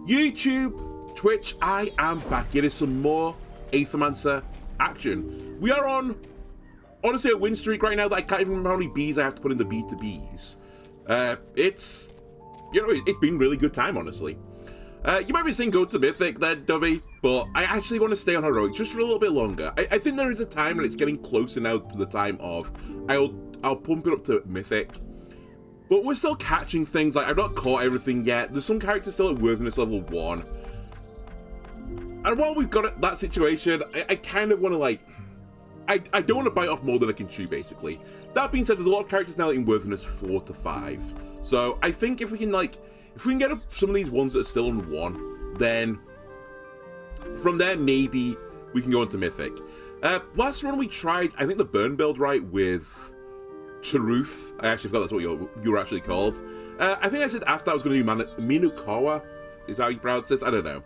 YouTube, Twitch, I am back. It is some more Aethermancer action. We are on, honestly, a win streak right now that I can't even remember how many bees I have to put in the B2Bs. It's, you know, it's been really good time, honestly. You might be saying go to Mythic then, Dubby, but I actually want to stay on Heroic just for a little bit longer. I think there is a time and it's getting closer now to the time of I'll pump it up to Mythic. But we're still catching things, like I've not caught everything yet. There's some characters still at worthiness level 1. And while we've got that situation, I kind of want to like, I don't want to bite off more than I can chew, basically. That being said, there's a lot of characters now in worthiness 4 to 5. So I think if we can like, if we can get up some of these ones that are still on 1, then from there maybe we can go into Mythic. Last run we tried, I think the burn build right with Charuth. I actually forgot that's what you were actually called. I think I said after I was going to do Minukawa. Is that how you pronounce this? I don't know.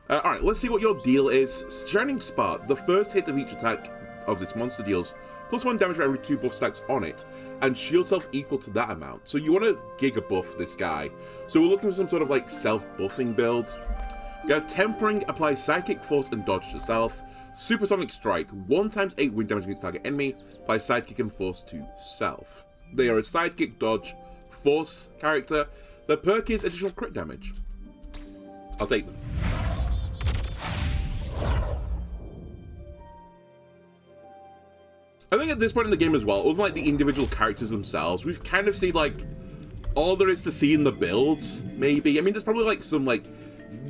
Alright, let's see what your deal is. Shining Spark. The first hit of each attack of this monster deals +1 damage for every 2 buff stacks on it, and shield self equal to that amount. So you want to giga buff this guy. So we're looking for some sort of like self-buffing build. You have Tempering, apply Psychic Force and dodge to self. Supersonic Strike, 1 times 8 wind damage against target enemy, apply Sidekick and Force to self. They are a Sidekick, Dodge, Force character. Their perk is additional crit damage. I'll take them. I think at this point in the game as well, other than like the individual characters themselves, we've kind of seen like all there is to see in the builds, maybe. I mean, there's probably like some like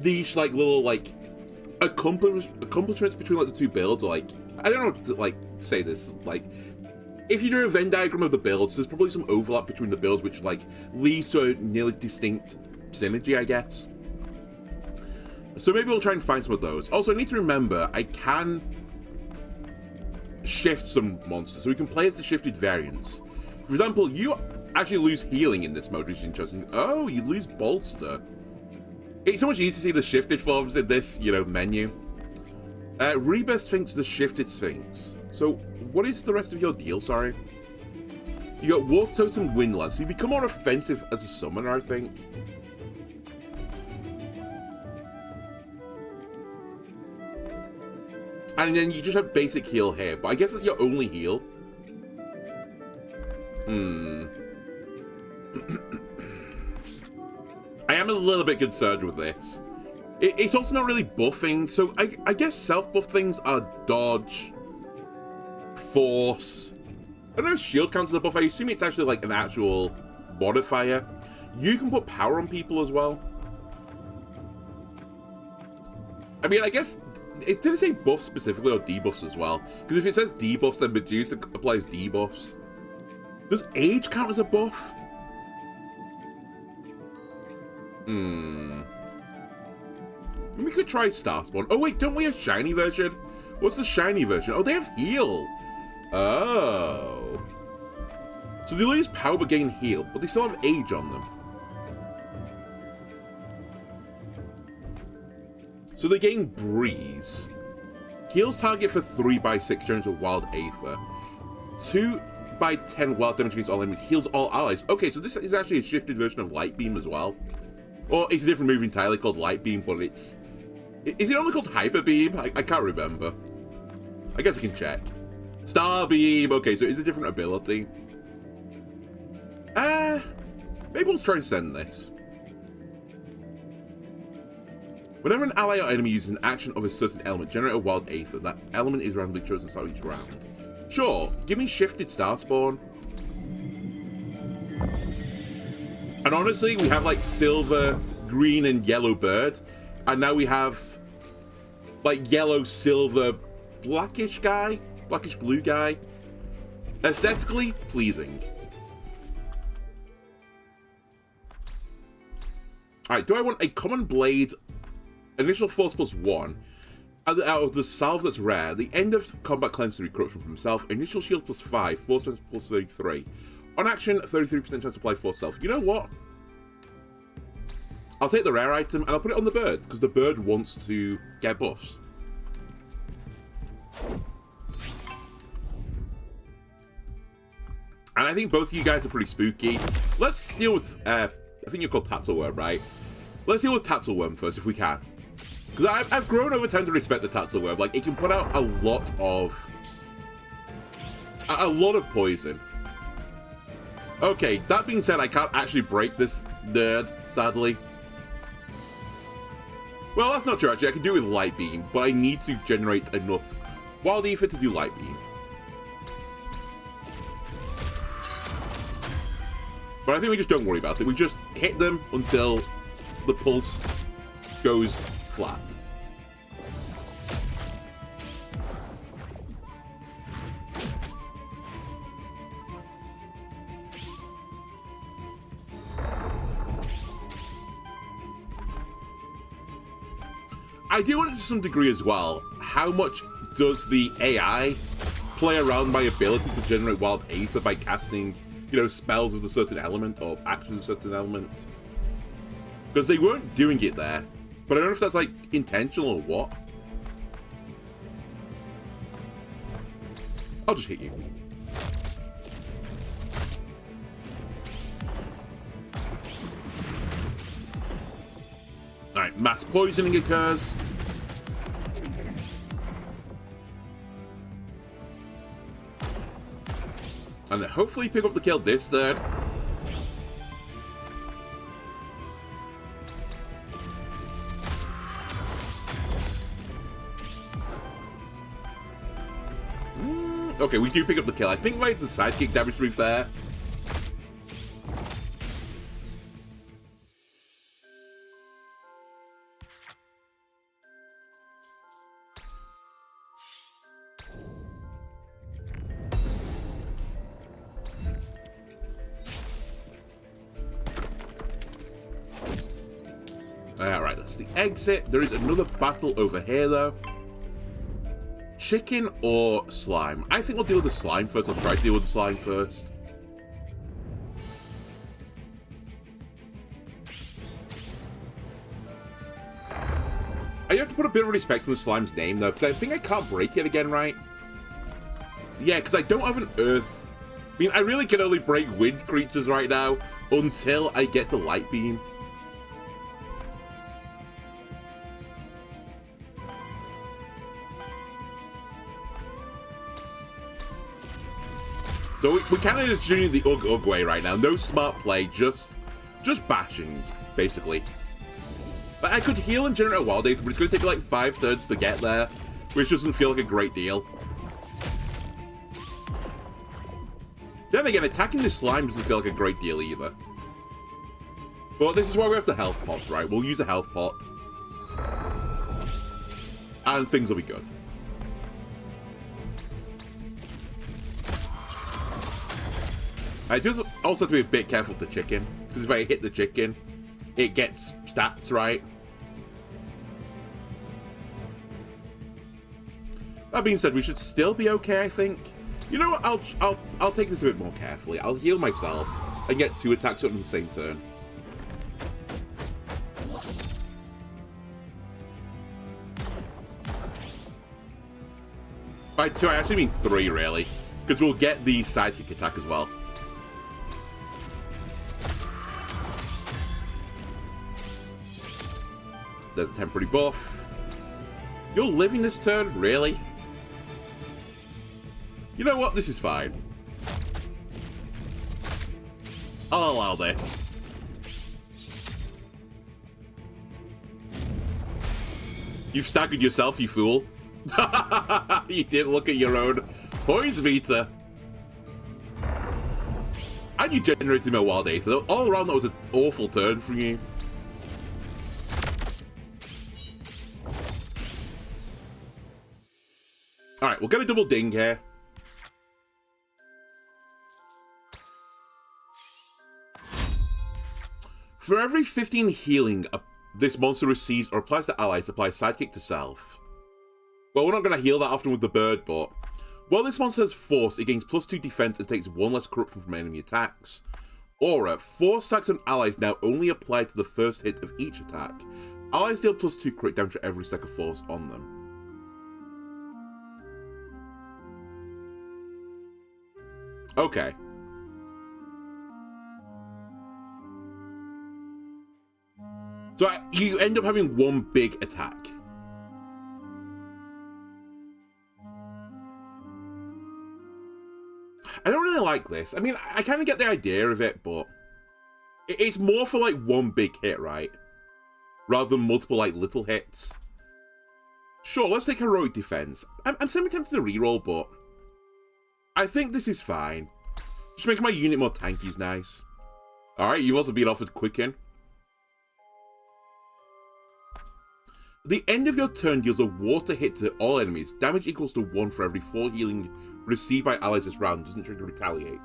niche like little like accomplishments between like the two builds, or like I don't know how to like say this, like if you do a Venn diagram of the builds, there's probably some overlap between the builds which like leads to a nearly distinct synergy, I guess. So maybe we'll try and find some of those. Also, I need to remember I can shift some monsters, so we can play as the shifted variants. For example, you actually lose healing in this mode, which is interesting. Oh, you lose bolster. It's so much easier to see the shifted forms in this, you know, menu. Rebirth Sphinx, the shifted Sphinx. So, what is the rest of your deal, sorry? You got Water Totem, Windland, so you become more offensive as a summoner, I think. And then you just have basic heal here, but I guess that's your only heal. I am a little bit concerned with this. It's also not really buffing, so I guess self-buff things are dodge, force. I don't know if shield counts as a buff. I assume it's actually like an actual modifier. You can put power on people as well. I mean, I guess it didn't say buffs specifically or debuffs as well. Because if it says debuffs, then Medusa applies debuffs. Does age count as a buff? We could try Starspawn. Oh wait, don't we have shiny version? What's the shiny version? Oh, they have heal. Oh. So they lose power but gain heal, but they still have age on them. So they gain Breeze. Heals target for 3/6 turns with Wild Aether. 2/10 wild damage against all enemies. Heals all allies. Okay, so this is actually a shifted version of Light Beam as well. Or it's a different move entirely called Light Beam, but it's... Is it only called Hyper Beam? I can't remember. I guess I can check. Star Beam! Okay, so it's a different ability. Maybe we'll try and send this. Whenever an ally or enemy uses an action of a certain element, generate a Wild Aether. That element is randomly chosen to start each round. Sure, give me Shifted Starspawn. And honestly, we have like silver, green, and yellow bird. And now we have like yellow, silver, blackish guy, blackish blue guy. Aesthetically pleasing. Alright, do I want a common blade, initial force +1, out of the salve that's rare, the end of combat cleanses and corruption from himself, initial shield +5, force +33. On action, 33% chance to apply force self. You know what? I'll take the rare item and I'll put it on the bird, because the bird wants to get buffs. And I think both of you guys are pretty spooky. Let's deal with, I think you're called Tatzelworm, right? Let's deal with Tatzelworm first, if we can. Because I've grown over time to respect the Tatzelworm. Like, it can put out a lot of poison. Okay, that being said, I can't actually break this nerd, sadly. Well, that's not true, actually. I can do it with Light Beam, but I need to generate enough Wild Ether to do Light Beam. But I think we just don't worry about it. We just hit them until the pulse goes flat. I do wonder to some degree as well, how much does the AI play around my ability to generate wild Aether by casting, you know, spells with a certain element or actions with a certain element? Because they weren't doing it there, but I don't know if that's like intentional or what. I'll just hit you. Alright, mass poisoning occurs. And hopefully pick up the kill this turn. Okay, we do pick up the kill. I think the sidekick damage, to be fair. Alright, that's the exit. There is another battle over here, though. Chicken or slime? I think we'll deal with the slime first. I'll try to deal with the slime first. I have to put a bit of respect on the slime's name, though, because I think I can't break it again, right? Yeah, because I don't have an earth. I mean, I really can only break wind creatures right now until I get the light beam. So we kind of just doing the Ugg way right now. No smart play, just bashing, basically. But I could heal and generate a wild Aether, but it's going to take like 5 turns to get there, which doesn't feel like a great deal. Then again, attacking the slime doesn't feel like a great deal either. But this is why we have the health pot, right? We'll use a health pot. And things will be good. I just also have to be a bit careful with the chicken, because if I hit the chicken, it gets stats, right? That being said, we should still be okay, I think. You know what? I'll take this a bit more carefully. I'll heal myself and get 2 attacks up in the same turn. By 2, I actually mean 3, really, because we'll get the sidekick attack as well. There's a temporary buff. You're living this turn? Really? You know what? This is fine. I'll allow this. You've staggered yourself, you fool. You didn't look at your own poise meter. And you generated my wild Aether. All around, that was an awful turn from you. Alright, we'll get a double ding here. For every 15 healing this monster receives or applies to allies, apply sidekick to self. Well, we're not going to heal that often with the bird, but while this monster has force, it gains +2 defense and takes 1 less corruption from enemy attacks. Aura, force attacks on allies now only apply to the first hit of each attack. Allies deal +2 crit damage for every stack of force on them. Okay. So you end up having one big attack. I don't really like this. I mean, I kind of get the idea of it, but it's more for like one big hit, right? Rather than multiple like little hits. Sure, let's take Heroic Defense. I'm semi-tempted to reroll, but I think this is fine. Just making my unit more tanky is nice. Alright, you've also been offered Quicken. The end of your turn deals a water hit to all enemies. Damage equals to 1 for every 4 healing received by allies this round. Doesn't trigger retaliate.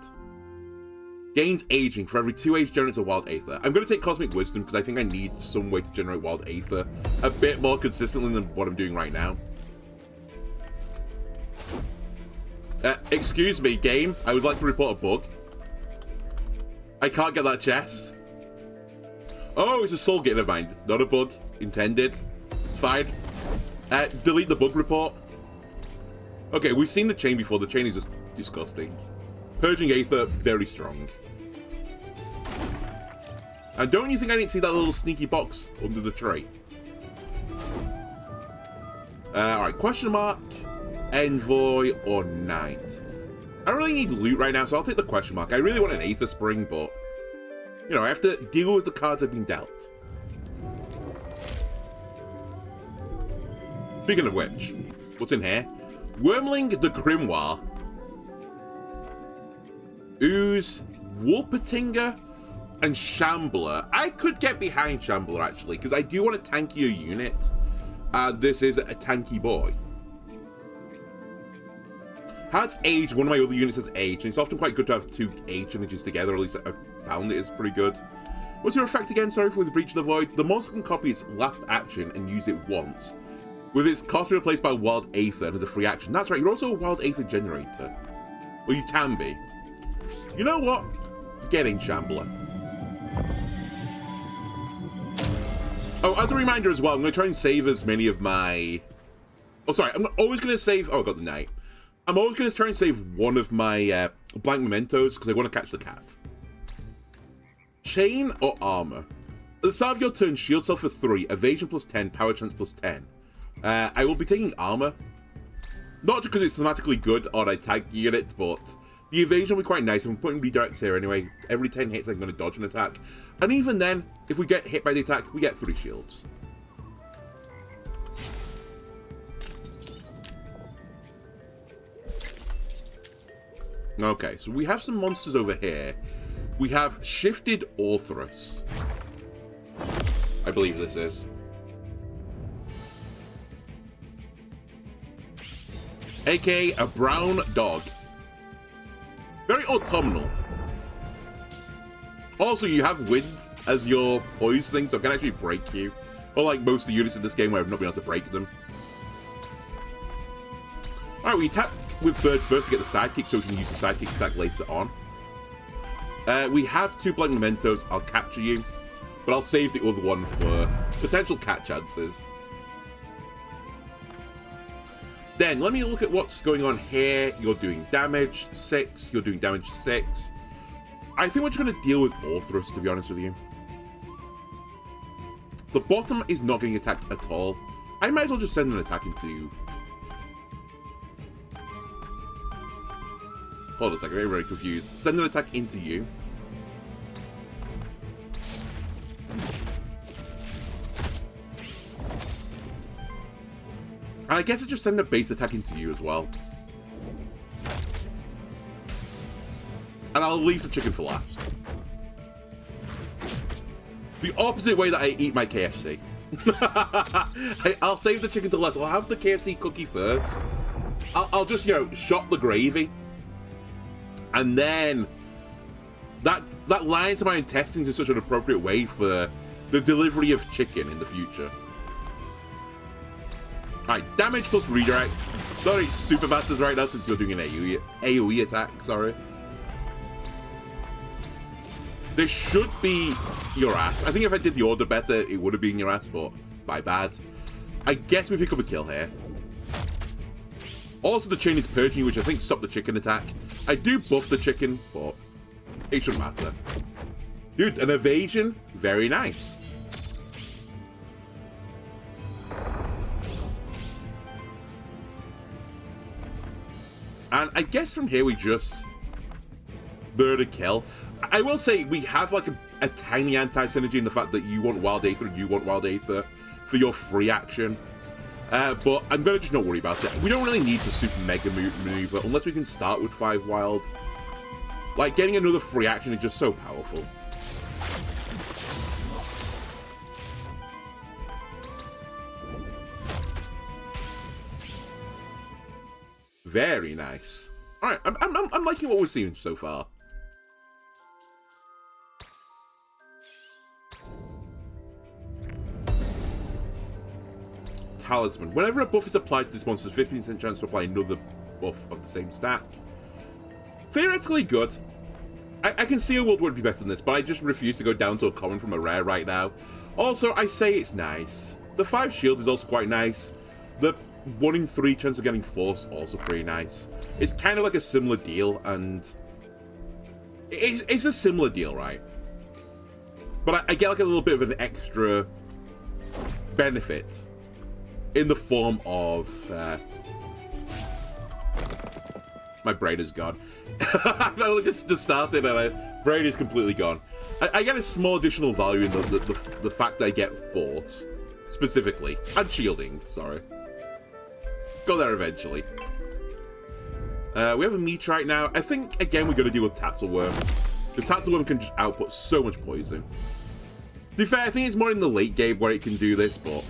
Gains aging. For every 2 age generates a wild Aether. I'm going to take Cosmic Wisdom because I think I need some way to generate wild Aether a bit more consistently than what I'm doing right now. Excuse me, game. I would like to report a bug. I can't get that chest. Oh, it's a soul gate, never mind. Not a bug. Intended. It's fine. Delete the bug report. Okay, we've seen the chain before. The chain is just disgusting. Purging Aether, very strong. And don't you think I didn't see that little sneaky box under the tray? Alright, question mark, Envoy, or Knight? I don't really need loot right now, so I'll take the question mark. I really want an Aether Spring, but, you know, I have to deal with the cards I've been dealt. Speaking of which, what's in here? Wormling the Grimoire. Ooze, Wolpertinger, and Shambler. I could get behind Shambler, actually, because I do want a tankier unit. This is a tanky boy. Has age. One of my other units has age, and it's often quite good to have 2 age images together, or at least I found it is pretty good. What's your effect again? Sorry for the Breach of the Void. The monster can copy its last action and use it once, with its cost replaced by Wild Aether and as a free action. That's right, you're also a Wild Aether generator. Well, you can be. You know what? Get in, Shambler. Oh, as a reminder as well, I'm going to try and save as many of my... Oh, sorry, I'm always going to save... Oh, I got the Knight. I'm always going to try and save one of my blank mementos because I want to catch the cat. Chain or Armor? At the start of your turn, shield self for 3, evasion plus 10, power chance plus 10. I will be taking Armor. Not just because it's thematically good on a tank unit, but the evasion will be quite nice. I'm putting redirects here anyway. Every 10 hits, I'm going to dodge an attack. And even then, if we get hit by the attack, we get 3 shields. Okay, so we have some monsters over here. We have Shifted Orthrus. I believe this is. AKA a brown dog. Very autumnal. Also, you have wind as your poise thing, so it can actually break you. Unlike most of the units in this game where I've not been able to break them. Alright, we attack with Bird first to get the sidekick, so we can use the sidekick attack later on. We have 2 blank mementos. I'll capture you, but I'll save the other one for potential cat chances. Then, let me look at what's going on here. You're doing damage 6. You're doing damage 6. I think we're just going to deal with Orthrus, to be honest with you. The bottom is not getting attacked at all. I might as well just send an attack into you. Hold on a second, I'm very confused. Send an attack into you. And I guess I just send a base attack into you as well. And I'll leave the chicken for last. The opposite way that I eat my KFC. I'll save the chicken to last. I'll have the KFC cookie first. I'll just, you know, shot the gravy. And then that lines to my intestines in such an appropriate way for the delivery of chicken in the future. Alright, damage plus redirect. Not super fast right now since you're doing an AoE attack, sorry. This should be your ass. I think if I did the order better, it would have been your ass, but my bad. I guess we pick up a kill here. Also, the chain is purging, which I think stopped the chicken attack. I do buff the chicken, but it shouldn't matter. Dude, an evasion? Very nice. And I guess from here we just murder kill. I will say we have like a tiny anti-synergy in the fact that you want Wild Aether and you want Wild Aether for your free action. But I'm going to just not worry about it. We don't really need the super mega maneuver unless we can start with 5 wild. Like, getting another free action is just so powerful. Very nice. Alright, I'm liking what we're seeing so far. Talisman. Whenever a buff is applied to this monster, 15% chance to apply another buff of the same stack. Theoretically good. I can see a world where it'd be better than this, but I just refuse to go down to a common from a rare right now. Also, I say it's nice. The 5 shield is also quite nice. The 1 in 3 chance of getting force also pretty nice. It's kind of like a similar deal, and it's a similar deal, right? But I get like a little bit of an extra benefit in the form of my brain is gone. I just started and my brain is completely gone. I get a small additional value in the fact that I get force, specifically, and shielding, sorry. Go there eventually. We have a meteorite now. I think, again, we're going to deal with Tattleworm. Because Tattleworm can just output so much poison. To be fair, I think it's more in the late game where it can do this, but...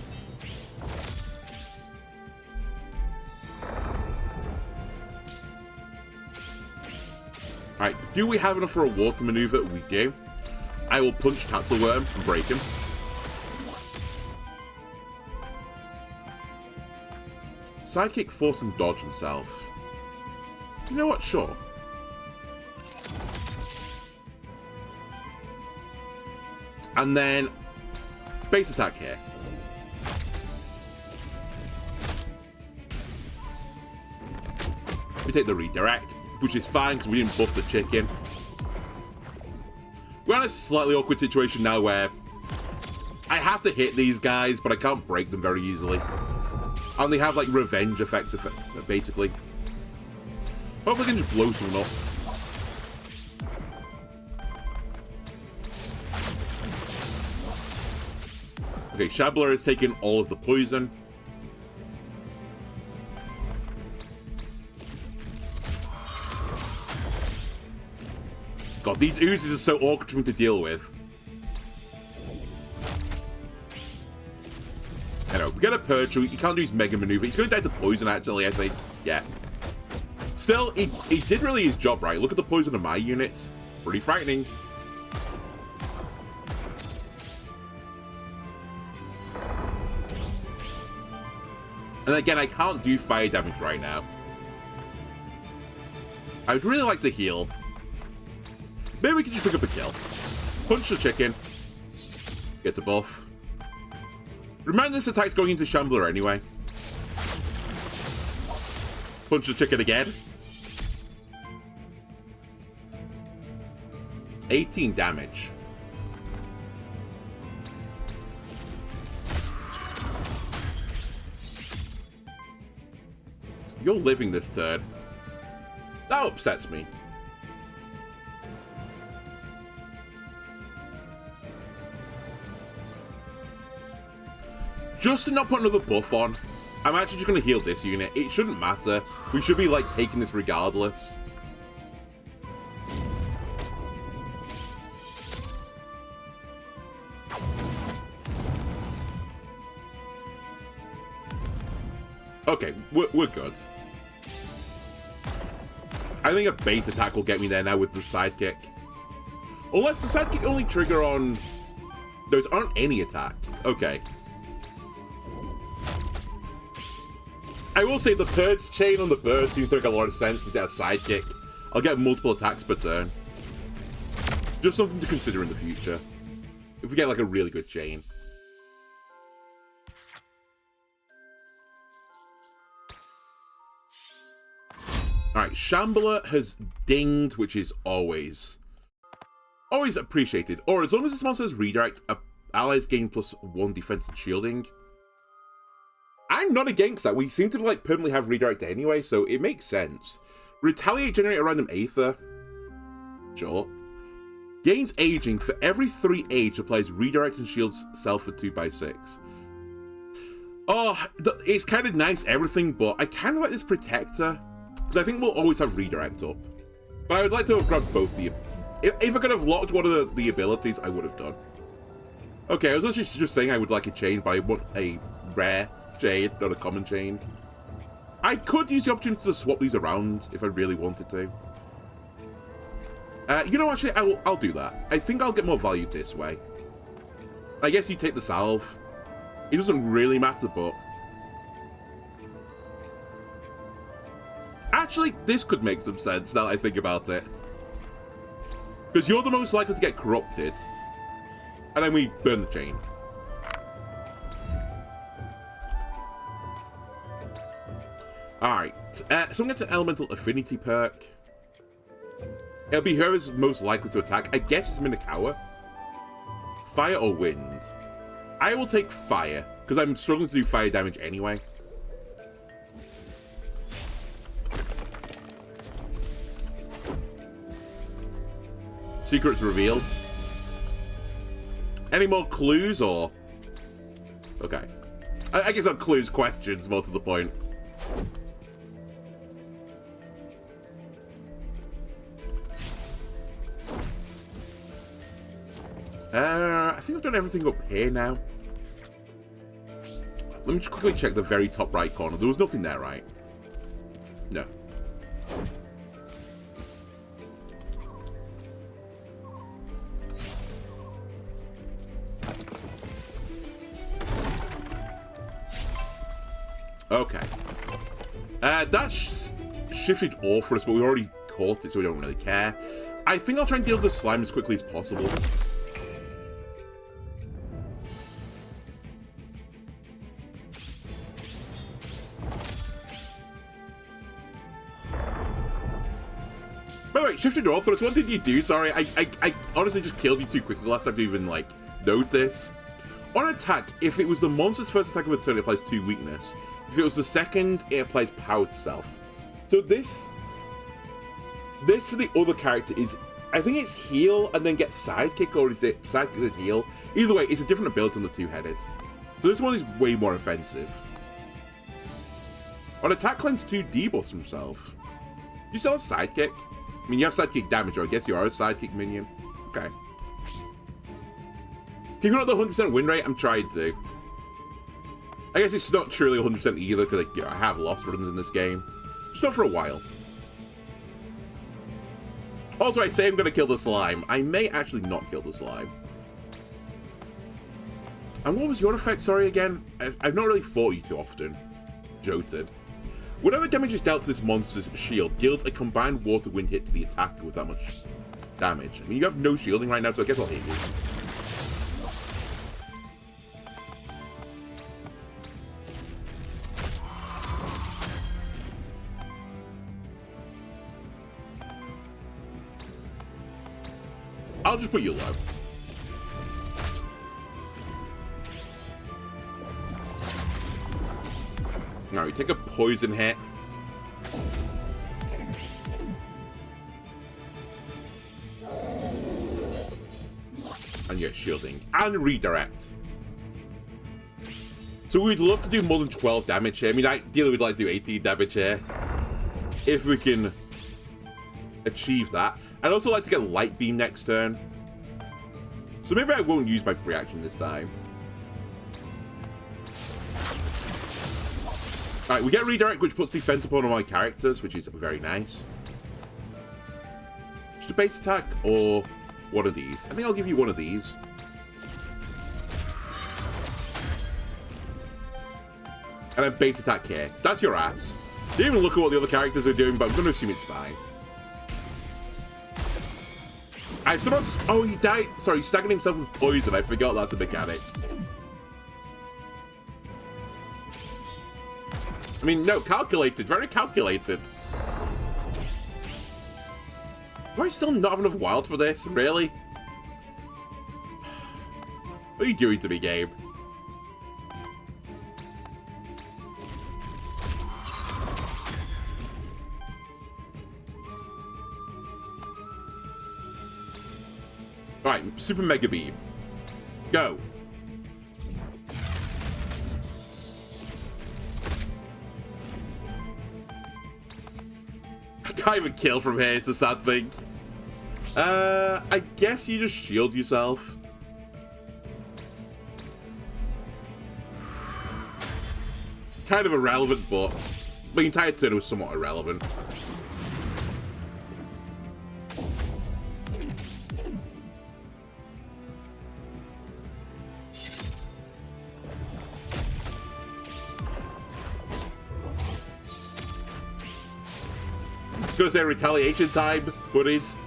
Alright, do we have enough for a water maneuver? We do. I will punch Tattleworm and break him. Sidekick, force and dodge himself. You know what? Sure. And then base attack here. We take the redirect, which is fine because we didn't buff the chicken. We're in a slightly awkward situation now where I have to hit these guys, but I can't break them very easily. And they have like revenge effects, basically. Hopefully I can just blow someone up. Okay, Shambler has taken all of the poison. God, these oozes are so awkward for me to deal with. I know, we get a Purge, so he can't do his Mega Maneuver. He's going to die to poison, actually, I think. Yeah. Still, he did really his job, right? Look at the poison of my units. It's pretty frightening. And again, I can't do fire damage right now. I would really like to heal. Maybe we can just pick up a kill. Punch the chicken. Gets a buff. Remember, this attack's going into Shambler anyway. Punch the chicken again. 18 damage. You're living this turn. That upsets me. Just to not put another buff on, I'm actually just going to heal this unit. It shouldn't matter. We should be, like, taking this regardless. Okay, we're good. I think a base attack will get me there now with the sidekick. Unless the sidekick only trigger on... Those aren't any attack. Okay. I will say the Purge chain on the bird seems to make a lot of sense instead of sidekick. I'll get multiple attacks per turn. Just something to consider in the future. If we get like a really good chain. Alright, Shambler has dinged, which is always appreciated. Or as long as this monster has redirect, allies gain +1 defense and shielding. I'm not against that. We seem to like permanently have redirect anyway, so it makes sense. Retaliate, generate a random Aether. Sure. Gains aging. For every 3 age, applies redirect and shields self for 2x6. Oh, it's kind of nice, everything, but I kind of like this Protector. Because I think we'll always have redirect up. But I would like to have grabbed both the... If I could have locked one of the abilities, I would have done. Okay, I was actually just saying I would like a chain, but I want a rare chain, not a common chain. I could use the opportunity to swap these around if I really wanted to. You know, actually, I'll do that. I think I'll get more value this way. I guess you take the salve. It doesn't really matter, but... Actually, this could make some sense now that I think about it. Because you're the most likely to get corrupted. And then we burn the chain. Alright. So I'm going to get an Elemental Affinity perk. It'll be whoever's most likely to attack. I guess it's Minotaur. Fire or wind? I will take fire, because I'm struggling to do fire damage anyway. Secrets revealed. Any more clues, or... Okay. I guess not clues, questions, more to the point. I think I've done everything up here now. Let me just quickly check the very top right corner. There was nothing there, right? No. Okay. That's shifted ore for us, but we already caught it, so we don't really care. I think I'll try and deal with the slime as quickly as possible. By the way, shifted ore for us, what did you do? Sorry, I honestly just killed you too quickly last time to even, like, notice. On attack, if it was the monster's first attack of a turn, it applies 2 weakness. If it was the second, it applies power to self. So this for the other character is, I think it's heal and then get sidekick, or is it sidekick and heal? Either way, it's a different ability on the two-headed. So this one is way more offensive. On attack, cleanse 2 debuffs from self. You still have sidekick? I mean, you have sidekick damage, or I guess you are a sidekick minion. Okay. Keeping up the 100% win rate, I'm trying to. I guess it's not truly 100% either, because like, I have lost runs in this game. Just not for a while. Also, I say I'm going to kill the slime. I may actually not kill the slime. And what was your effect, sorry, again? I've not really fought you too often. Jotted. Whenever damage is dealt to this monster's shield, deals a combined water-wind hit to the attacker with that much damage. I mean, you have no shielding right now, so I guess I'll hit you. I'll just put you low. Alright, we take a poison hit. And you're shielding. And redirect. So we'd love to do more than 12 damage here. I mean, ideally we'd like to do 18 damage here. If we can achieve that. I'd also like to get Light Beam next turn. So maybe I won't use my free action this time. Alright, we get Redirect, which puts defense upon all my characters, which is very nice. Just a base attack, or one of these. I think I'll give you one of these. And then base attack here. That's your ass. Didn't even look at what the other characters are doing, but I'm going to assume it's fine. I've somehow... Oh, he died... Sorry, he staggered himself with poison. I forgot that's a mechanic. I mean, no, calculated. Very calculated. Do I still not have enough wild for this? Really? What are you doing to me, Gabe? Alright, Super Mega Beam. Go. I can't even kill from here, it's the sad thing. I guess you just shield yourself. Kind of irrelevant, but the entire turn was somewhat irrelevant. Gonna say retaliation time, buddies.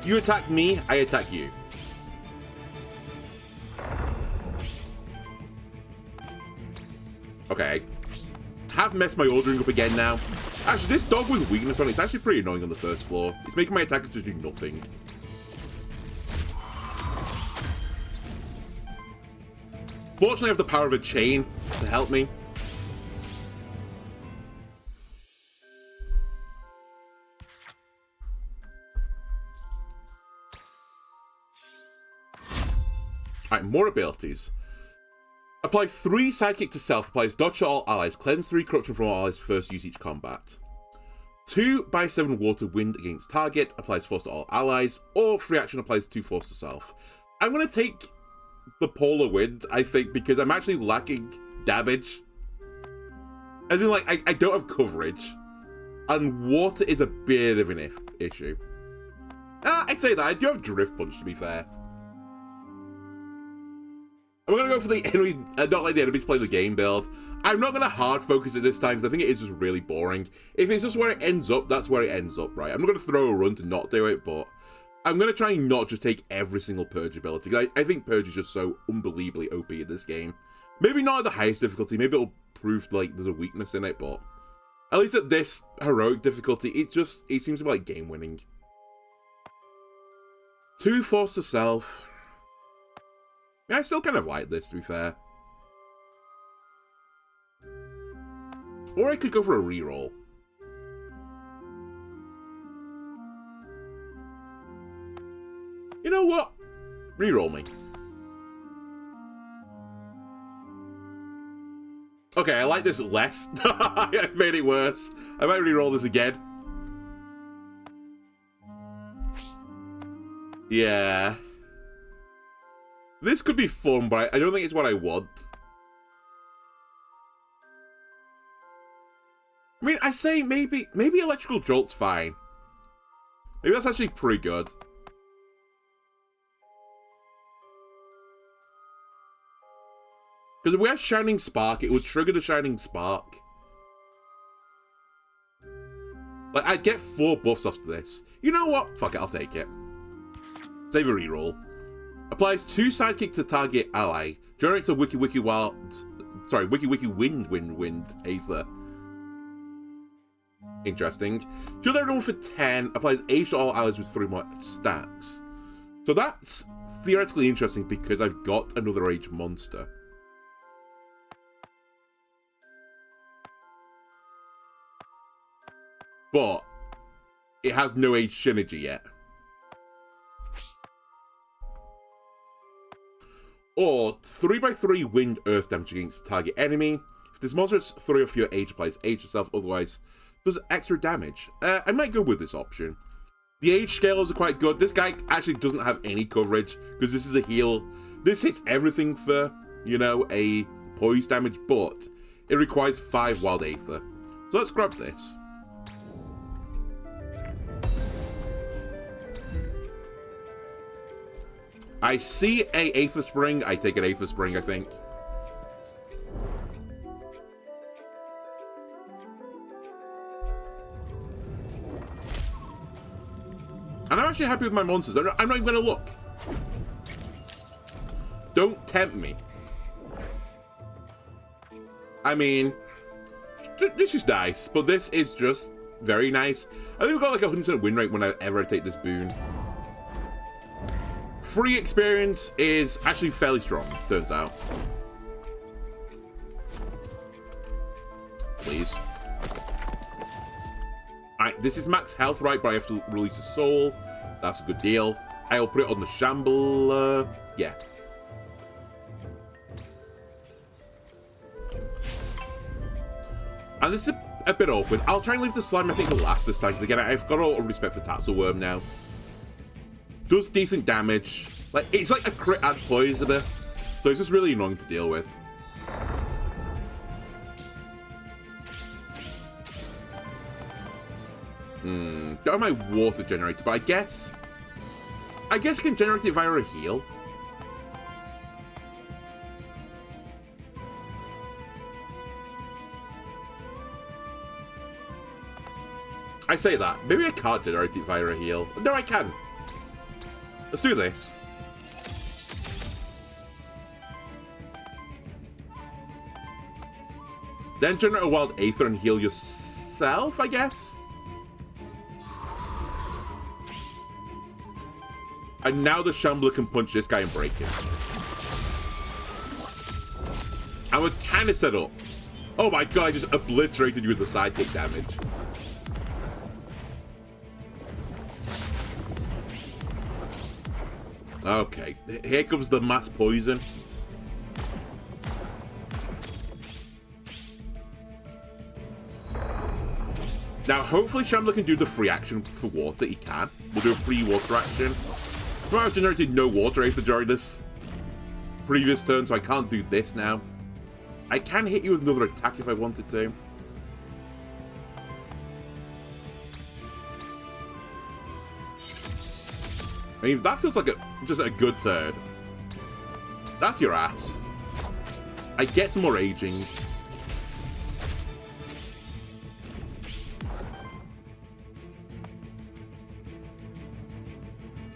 You attack me, I attack you. Okay. Have messed my ordering up again now. Actually, this dog with weakness on it's actually pretty annoying on the first floor. It's making my attackers just do nothing. Fortunately, I have the power of a chain to help me. Alright, more abilities. Apply 3 sidekick to self, applies dodge to all allies, cleanse 3 corruption from all allies first use each combat. 2/7 water wind against target, applies force to all allies, or free action applies 2 force to self. I'm going to take the polar wind, I think, because I'm actually lacking damage. As in, like, I don't have coverage, and water is a bit of an issue. I say that, I do have drift punch, to be fair. I'm going to go for the enemies, not like the enemies play the game build. I'm not going to hard focus it this time, because I think it is just really boring. If it's just where it ends up, that's where it ends up, right? I'm not going to throw a run to not do it, but I'm going to try and not just take every single Purge ability. I think Purge is just so unbelievably OP in this game. Maybe not at the highest difficulty, maybe it'll prove like there's a weakness in it, but at least at this heroic difficulty, it seems to be like game winning. 2 force to self. Yeah, I still kind of like this, to be fair. Or I could go for a reroll. You know what? Reroll me. Okay, I like this less. I've made it worse. I might reroll this again. Yeah. This could be fun, but I don't think it's what I want. I mean, I say maybe Electrical Jolt's fine. Maybe that's actually pretty good. Because if we have Shining Spark, it would trigger the Shining Spark. Like, I'd get 4 buffs off this. You know what? Fuck it, I'll take it. Save a reroll. Applies 2 sidekick to target ally. Generates a Wiki Wiki Wind Aether. Interesting. Shield everyone for 10. Applies Age to all allies with 3 more stacks. So that's theoretically interesting because I've got another Age monster. But it has no Age synergy yet. Or 3/3 wind earth damage against target enemy. If this monster has 3 or fewer Age, applies Age itself, otherwise does extra damage. I might go with this option. The Age scales are quite good. This guy actually doesn't have any coverage because this is a heal. This hits everything for, you know, a poise damage, but it requires 5 wild Aether. So let's grab this. I see a Aether Spring. I take an Aether Spring, I think. And I'm actually happy with my monsters. I'm not even going to look. Don't tempt me. I mean, this is nice, but this is just very nice. I think we've got like a 100% win rate whenever I take this boon. Free experience is actually fairly strong, turns out. Please. Alright, this is max health, right? But I have to release a soul. That's a good deal. I'll put it on the Shambler. Yeah. And this is a bit awkward. I'll try and leave the slime, I think, the last this time. Because again, I've got a lot of respect for Tatzelworm now. Does decent damage. Like, it's like a crit and poisoner. So it's just really annoying to deal with. Don't have my water generator, but I guess I can generate it via a heal. I say that. Maybe I can't generate it via a heal. No, I can. Let's do this. Then generate a wild Aether and heal yourself, I guess? And now the Shambler can punch this guy and break him. And we're kind of set up. Oh my god, I just obliterated you with the sidekick damage. Okay, here comes the mass poison. Now, hopefully Shambler can do the free action for water. He can. We'll do a free water action. I've generated no water Aether during this previous turn, so I can't do this now. I can hit you with another attack if I wanted to. I mean, that feels like just a good turn. That's your ass. I get some more aging.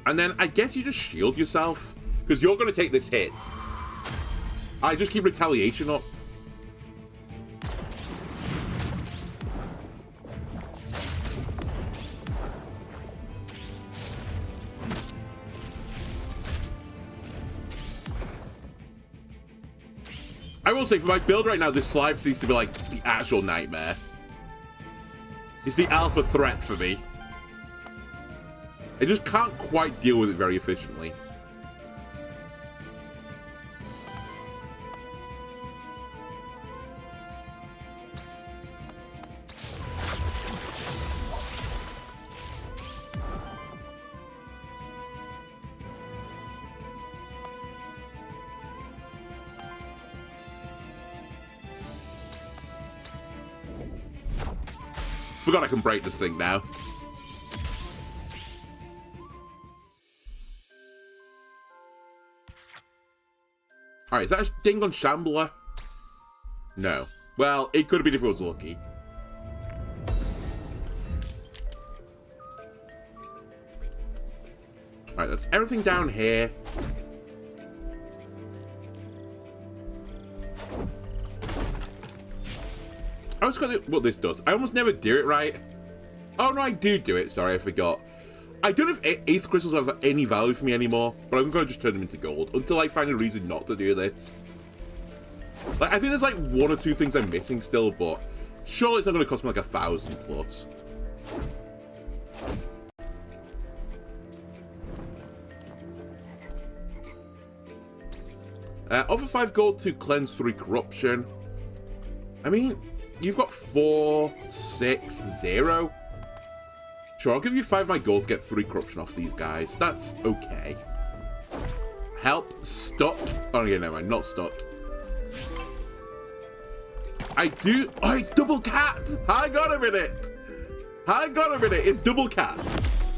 And then I guess you just shield yourself, because you're going to take this hit. I just keep retaliation up. I will say, for my build right now, this slime seems to be like the actual nightmare. It's the alpha threat for me. I just can't quite deal with it very efficiently. Forgot I can break this thing now. Alright, is that a ding on Shambler? No. Well, it could have been if it was lucky. Alright, that's everything down here. I always forgot what this does. I almost never do it right. Oh, no, I do it. Sorry, I forgot. I don't know if Aether Crystals have any value for me anymore, but I'm going to just turn them into gold until I find a reason not to do this. Like, I think there's like 1 or 2 things I'm missing still, but surely it's not going to cost me like 1,000 plus. Offer 5 gold to cleanse 3 corruption. I mean, you've got 4, 6, 0. Sure, I'll give you 5 of my gold to get 3 corruption off these guys. That's okay. Help. Stuck. Oh, yeah, no, I'm not stuck. I do. Oh, it's double cat. Hang on a minute. Hang on a minute. It's double cat.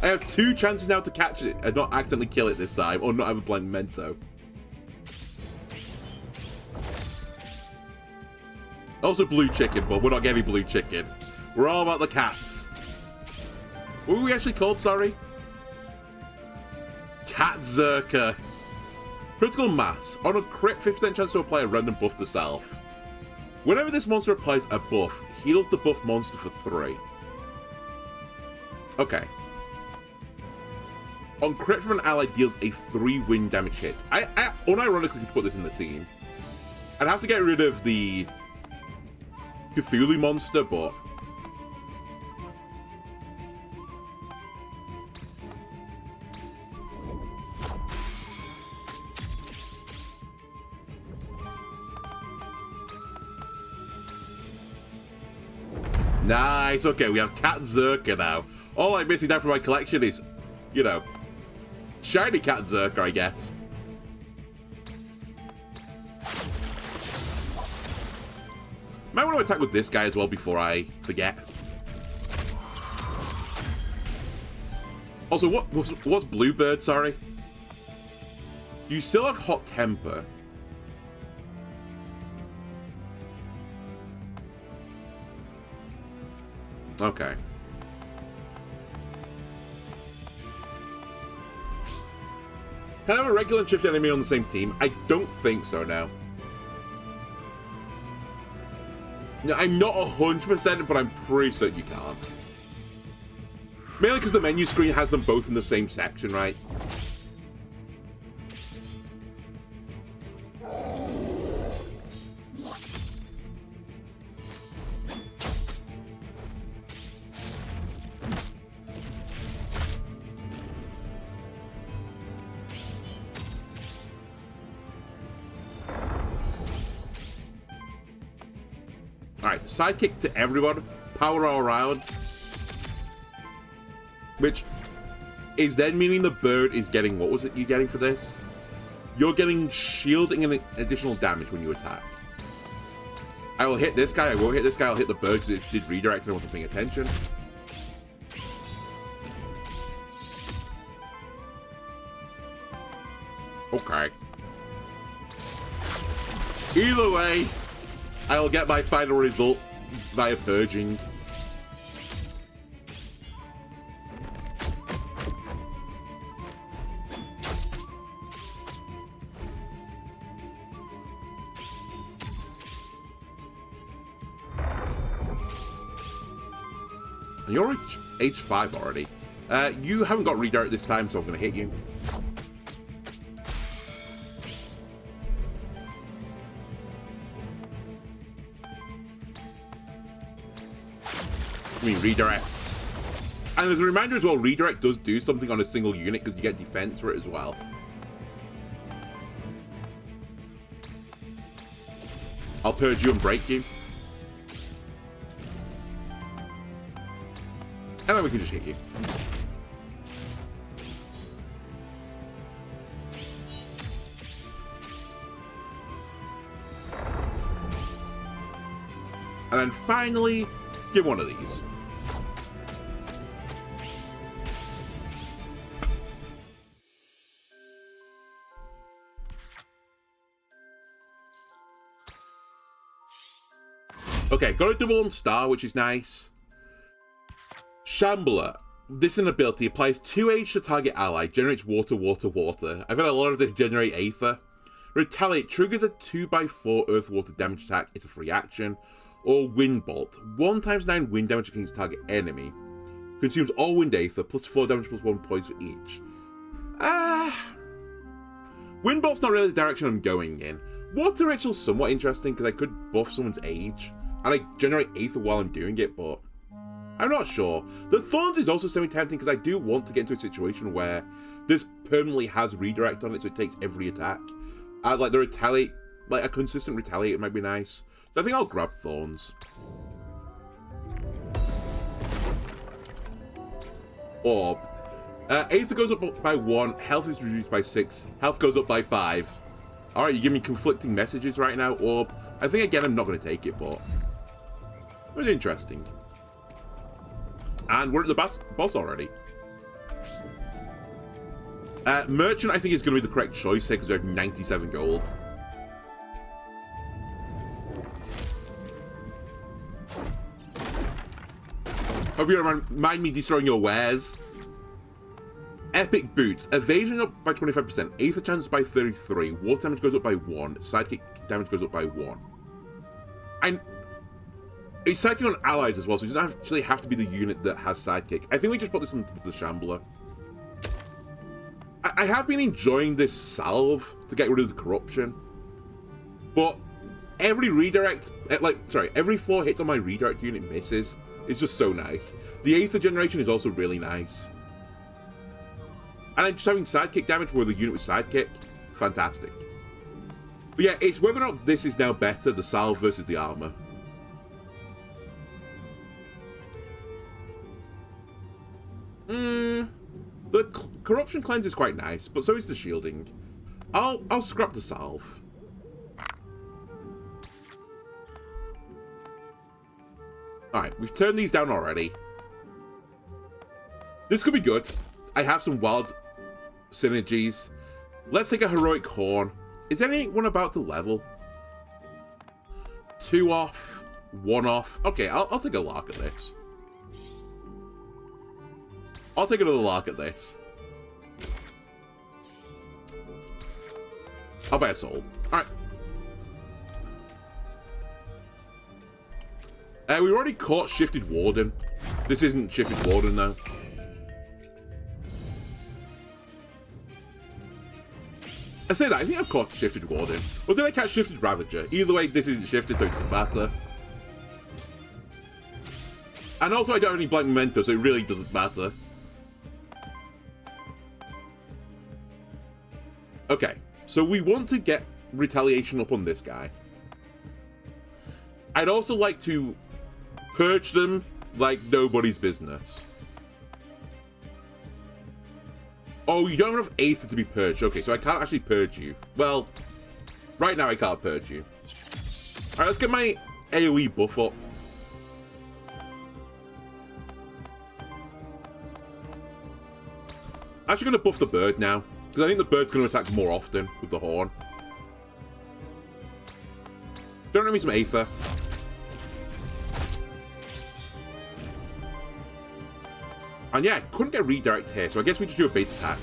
I have 2 chances now to catch it and not accidentally kill it this time, or not have a blind memento. Also blue chicken, but we're not getting blue chicken. We're all about the cats. What were we actually called, sorry? Cat Zerker. Critical Mass. On a crit, 50% chance to apply a random buff to self. Whenever this monster applies a buff, heals the buff monster for 3. Okay. On crit from an ally, deals a 3 wind damage hit. I unironically could put this in the team. I'd have to get rid of the Cthulhu monster, but Nice. Okay, we have Cat Zerker now. All I'm missing down from my collection is, you know, shiny Cat Zerker, I guess. Might want to attack with this guy as well before I forget. Also, what's Bluebird, sorry? You still have Hot Temper. Okay. Can I have a regular and shift enemy on the same team? I don't think so now. No, I'm not 100%, but I'm pretty certain you can't. Mainly because the menu screen has them both in the same section, right? Alright, sidekick to everyone, power all around. Which is then meaning the bird is getting, what was it you're getting for this? You're getting shielding and additional damage when you attack. I will hit this guy, I won't hit this guy, I'll hit the bird because it did redirect and I wasn't paying attention. Okay. Either way, I'll get my final result via purging. You're H5 already. You haven't got redirect this time, so I'm going to hit you. I mean, redirect. And as a reminder as well, redirect does do something on a single unit because you get defense for it as well. I'll purge you and break you. And then we can just hit you. And then finally, give one of these. Okay, got a double on star, which is nice. Shambler. This an ability applies 2 age to target ally, generates water, water, water. I've had a lot of this generate Aether. Retaliate triggers a 2x4 earth water damage attack. It's a free action. Or Wind Bolt. 1x9 wind damage against target enemy. Consumes all wind Aether, plus 4 damage plus 1 points for each. Wind Bolt's not really the direction I'm going in. Water Ritual's somewhat interesting because I could buff someone's age. And I generate Aether while I'm doing it, but I'm not sure. The Thorns is also semi-tempting because I do want to get into a situation where this permanently has redirect on it, so it takes every attack. Like the retaliate, like a consistent retaliate might be nice. So I think I'll grab Thorns. Orb. Aether goes up by 1, health is reduced by 6, health goes up by 5. Alright, you give me conflicting messages right now, Orb. I think again I'm not going to take it, but it was interesting. And we're at the boss already. Merchant, I think, is going to be the correct choice here because we have 97 gold. Hope you don't mind me destroying your wares. Epic Boots. Evasion up by 25%. Aether chance by 33. Water damage goes up by 1. Sidekick damage goes up by 1. And it's sidekick on allies as well, so it doesn't actually have to be the unit that has sidekick. I think we just put this into the Shambler. I have been enjoying this salve to get rid of the corruption, but every redirect, every 4 hits on my redirect unit misses. It's just so nice. The Aether generation is also really nice. And I'm just having sidekick damage with a unit with sidekick. Fantastic. But yeah, it's whether or not this is now better, the salve versus the armor. The corruption cleanse is quite nice, but so is the shielding. I'll scrap the salve. Alright, we've turned these down already. This could be good. I have some wild synergies. Let's take a heroic horn. Is anyone about to level? 2 off, 1 off. Okay, I'll take a lark at this. I'll take another lark at this. I'll buy a soul. Alright. We already caught Shifted Warden. This isn't Shifted Warden, though. I say that, I think I've caught Shifted Warden. Or did I catch Shifted Ravager? Either way, this isn't shifted, so it doesn't matter. And also, I don't have any blank memento, so it really doesn't matter. Okay, so we want to get retaliation up on this guy. I'd also like to purge them like nobody's business. Oh, you don't have enough Aether to be purged. Okay, so I can't actually purge you. Well, right now I can't purge you. Alright, let's get my AoE buff up. I'm actually going to buff the bird now, because I think the bird's going to attack more often with the horn. Don't give me some Aether. And yeah, couldn't get redirect here, so I guess we just do a base attack.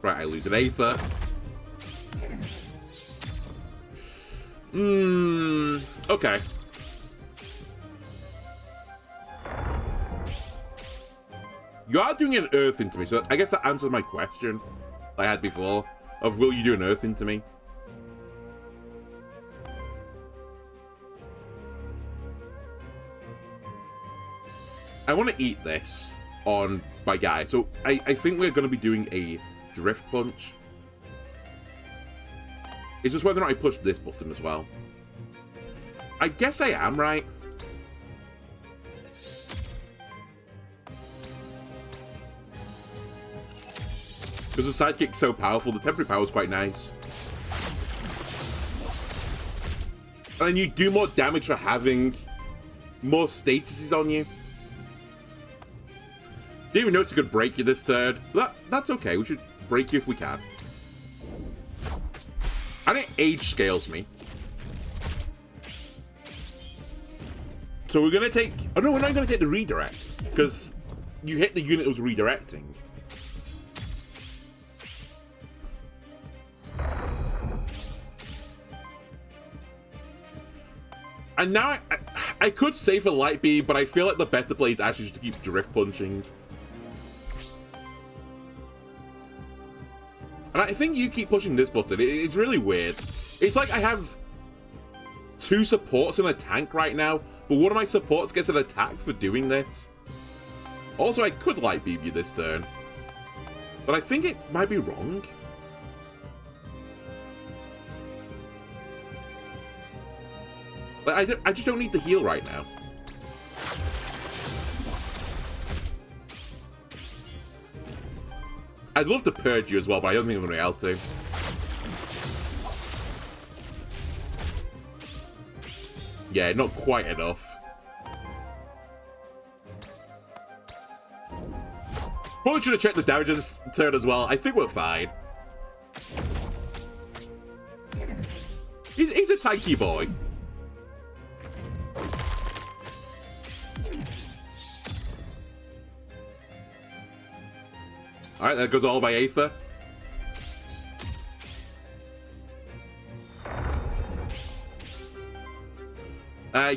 Right, I lose an Aether. Okay. You are doing an earth into me, so I guess that answers my question I had before. Of will you do an earth into me? I want to eat this on my guy, so I think we're going to be doing a drift punch. It's just whether or not I push this button as well. I guess I am, right? Because the sidekick's so powerful, the temporary power is quite nice. And then you do more damage for having more statuses on you. Didn't even notice it could break you this turn. That's okay, we should break you if we can. I think age scales me. So we're going to take... Oh no, we're not going to take the redirect. Because you hit the unit that was redirecting. And now I could save for Light Beam, but I feel like the better play is actually just to keep drift punching. And I think you keep pushing this button. It's really weird. It's like I have 2 supports and a tank right now, but one of my supports gets an attack for doing this. Also, I could Light Beam you this turn, but I think it might be wrong. Like, I just don't need the heal right now. I'd love to purge you as well, but I don't think I'm going to be able to. Yeah, not quite enough. Probably should have checked the damage this turn as well. I think we're fine. He's a tanky boy. Alright, that goes all by Aether.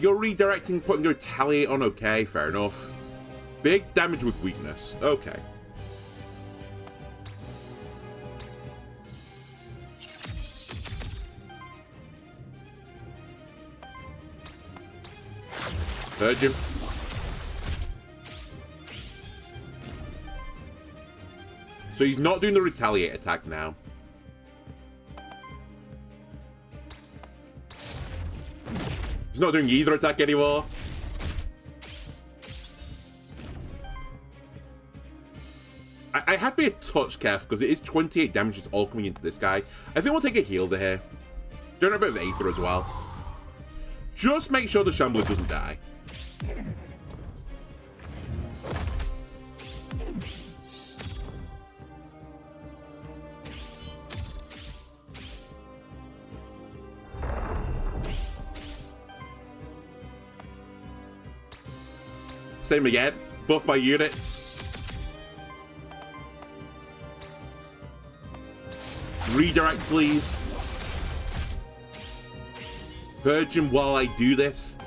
You're redirecting, putting your retaliate on, okay, fair enough. Big damage with weakness, okay. Purge him. So he's not doing the retaliate attack now. It's not doing either attack anymore. I had to be a touch careful because it is 28 damage just all coming into this guy. I think we'll take a heal to here. Doing a bit of Aether as well. Just make sure the Shambler doesn't die. Same again. Buff my units. Redirect, please. Purge him while I do this.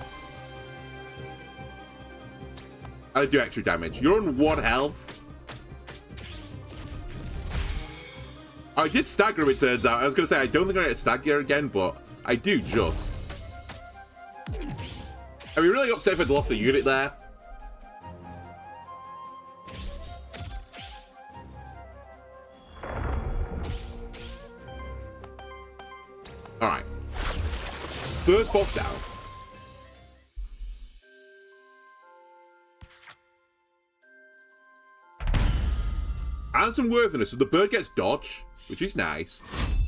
I do extra damage. You're on 1 health. I did stagger him, it turns out. I was going to say, I don't think I'm going to stagger again, but I do just. I'd be really upset if I'd lost a unit there. Alright. First boss down. And some worthiness. So the bird gets dodge, which is nice.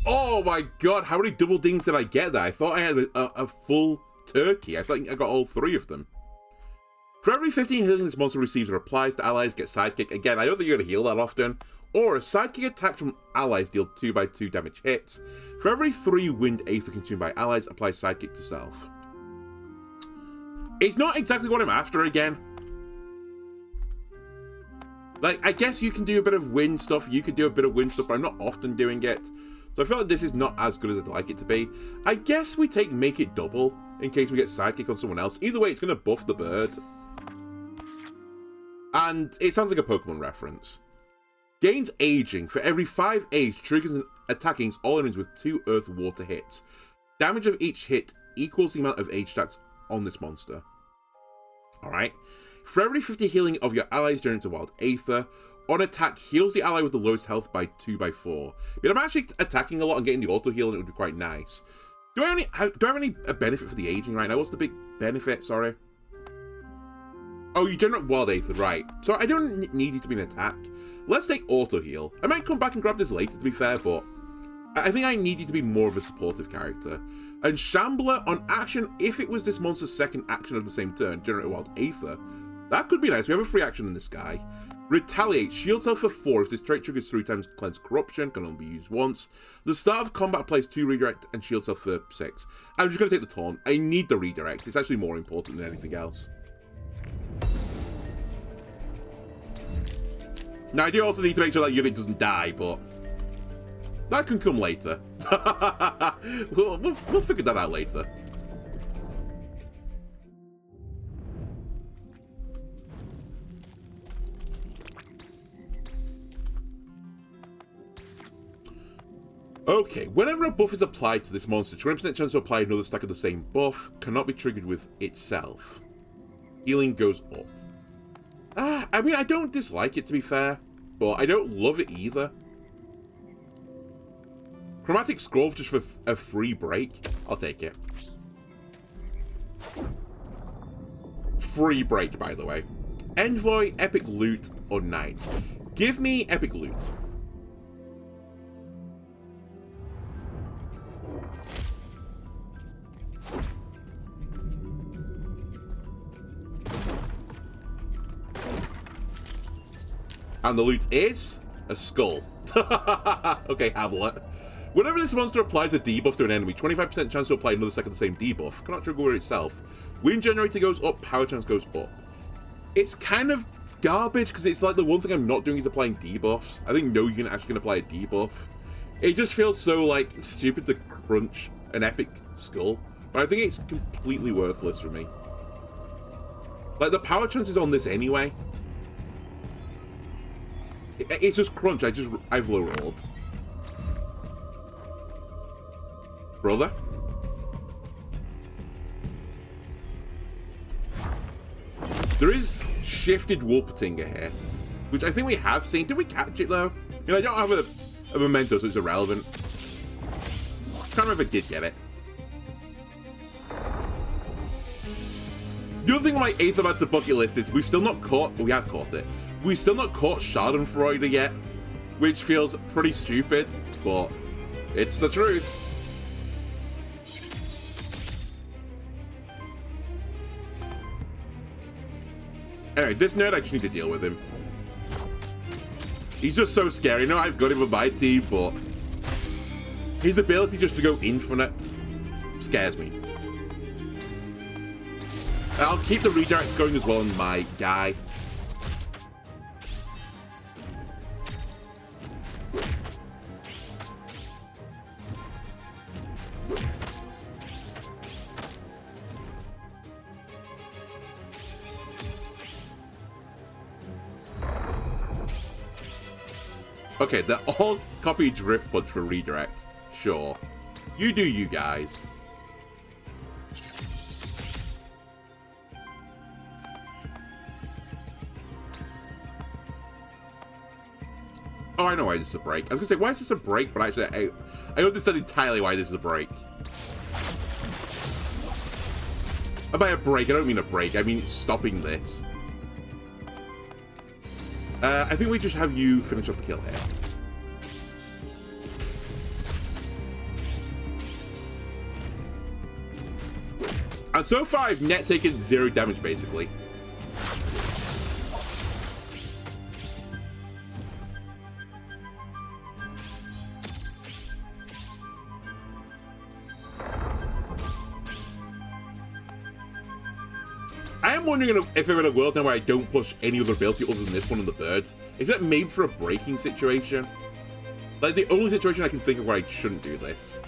Oh my god, how many double dings did I get there? I thought I had a full turkey. I think I got all 3 of them. For every 15 healing this monster receives or applies to allies, get sidekick. Again, I don't think you're going to heal that often. Or a sidekick attack from allies deal 2x2 damage hits. For every 3 wind aether consumed by allies, apply sidekick to self. It's not exactly what I'm after again. Like, I guess you can do a bit of wind stuff, you could do a bit of wind stuff, but I'm not often doing it. So I feel like this is not as good as I'd like it to be. I guess we take make it double, in case we get sidekick on someone else. Either way, it's going to buff the bird. And it sounds like a Pokemon reference. Gains aging. For every 5 age, triggers an attacking all enemies with 2 earth water hits. Damage of each hit equals the amount of age stats on this monster. Alright. For every 50 healing of your allies during into wild aether, on attack heals the ally with the lowest health by 2x4. But I'm actually attacking a lot and getting the auto heal, and it would be quite nice. Do I have any benefit for the aging right now? What's the big benefit? Sorry. Oh, you generate wild aether, right. So I don't need you to be an attack. Let's take auto heal. I might come back and grab this later, to be fair, but I think I need you to be more of a supportive character. And Shambler on action, if it was this monster's second action of the same turn, generate wild aether, that could be nice. We have a free action in this guy. Retaliate. Shield self for 4 if this trait triggers 3 times cleanse corruption, can only be used once. The start of combat applies 2 redirect and shield self for 6. I'm just going to take the taunt. I need the redirect. It's actually more important than anything else. Now, I do also need to make sure that unit doesn't die, but that can come later. we'll figure that out later. Okay, whenever a buff is applied to this monster, 20% chance to apply another stack of the same buff, cannot be triggered with itself. Healing goes up. I mean, I don't dislike it, to be fair, but I don't love it either. Chromatic Scroll just for a free break. I'll take it. Free break, by the way. Envoy, Epic Loot, or Knight. Give me Epic Loot. And the loot is a skull. Okay, Hamlet. Whenever this monster applies a debuff to an enemy, 25% chance to apply another stack of the same debuff. Cannot trigger itself. Wind generator goes up, power chance goes up. It's kind of garbage because it's like the one thing I'm not doing is applying debuffs. I think no unit actually can apply a debuff. It just feels so like stupid to crunch an epic skull, but I think it's completely worthless for me. Like the power chance is on this anyway. It's just crunch. I've low rolled. Brother? There is shifted Wolpertinger here, which I think we have seen. Did we catch it though? You know, I don't have a memento, so it's irrelevant. Can't remember if I did get it. The other thing on my Aethermancer bucket list is we have caught it. We've still not caught Schadenfreude yet, which feels pretty stupid, but it's the truth. Anyway, this nerd, I just need to deal with him. He's just so scary. No, I've got him on my team, but his ability just to go infinite scares me. I'll keep the redirects going as well on my guy. Okay, they're all copy drift punch for redirect. Sure. You do you guys. Oh, I know why this is a break. I was gonna say, why is this a break? But actually, I understand entirely why this is a break. And by a break, I don't mean a break. I mean stopping this. I think we just have you finish off the kill here. And so far, I've net taken 0 damage, basically. I am wondering if I'm in a world now where I don't push any other ability other than this one on the birds. Is that made for a breaking situation? Like, the only situation I can think of where I shouldn't do this.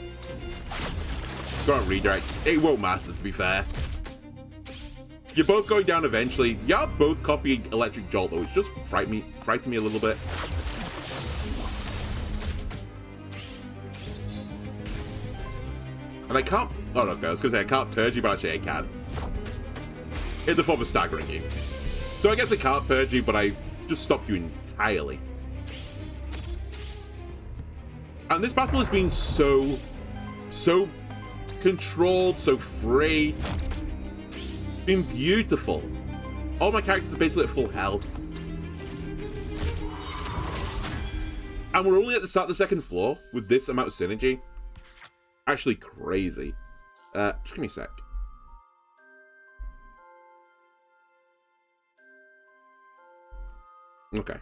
Got a redirect. It won't matter, to be fair. You're both going down eventually. You're both copying Electric Jolt, though, which just frightened me a little bit. And I can't... Oh, no, okay, I was going to say I can't purge you, but actually I can. In the form of staggering you. So I guess I can't purge you, but I just stopped you entirely. And this battle has been so controlled, so free. It's been beautiful. All my characters are basically at full health. And we're only at the start of the second floor with this amount of synergy. Actually crazy. Just give me a sec. Okay.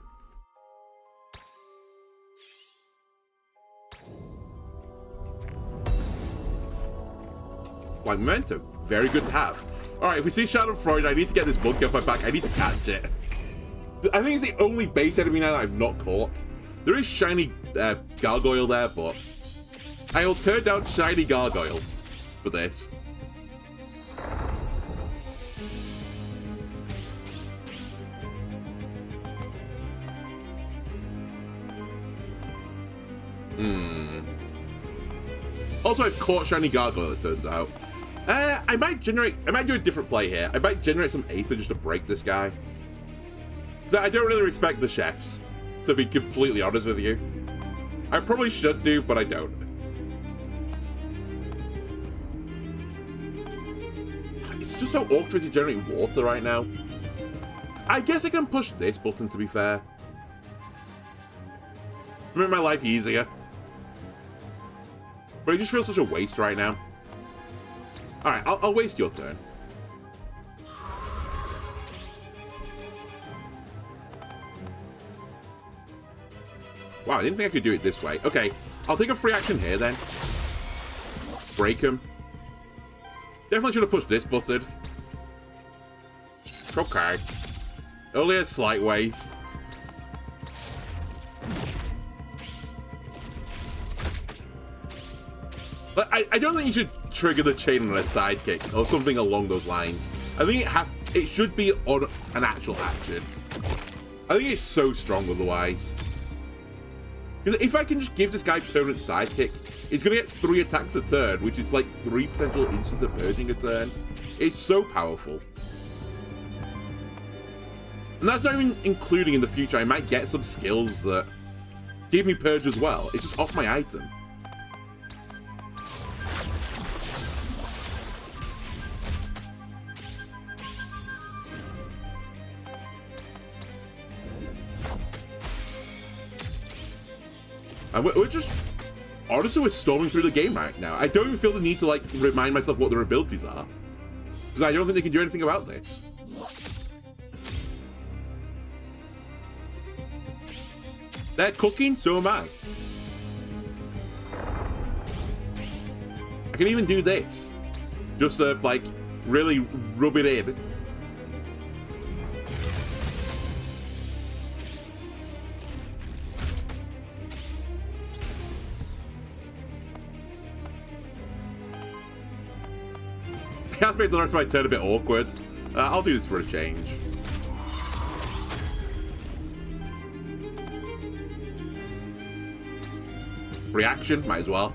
Like memento, very good to have. Alright, if we see Schadenfreude, I need to get this monkey off my back. I need to catch it. I think it's the only base enemy now that I've not caught. There is shiny gargoyle there, but I'll turn down shiny gargoyle for this. Also, I've caught shiny gargoyle, it turns out. I might do a different play here. I might generate some Aether just to break this guy. So I don't really respect the chefs, to be completely honest with you. I probably should do, but I don't. It's just so awkward to generate water right now. I guess I can push this button, to be fair. Make my life easier. But it just feels such a waste right now. Alright, I'll waste your turn. Wow, I didn't think I could do it this way. Okay, I'll take a free action here then. Break him. Definitely should have pushed this button. Okay. Only a slight waste. But I don't think you should trigger the chain on a sidekick or something along those lines. I think it should be on an actual action. I think it's so strong otherwise. Because if I can just give this guy permanent sidekick, he's going to get 3 attacks a turn, which is like 3 potential instances of purging a turn. It's so powerful. And that's not even including in the future, I might get some skills that give me purge as well. It's just off my item. And we're just... Honestly, we're storming through the game right now. I don't even feel the need to, like, remind myself what their abilities are. Because I don't think they can do anything about this. They're cooking, so am I. I can even do this. Just to, like, really rub it in. It has made the rest of my turn a bit awkward. I'll do this for a change. Reaction, might as well.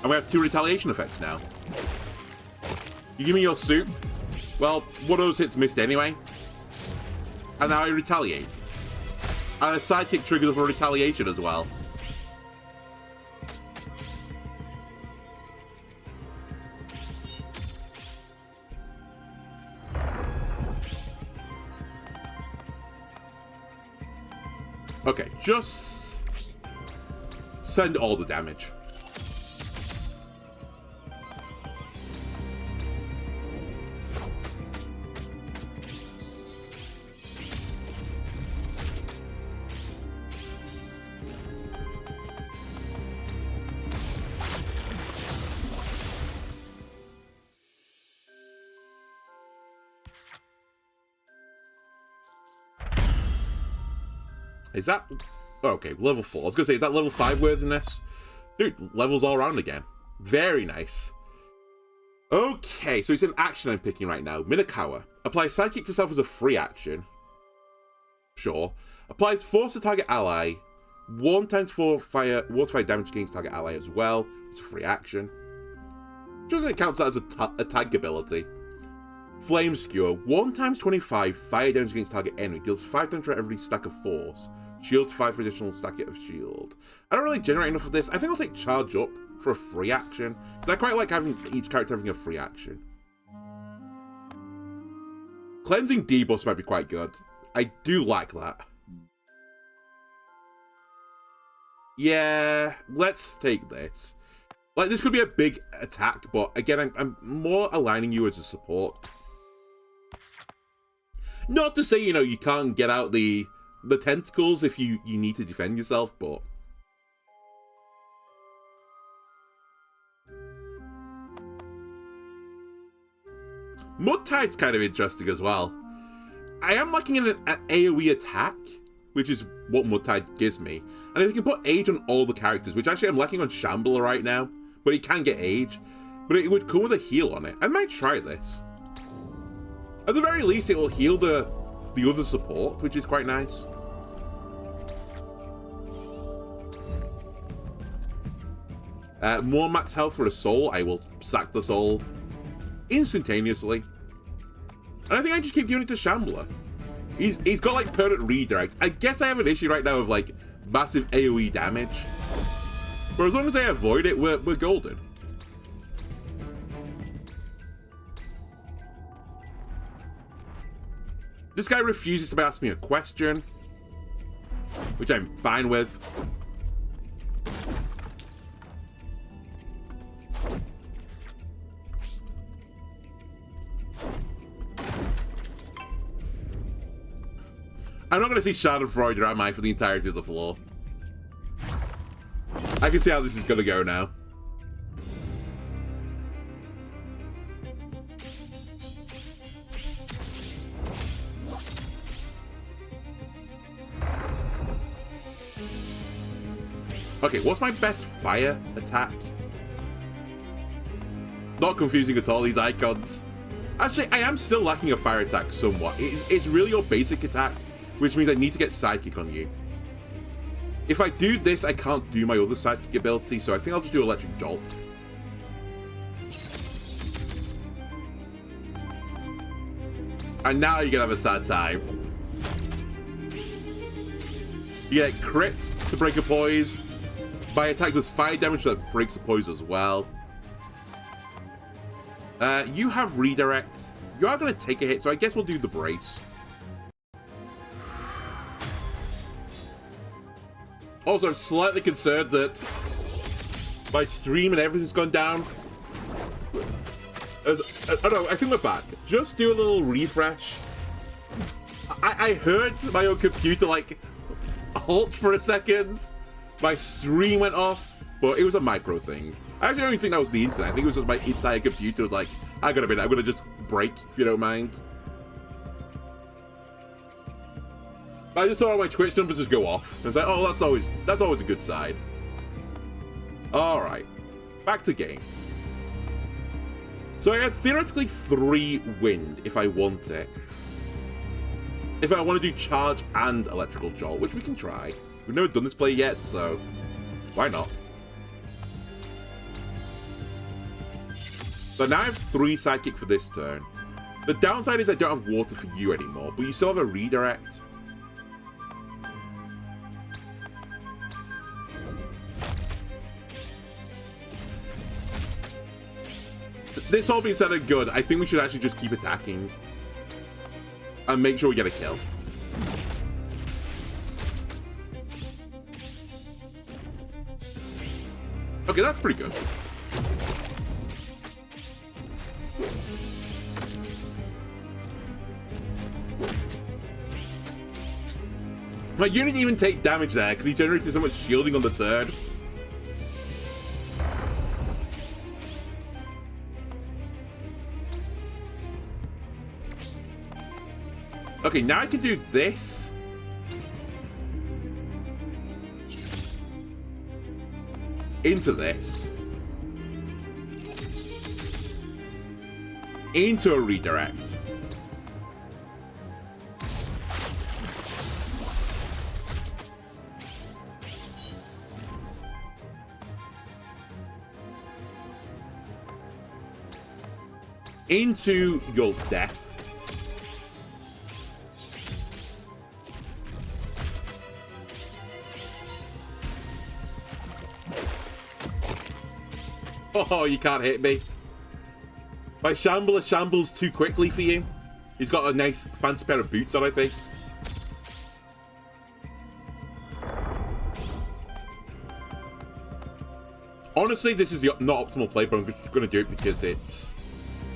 And we have 2 retaliation effects now. You give me your soup. Well, one of those hits missed anyway. And now I retaliate. And a sidekick triggers for retaliation as well. Okay, just send all the damage. Is that... Okay, level 4. I was going to say, is that level 5 worthiness? Dude, levels all around again. Very nice. Okay, so it's an action I'm picking right now. Minakawa. Apply Sidekick to self as a free action. Sure. Applies Force to target ally. 1 times 4 fire, water fire damage against target ally as well. It's a free action. Just it counts that as a tag ability. Flame Skewer. 1 times 25 fire damage against target enemy. Deals 5 damage for every stack of force. Shields 5 for additional stack of shield. I don't really generate enough of this. I think I'll take Charge Up for a free action. Because I quite like having each character having a free action. Cleansing debuffs might be quite good. I do like that. Yeah, let's take this. Like, this could be a big attack, but again, I'm more aligning you as a support. Not to say, you know, you can't get out the tentacles if you need to defend yourself, but... Mudtide's kind of interesting as well. I am liking an AoE attack, which is what Mudtide gives me. And if you can put age on all the characters, which actually I'm lacking on Shambler right now, but he can get age, but it would come with a heal on it. I might try this. At the very least, it will heal the other support, which is quite nice. More max health for a soul. I will sack the soul instantaneously. And I think I just keep giving it to Shambler. He's got like permanent redirect. I guess I have an issue right now of like massive AoE damage. But as long as I avoid it, we're golden. This guy refuses to ask me a question, which I'm fine with. I'm not going to see Schadenfreude, am I, for the entirety of the floor. I can see how this is going to go now. Okay, what's my best fire attack? Not confusing at all, these icons. Actually, I am still lacking a fire attack somewhat. It's really your basic attack, which means I need to get Sidekick on you. If I do this, I can't do my other Sidekick ability, so I think I'll just do Electric Jolt. And now you're gonna have a sad time. You get crit to break a poise. My attack does fire damage that breaks the poise as well. You have redirect. You are going to take a hit, so I guess we'll do the brace. Also, I'm slightly concerned that my stream and everything's gone down. Oh no, I think we're back. Just do a little refresh. I heard my own computer, like, halt for a second. My stream went off, but it was a micro thing. I actually don't even think that was the internet. I think it was just my entire computer was like, I got a minute, I'm gonna just break, if you don't mind. I just saw all my Twitch numbers just go off. I was like, oh, that's always a good sign. Alright. Back to game. So I have theoretically 3 wind if I want it. If I want to do charge and electrical jolt, which we can try. We've never done this play yet, so why not? So now I have 3 sidekick for this turn. The downside is I don't have water for you anymore, but you still have a redirect. This all being said and good, I think we should actually just keep attacking. And make sure we get a kill. Okay, that's pretty good. My unit didn't even take damage there because he generated so much shielding on the turn. Okay, now I can do this. Into this. Into a redirect. Into your death. Oh, you can't hit me. My Shambler shambles too quickly for you. He's got a nice fancy pair of boots on, I think. Honestly, this is the not optimal play, but I'm just going to do it because it's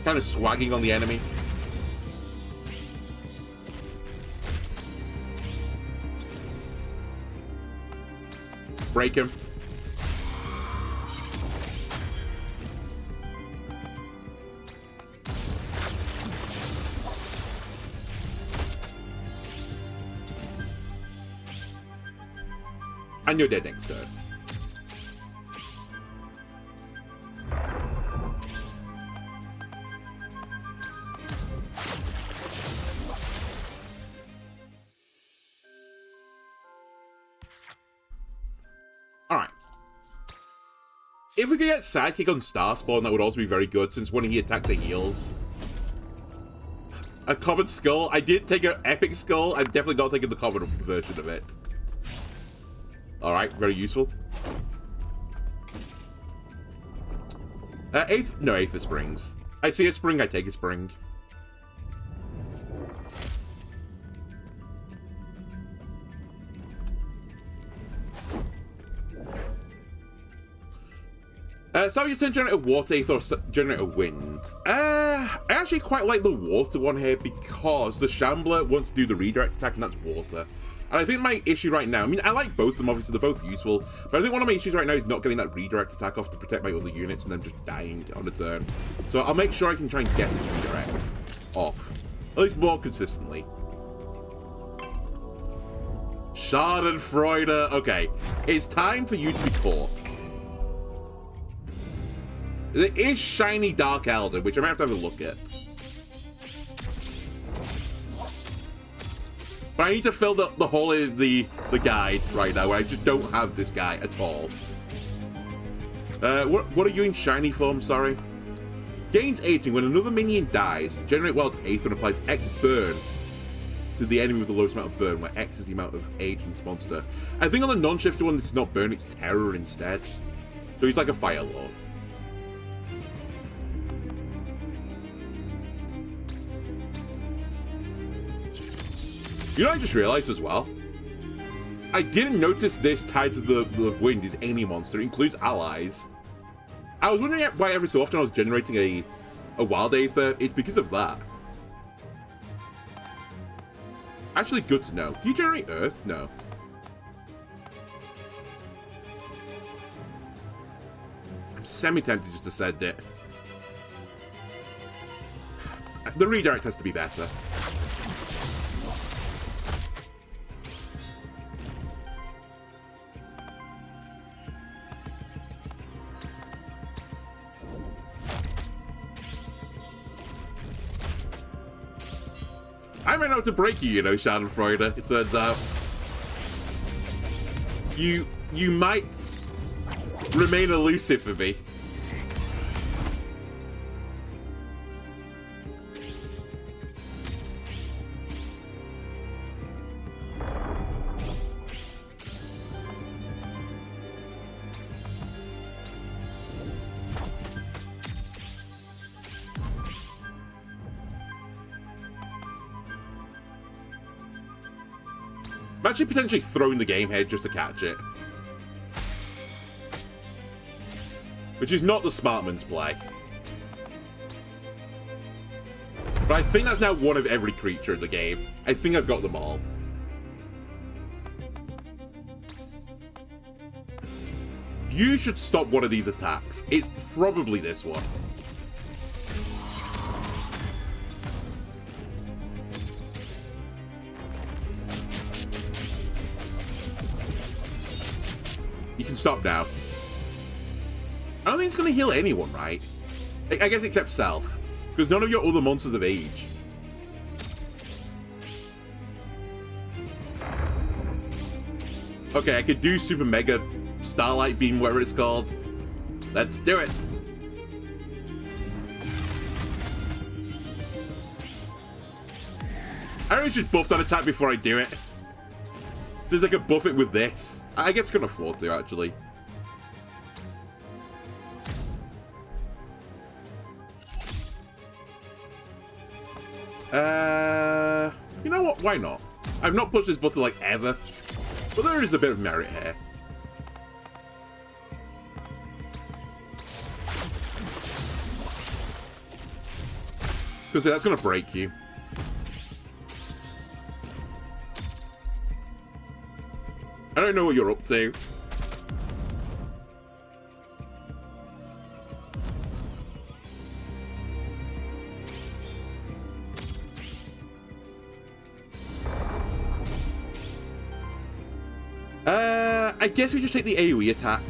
kind of swagging on the enemy. Break him. And you're dead next turn. Alright. If we could get Sidekick on Star Spawn, that would also be very good, since when he attacks, it heals. A common skull. I did take an epic skull. I'm definitely not taking the common version of it. Alright, very useful. Aether Springs. I see a spring, I take a spring. Start your turn, generate a water, Aether, or generate a wind. I actually quite like the water one here because the Shambler wants to do the redirect attack, and that's water. And I think my issue right now, I mean, I like both of them, obviously, they're both useful, but I think one of my issues right now is not getting that redirect attack off to protect my other units and them just dying on the turn. So I'll make sure I can try and get this redirect off, at least more consistently. Schadenfreude. Okay, it's time for you to be caught. There is Shiny Dark Elder, which I might have to have a look at. But I need to fill the hole in the guide right now, where I just don't have this guy at all. What are you in shiny form, sorry? Gains aging. When another minion dies, generate wild Aether and applies X burn to the enemy with the lowest amount of burn, where X is the amount of age in this monster. I think on the non-shifter one, this is not burn, it's terror instead. So he's like a Fire Lord. You know, I just realized as well, I didn't notice this tied to the wind is any monster. It includes allies. I was wondering why every so often I was generating a wild Aether. It's because of that. Actually, good to know. Do you generate Earth? No. I'm semi-tempted just to send it. The redirect has to be better. I ran out to break you, you know, Schadenfreude, it turns out. You might remain elusive for me. I'm actually potentially throwing the game head just to catch it. Which is not the smart man's play. But I think that's now one of every creature in the game. I think I've got them all. You should stop one of these attacks. It's probably this one. You can stop now. I don't think it's going to heal anyone, right? I guess except self. Because none of your other monsters have age. Okay, I could do Super Mega Starlight Beam, whatever it's called. Let's do it. I really should buff that attack before I do it. There's like a buff it with this. I guess I can afford to, actually. You know what? Why not? I've not pushed this button like ever, but there is a bit of merit here. Because that's going to break you. I don't know what you're up to. I guess we just take the AoE attack.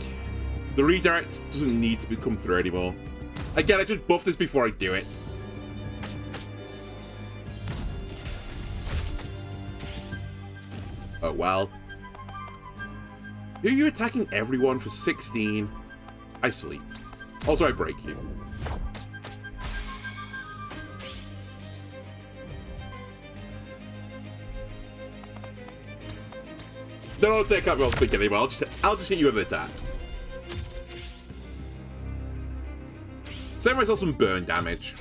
The redirect doesn't need to come through anymore. Again, I should buff this before I do it. Oh, well. Are you attacking everyone for 16? I sleep. Also, I break you. No, I can't well think anymore. I'll just hit you with an attack. Save myself some burn damage.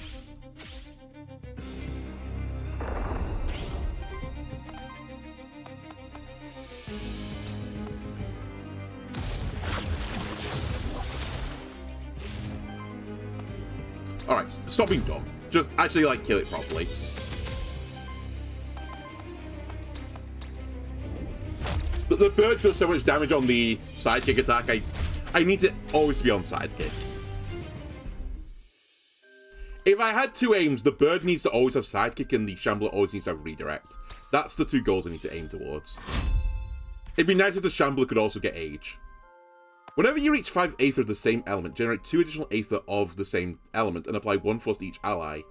Alright, stop being dumb. Just actually, like, kill it properly. The bird does so much damage on the sidekick attack, I need to always be on sidekick. If I had two aims, the bird needs to always have sidekick and the shambler always needs to have redirect. That's the two goals I need to aim towards. It'd be nice if the shambler could also get age. Whenever you reach 5 Aether of the same element, generate 2 additional Aether of the same element and apply 1 force to each ally.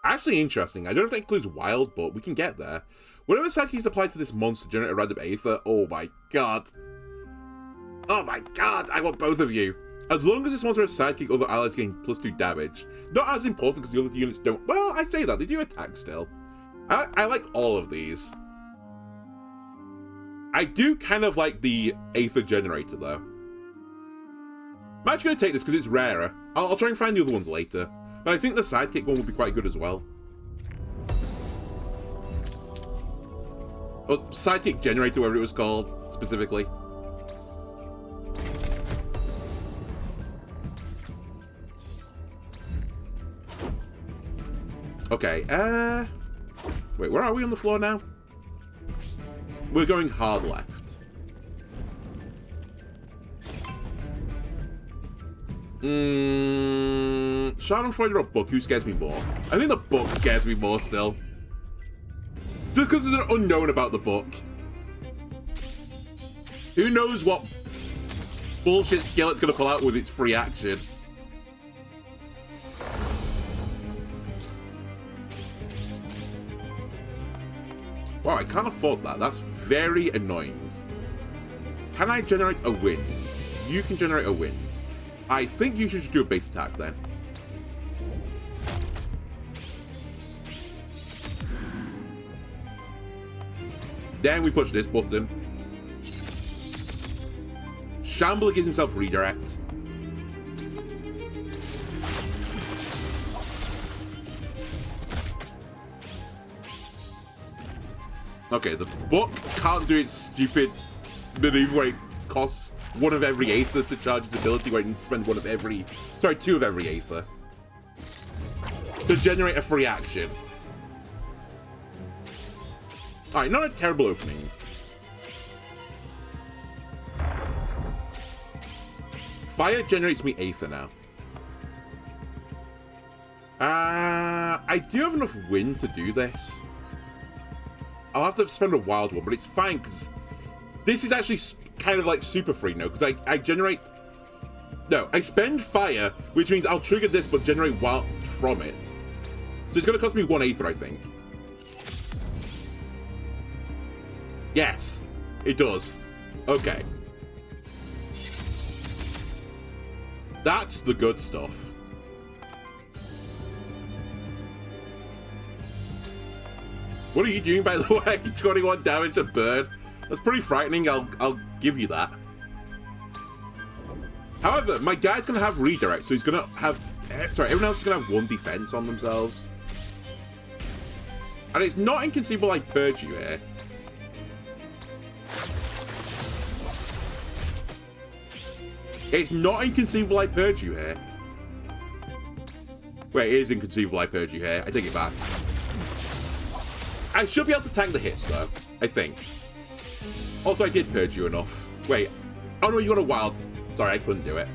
Actually interesting. I don't know if that includes wild, but we can get there. Whenever sidekick is applied to this monster, generate a random Aether. Oh my god. Oh my god, I want both of you. As long as this monster has sidekick, other allies gain +2 damage. Not as important because the other units don't. Well, I say that, they do attack still. I like all of these. I do kind of like the Aether generator though. I'm actually going to take this because it's rarer. I'll try and find the other ones later. But I think the sidekick one would be quite good as well. Or sidekick generator, whatever it was called, specifically. Okay, wait, where are we on the floor now? We're going hard left. Schadenfreude or book? Who scares me more? I think the book scares me more still. Just because there's an unknown about the book. Who knows what bullshit skill it's going to pull out with its free action. Wow, I can't afford that. That's very annoying. Can I generate a wind? You can generate a wind. I think you should just do a base attack then. Then we push this button. Shambler gives himself redirect. Okay, the book can't do its stupid maneuver where it costs one of every Aether to charge its ability, where it can spend one of every... Sorry, two of every Aether. To generate a free action. Alright, not a terrible opening. Fire generates me Aether now. I do have enough wind to do this. I'll have to spend a wild one, but it's fine, because this is actually kind of like super free now, because I generate... No, I spend fire, which means I'll trigger this, but generate wild from it. So it's going to cost me 1 Aether, I think. Yes, it does. Okay. That's the good stuff. What are you doing, by the way? 21 damage a burn. That's pretty frightening, I'll give you that. However, my guy's going to have redirect, so he's going to have... Sorry, everyone else is going to have 1 defense on themselves. And it's not inconceivable I purge you here. It's not inconceivable I purge you here. Wait, it is inconceivable I purge you here. I take it back. I should be able to tank the hits, though. I think. Also, I did purge you enough. Wait. Oh, no, you got a wild. Sorry, I couldn't do it.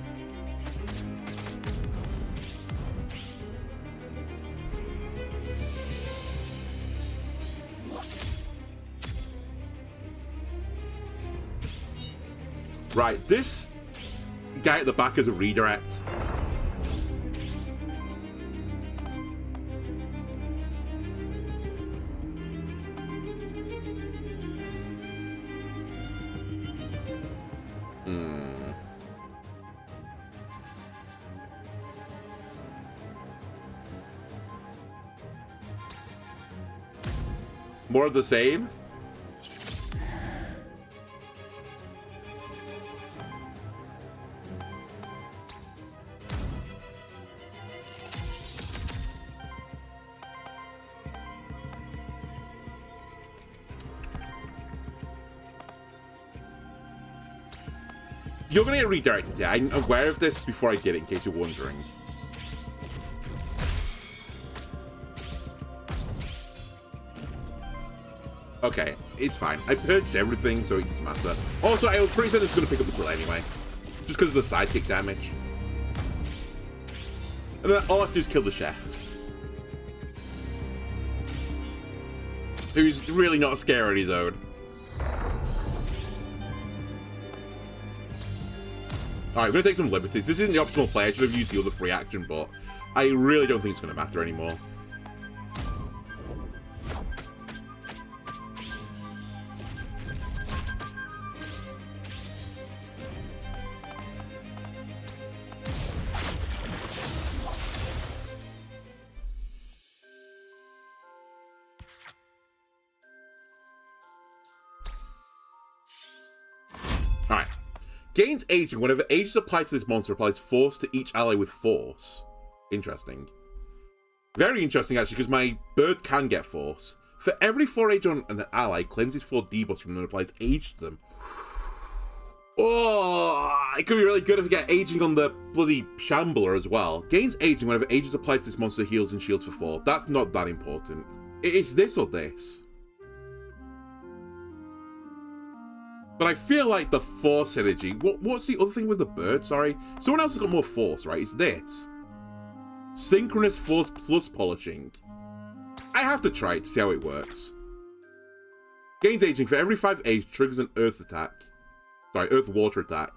Right, this guy at the back is a redirect. More of the same? You're going to get redirected here. I'm aware of this before I did it, in case you're wondering. Okay, it's fine. I purged everything, so it doesn't matter. Also, I was pretty certain it's going to pick up the kill anyway. Just because of the sidekick damage. And then all I have to do is kill the chef. Who's really not scared on his own. Alright, we're going to take some liberties. This isn't the optimal play. I should have used the other free action, but I really don't think it's going to matter anymore. Alright. Gains aging. Whenever age is applied to this monster, applies force to each ally with force. Interesting. Very interesting, actually, because my bird can get force. For every 4 age on an ally, cleanses 4 debuffs from them and applies age to them. Oh, it could be really good if we get aging on the bloody Shambler as well. Gains aging whenever age is applied to this monster, heals and shields for 4. That's not that important. It's this or this. But I feel like the force synergy... What's the other thing with the bird? Sorry. Someone else has got more force, right? It's this. Synchronous force plus polishing. I have to try it to see how it works. Gains aging for every 5 age, triggers an earth attack. Sorry, earth-water attack.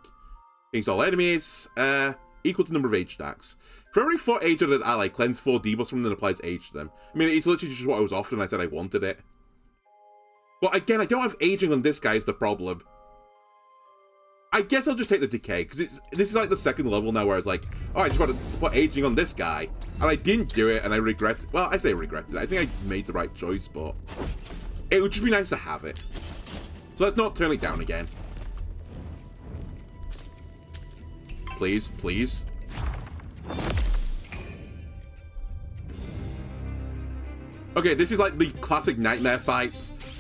Against all enemies, equal to number of age stacks. For every 4 age on an ally, cleanse 4 debuffs from them and applies age to them. I mean, it's literally just what I was offered and I said I wanted it. But again, I don't have aging on this guy is the problem. I guess I'll just take the decay, because this is like the second level now where I was like, oh, I just want to put aging on this guy. And I didn't do it, and I regret it. Well, I say regretted it. I think I made the right choice, but it would just be nice to have it. So let's not turn it down again. Please, please. Okay, this is like the classic nightmare fight.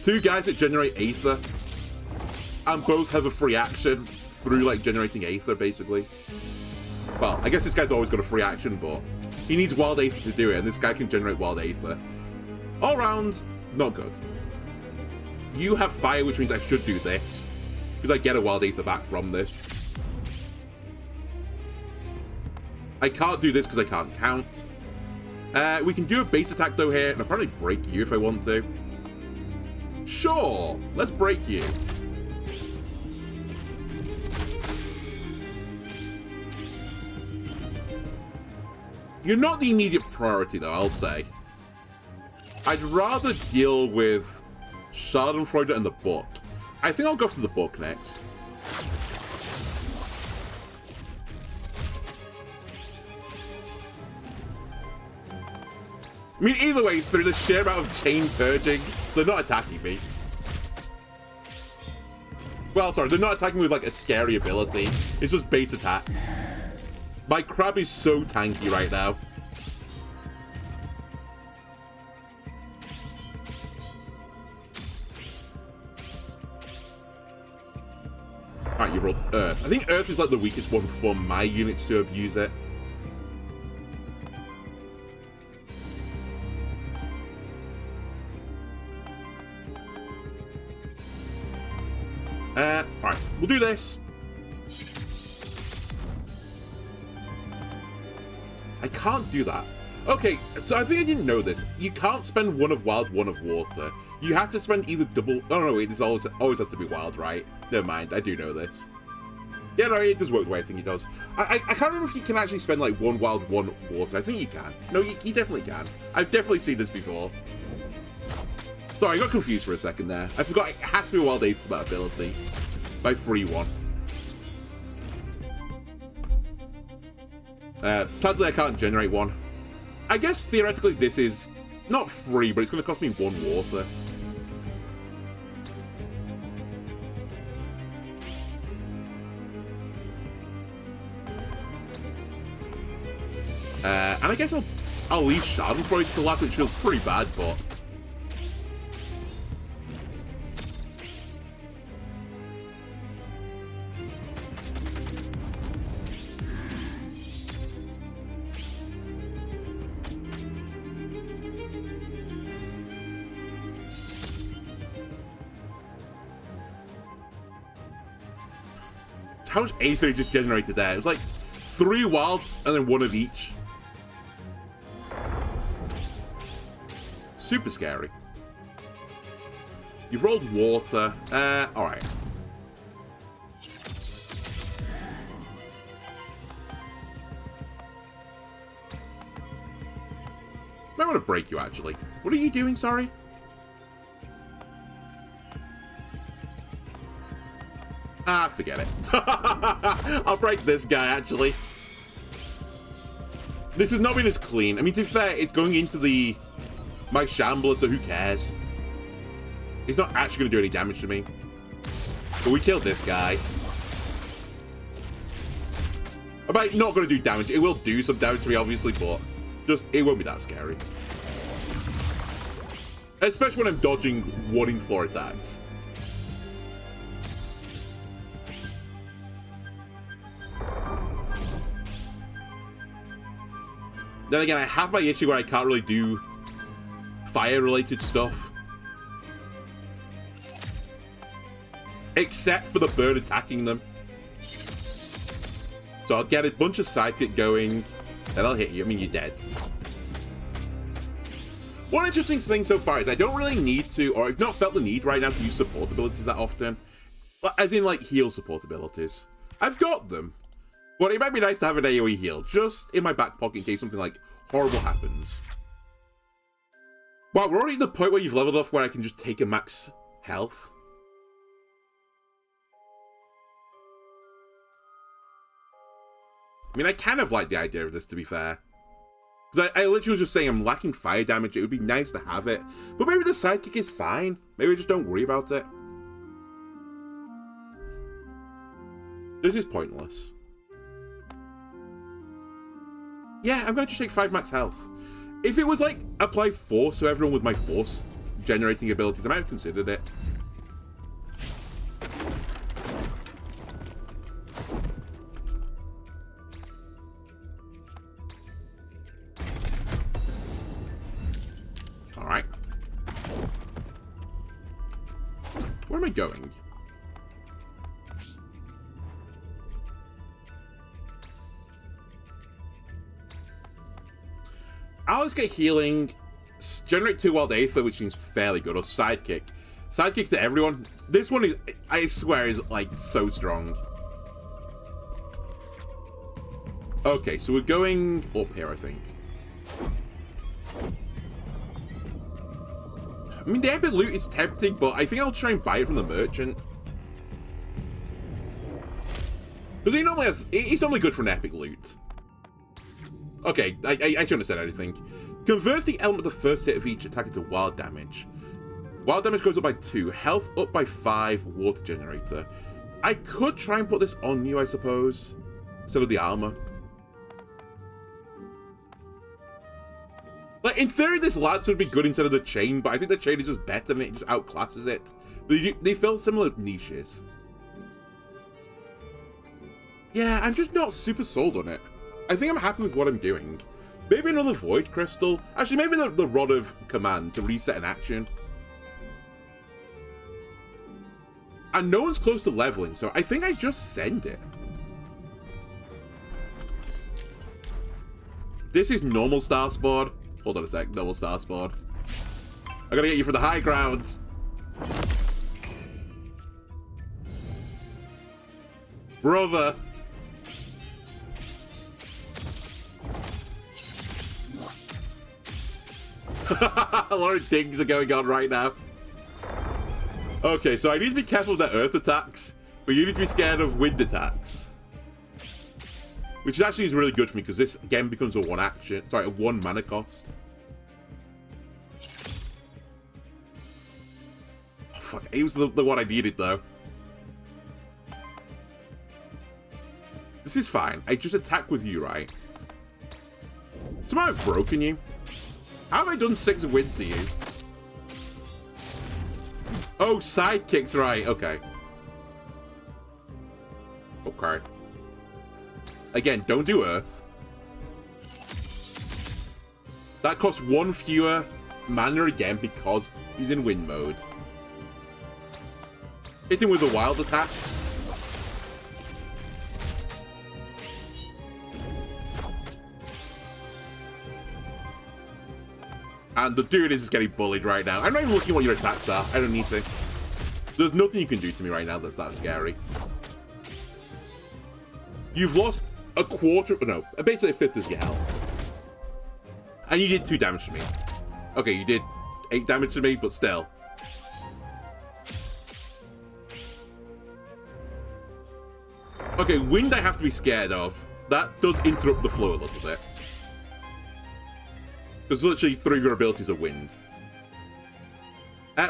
2 guys that generate Aether. And both have a free action through, like, generating Aether, basically. Well, I guess this guy's always got a free action, but he needs Wild Aether to do it, and this guy can generate Wild Aether. All round, not good. You have Fire, which means I should do this, because I get a Wild Aether back from this. I can't do this because I can't count. We can do a base attack, though, here, and I'll probably break you if I want to. Sure, let's break you. You're not the immediate priority, though, I'll say. I'd rather deal with Schadenfreude and the book. I think I'll go for the book next. I mean, either way, through the sheer amount of chain purging, they're not attacking me. Well, sorry, they're not attacking me with, like, a scary ability. It's just base attacks. My crab is so tanky right now. Alright, you rolled Earth. I think Earth is like the weakest one for my units to abuse it. Alright, we'll do this. I can't do that. Okay, so I think I didn't know this. You can't spend 1 of wild, 1 of water. You have to spend either double... Oh, no, wait, this always has to be wild, right? Never mind, I do know this. Yeah, no, it does work the way I think it does. I can't remember if you can actually spend, like, 1 wild, 1 water. I think you can. No, you definitely can. I've definitely seen this before. Sorry, I got confused for a second there. I forgot it has to be a wild aid for that ability. By free 1. Sadly, I can't generate 1. I guess theoretically this is not free, but it's going to cost me 1 water. And I guess I'll leave Schadenfreude to last, which feels pretty bad, but... How much Aether just generated there? It was like 3 wild and then 1 of each. Super scary. You've rolled water. Alright. Might want to break you, actually. What are you doing, sorry? Ah, forget it. I'll break this guy, actually. This has not been as clean. I mean, to be fair, it's going into my Shambler, so who cares? It's not actually going to do any damage to me. But we killed this guy. I'm not going to do damage. It will do some damage to me, obviously, but just it won't be that scary. Especially when I'm dodging 1 in 4 attacks. Then again, I have my issue where I can't really do fire-related stuff. Except for the bird attacking them. So I'll get a bunch of sidekick going, then I'll hit you. I mean, you're dead. One interesting thing so far is I don't really need to, or I've not felt the need right now to use support abilities that often. As in, like, heal support abilities. I've got them. But it might be nice to have an AoE heal, just in my back pocket in case something, like, horrible happens. Wow, we're already at the point where you've leveled up where I can just take a max health. I mean, I kind of like the idea of this, to be fair. Because I literally was just saying I'm lacking fire damage. It would be nice to have it. But maybe the sidekick is fine. Maybe just don't worry about it. This is pointless. Yeah, I'm going to just take 5 max health. If it was like, apply force to everyone with my force generating abilities, I might have considered it. Alright. Where am I going? I'll just get healing, generate 2 wild aether, which seems fairly good, or sidekick. Sidekick to everyone. This one is, I swear, is like so strong. Okay, so we're going up here, I think. I mean, the epic loot is tempting, but I think I'll try and buy it from the merchant. Because he normally has, he's normally good for an epic loot. Okay, I shouldn't have said anything. Converts the element of the first hit of each attack into wild damage. Wild damage goes up by 2, health up by 5, water generator. I could try and put this on you, I suppose, instead of the armor. Like, in theory, this lance would be good instead of the chain, but I think the chain is just better and it just outclasses it. But they fill similar niches. Yeah, I'm just not super sold on it. I think I'm happy with what I'm doing. Maybe another Void Crystal. Actually, maybe the Rod of Command to reset an action. And no one's close to leveling, so I think I just send it. This is normal star spawn. Hold on a sec, normal star spawn. I gotta get you from the high ground. Brother. A lot of dings are going on right now. Okay, so I need to be careful of the earth attacks, but you need to be scared of wind attacks. Which actually is really good for me, because this again becomes a 1 mana cost. Oh fuck, it was the one I needed though. This is fine. I just attack with you, right? Somehow I've broken you. How have I done 6 wind to you? Oh, sidekicks, right, okay. Okay. Again, don't do earth. That costs 1 fewer mana again because he's in wind mode. Hit him with a wild attack. And the dude is just getting bullied right now. I'm not even looking at what your attacks are. I don't need to. There's nothing you can do to me right now that's that scary. You've lost a quarter, no, basically a fifth of your health. And you did 2 damage to me. Okay, you did 8 damage to me, but still. Okay, wind I have to be scared of. That does interrupt the flow a little bit. Because literally 3 of your abilities are wind.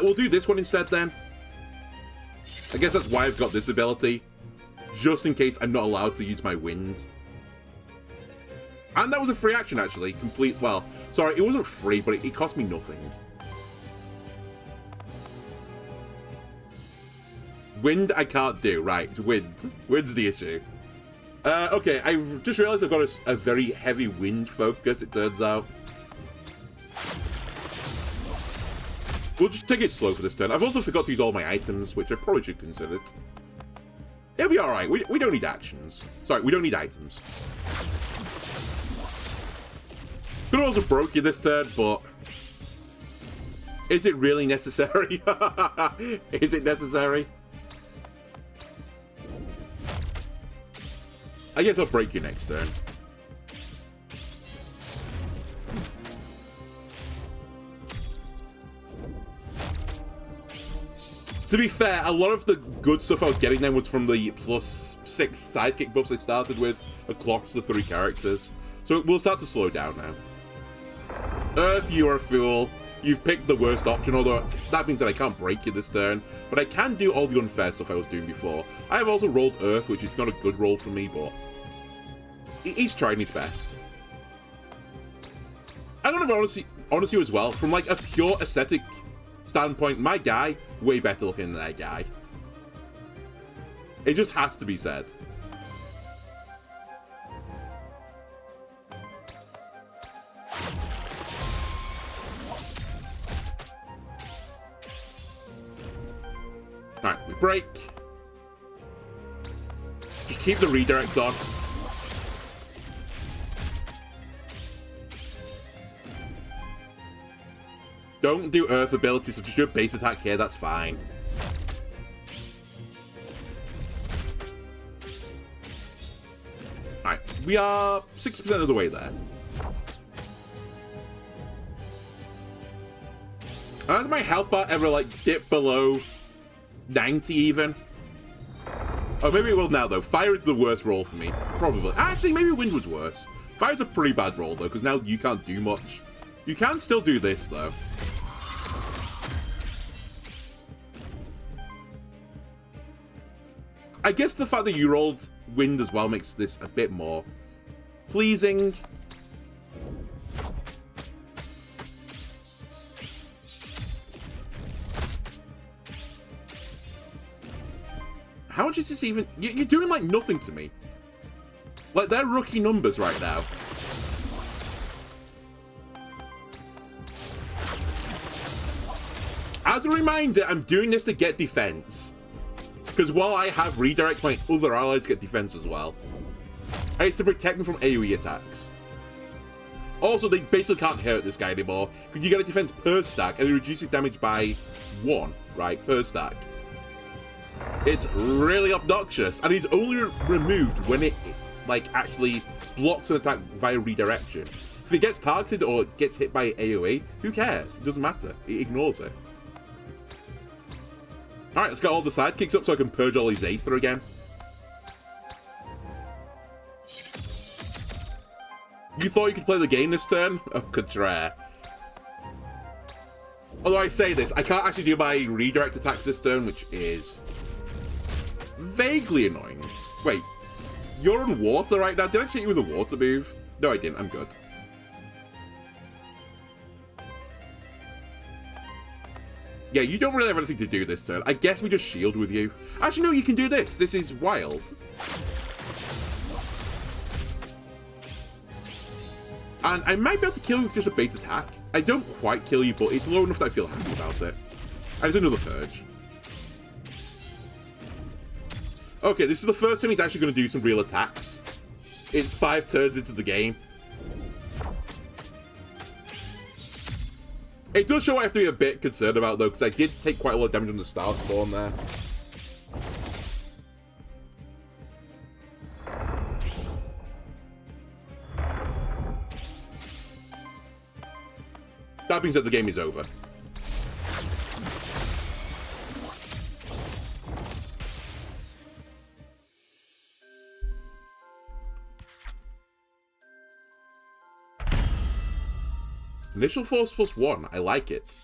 We'll do this one instead then. I guess that's why I've got this ability. Just in case I'm not allowed to use my wind. And that was a free action actually. Well, sorry, it wasn't free, but it cost me nothing. Wind I can't do. Right, it's wind. Wind's the issue. Okay, I've just realized I've got a very heavy wind focus, it turns out. We'll just take it slow for this turn. I've also forgot to use all my items, which I probably should consider. It'll be alright. We don't need actions. Sorry, we don't need items. Could have also broke you this turn, but... Is it really necessary? Is it necessary? I guess I'll break you next turn. To be fair, a lot of the good stuff I was getting then was from the +6 sidekick buffs I started with across the 3 characters. So we'll start to slow down now. Earth, you are a fool. You've picked the worst option, although that means that I can't break you this turn. But I can do all the unfair stuff I was doing before. I have also rolled Earth, which is not a good roll for me, but... he's trying his best. I'm gonna be honest with you as well, from like a pure aesthetic standpoint, my guy, way better looking than that guy. It just has to be said. Alright, we break. Just keep the redirect on. Don't do Earth abilities, so just do a base attack here, that's fine. Alright, we are 6% of the way there. Has my health bar ever, like, dip below 90 even? Oh, maybe it will now, though. Fire is the worst roll for me. Probably. Actually, maybe wind was worse. Fire's a pretty bad roll, though, because now you can't do much. You can still do this, though. I guess the fact that you rolled wind as well makes this a bit more pleasing. How much is this even? You're doing, like, nothing to me. Like, they're rookie numbers right now. As a reminder, I'm doing this to get defense. Because while I have redirect, my other allies get defense as well. And it's to protect them from AoE attacks. Also, they basically can't hurt this guy anymore, because you get a defense per stack, and it reduces damage by 1, right, per stack. It's really obnoxious, and he's only removed when it, like, actually blocks an attack via redirection. If it gets targeted or gets hit by AoE, who cares? It doesn't matter. It ignores it. Alright, let's get all the sidekicks up so I can purge all these Aether again. You thought you could play the game this turn? Oh, contraire. Although I say this, I can't actually do my redirect attacks this turn, which is vaguely annoying. Wait, you're on water right now? Did I cheat you with a water move? No, I didn't. I'm good. Yeah, you don't really have anything to do this turn. I guess we just shield with you. Actually, no, you can do this. This is wild. And I might be able to kill you with just a base attack. I don't quite kill you, but it's low enough that I feel happy about it. And there's another purge. Okay, this is the first time he's actually going to do some real attacks. It's 5 turns into the game. It does show I have to be a bit concerned about, though, because I did take quite a lot of damage on the star spawn there. That being said, the game is over. Initial force +1. I like it.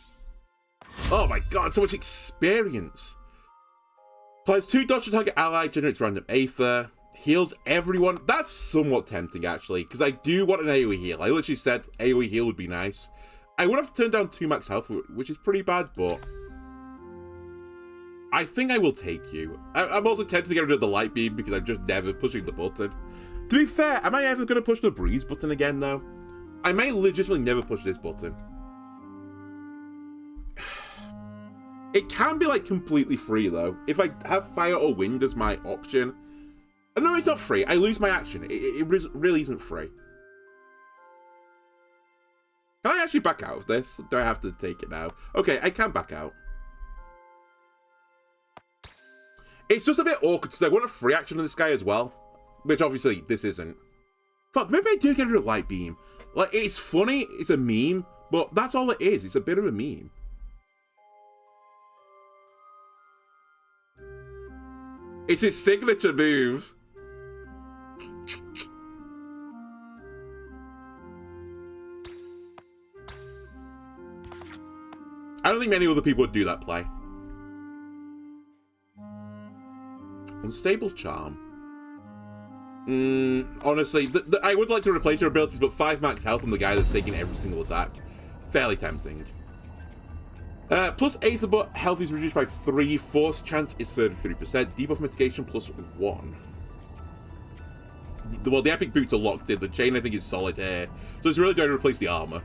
Oh my god, so much experience. Applies 2 dodge to target ally, generates random Aether, heals everyone. That's somewhat tempting, actually, because I do want an AoE heal. I literally said AoE heal would be nice. I would have to turn down 2 max health, which is pretty bad, but I think I will take you. I'm also tempted to get rid of the light beam because I'm just never pushing the button. To be fair, am I ever going to push the breeze button again, though? I may legitimately never push this button. It can be, like, completely free, though. If I have fire or wind as my option. No, it's not free. I lose my action. It really isn't free. Can I actually back out of this? Do I have to take it now? Okay, I can back out. It's just a bit awkward because I want a free action on this guy as well. Which, obviously, this isn't. Fuck, maybe I do get rid of Light Beam. Like, it's funny. It's a meme. But that's all it is. It's a bit of a meme. It's his signature move. I don't think many other people would do that play. Unstable Charm. Honestly, I would like to replace your abilities, but 5 max health on the guy that's taking every single attack. Fairly tempting. Plus Aether, but health is reduced by 3. Force chance is 33%. Debuff mitigation plus 1. Well, the epic boots are locked in. The chain, I think, is solid here. So it's really going to replace the armor.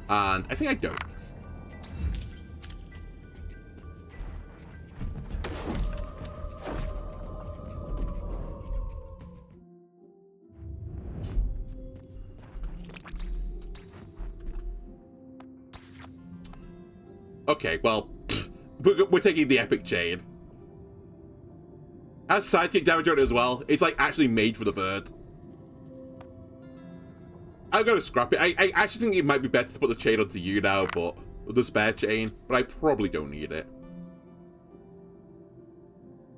And I think I don't. Okay, well, we're taking the epic chain. Has sidekick damage on it as well. It's like actually made for the bird. I'm gonna scrap it. I actually think it might be better to put the chain onto you now, but the spare chain. But I probably don't need it.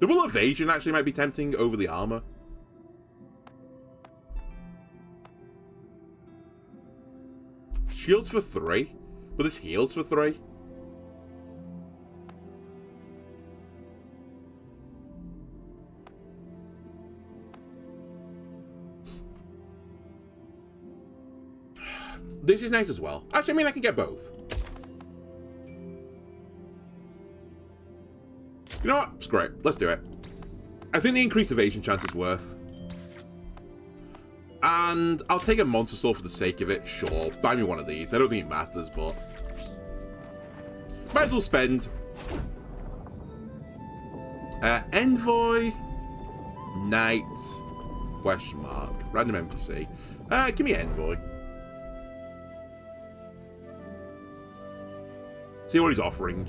Double evasion actually might be tempting over the armor. Shields for 3, but this heals for 3. This is nice as well. Actually, I mean, I can get both. You know what? Screw it. Let's do it. I think the increased evasion chance is worth. And I'll take a Monster Soul for the sake of it. Sure. Buy me one of these. I don't think it matters, but... might as well spend... Envoy... Knight... Question mark. Random NPC. Give me Envoy. See what he's offering.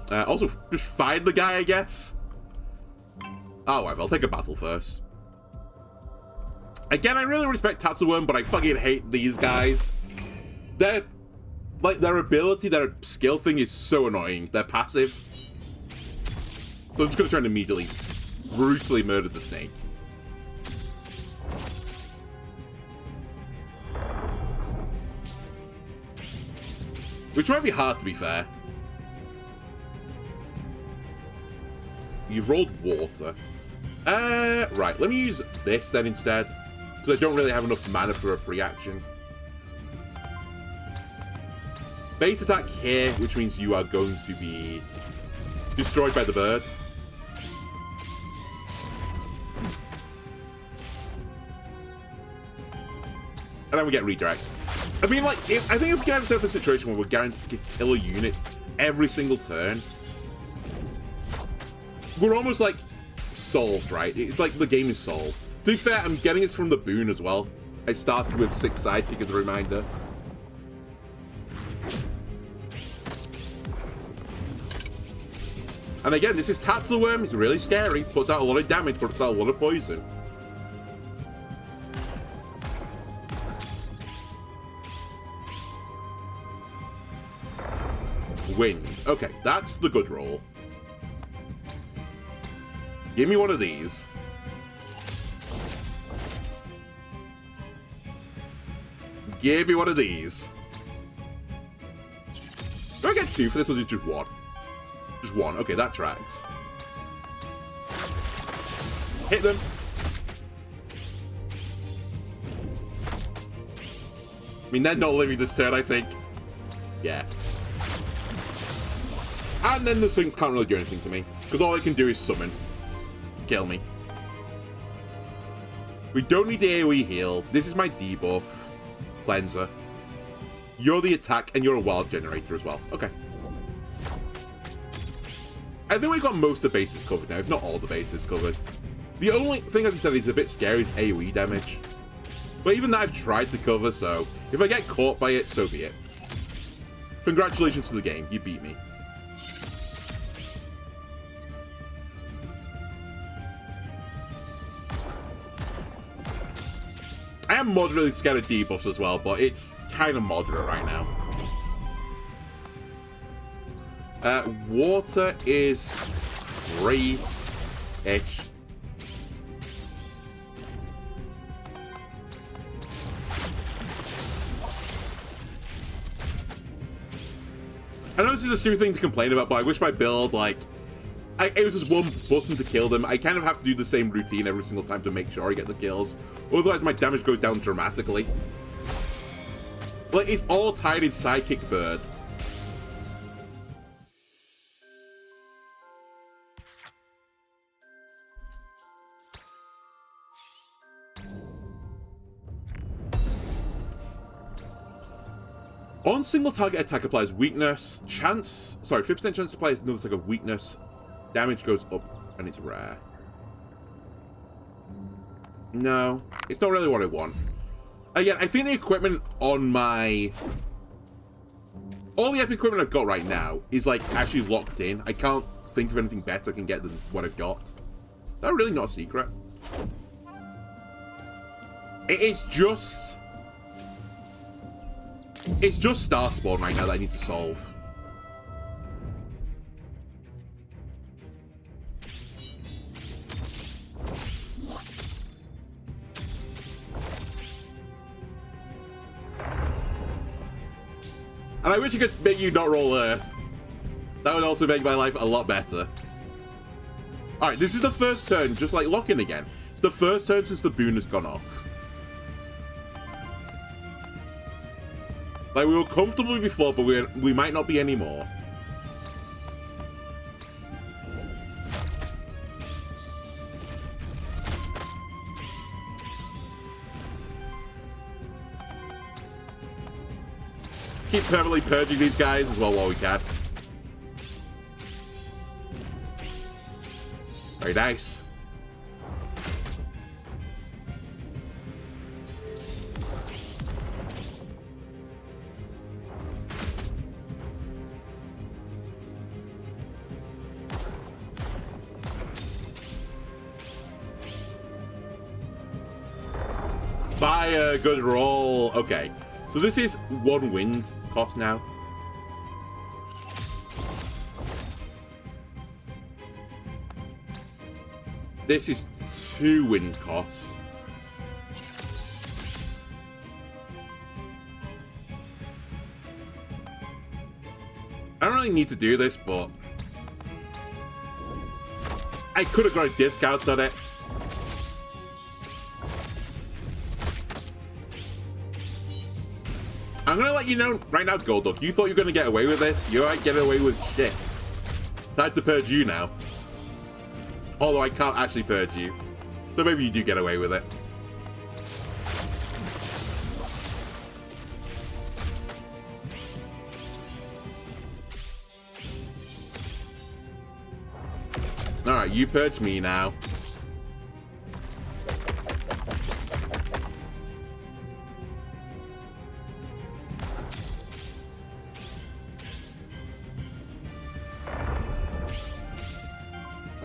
Also, just find the guy, I guess. Oh, whatever. I'll take a battle first. Again, I really respect Tatsuworm, but I fucking hate these guys. Their ability, their skill thing is so annoying. They're passive. So I'm just going to try and immediately, brutally murder the snake. Which might be hard, to be fair. You've rolled water. Right, let me use this then instead. Because I don't really have enough mana for a free action. Base attack here, which means you are going to be destroyed by the bird. And then we get redirect. I mean, like, I think if we can have a situation where we're guaranteed to kill a unit every single turn, we're almost, like, solved, right? It's like the game is solved. To be fair, I'm getting it from the boon as well. I started with 6 sidekick as a reminder. And again, this is Tatsuworm. It's really scary. Puts out a lot of damage, puts out a lot of poison. Wind. Okay, that's the good roll. Give me one of these. Give me one of these. Do I get 2 for this, or just 1? Just 1. Okay, that tracks. Hit them. mean, they're not living this turn, I think. Yeah. And then the Sphinx can't really do anything to me, because all I can do is summon. Kill me. We don't need the AoE heal. This is my debuff. Cleanser. You're the attack, and you're a wild generator as well. Okay. I think we've got most of the bases covered now, if not all the bases covered. The only thing, as I said, is a bit scary is AoE damage. But even that I've tried to cover, so if I get caught by it, so be it. Congratulations to the game, you beat me. I am moderately scared of debuffs as well, but it's kind of moderate right now. Water is free-ish. I know this is a stupid thing to complain about, but I wish my build, like, it was just one button to kill them. I kind of have to do the same routine every single time to make sure I get the kills. Otherwise, my damage goes down dramatically. Like, it's all tied in Sidekick Bird. On single target attack applies weakness, chance, sorry, 50% chance to apply another type of weakness, damage goes up, and it's rare. No, it's not really what I want. Again, I think the equipment on my... all the epic equipment I've got right now is, like, actually locked in. I can't think of anything better I can get than what I've got. That's really not a secret. It's just... it's just Star Spawn right now that I need to solve. And I wish I could make you not roll Earth. That would also make my life a lot better. Alright, this is the first turn, just like lock-in again. It's the first turn since the boon has gone off. Like, we were comfortable before, but we might not be anymore. Keep permanently purging these guys as well while we can. Very nice. Fire, good roll. Okay, so this is 1 wind cost now. This is 2 wind cost. I don't really need to do this, but I could have got a discount on it. I'm gonna let you know right now, Golduck. You thought you were gonna get away with this? You ain't getting away with shit. Time to purge you now. Although I can't actually purge you. So maybe you do get away with it. Alright, you purge me now.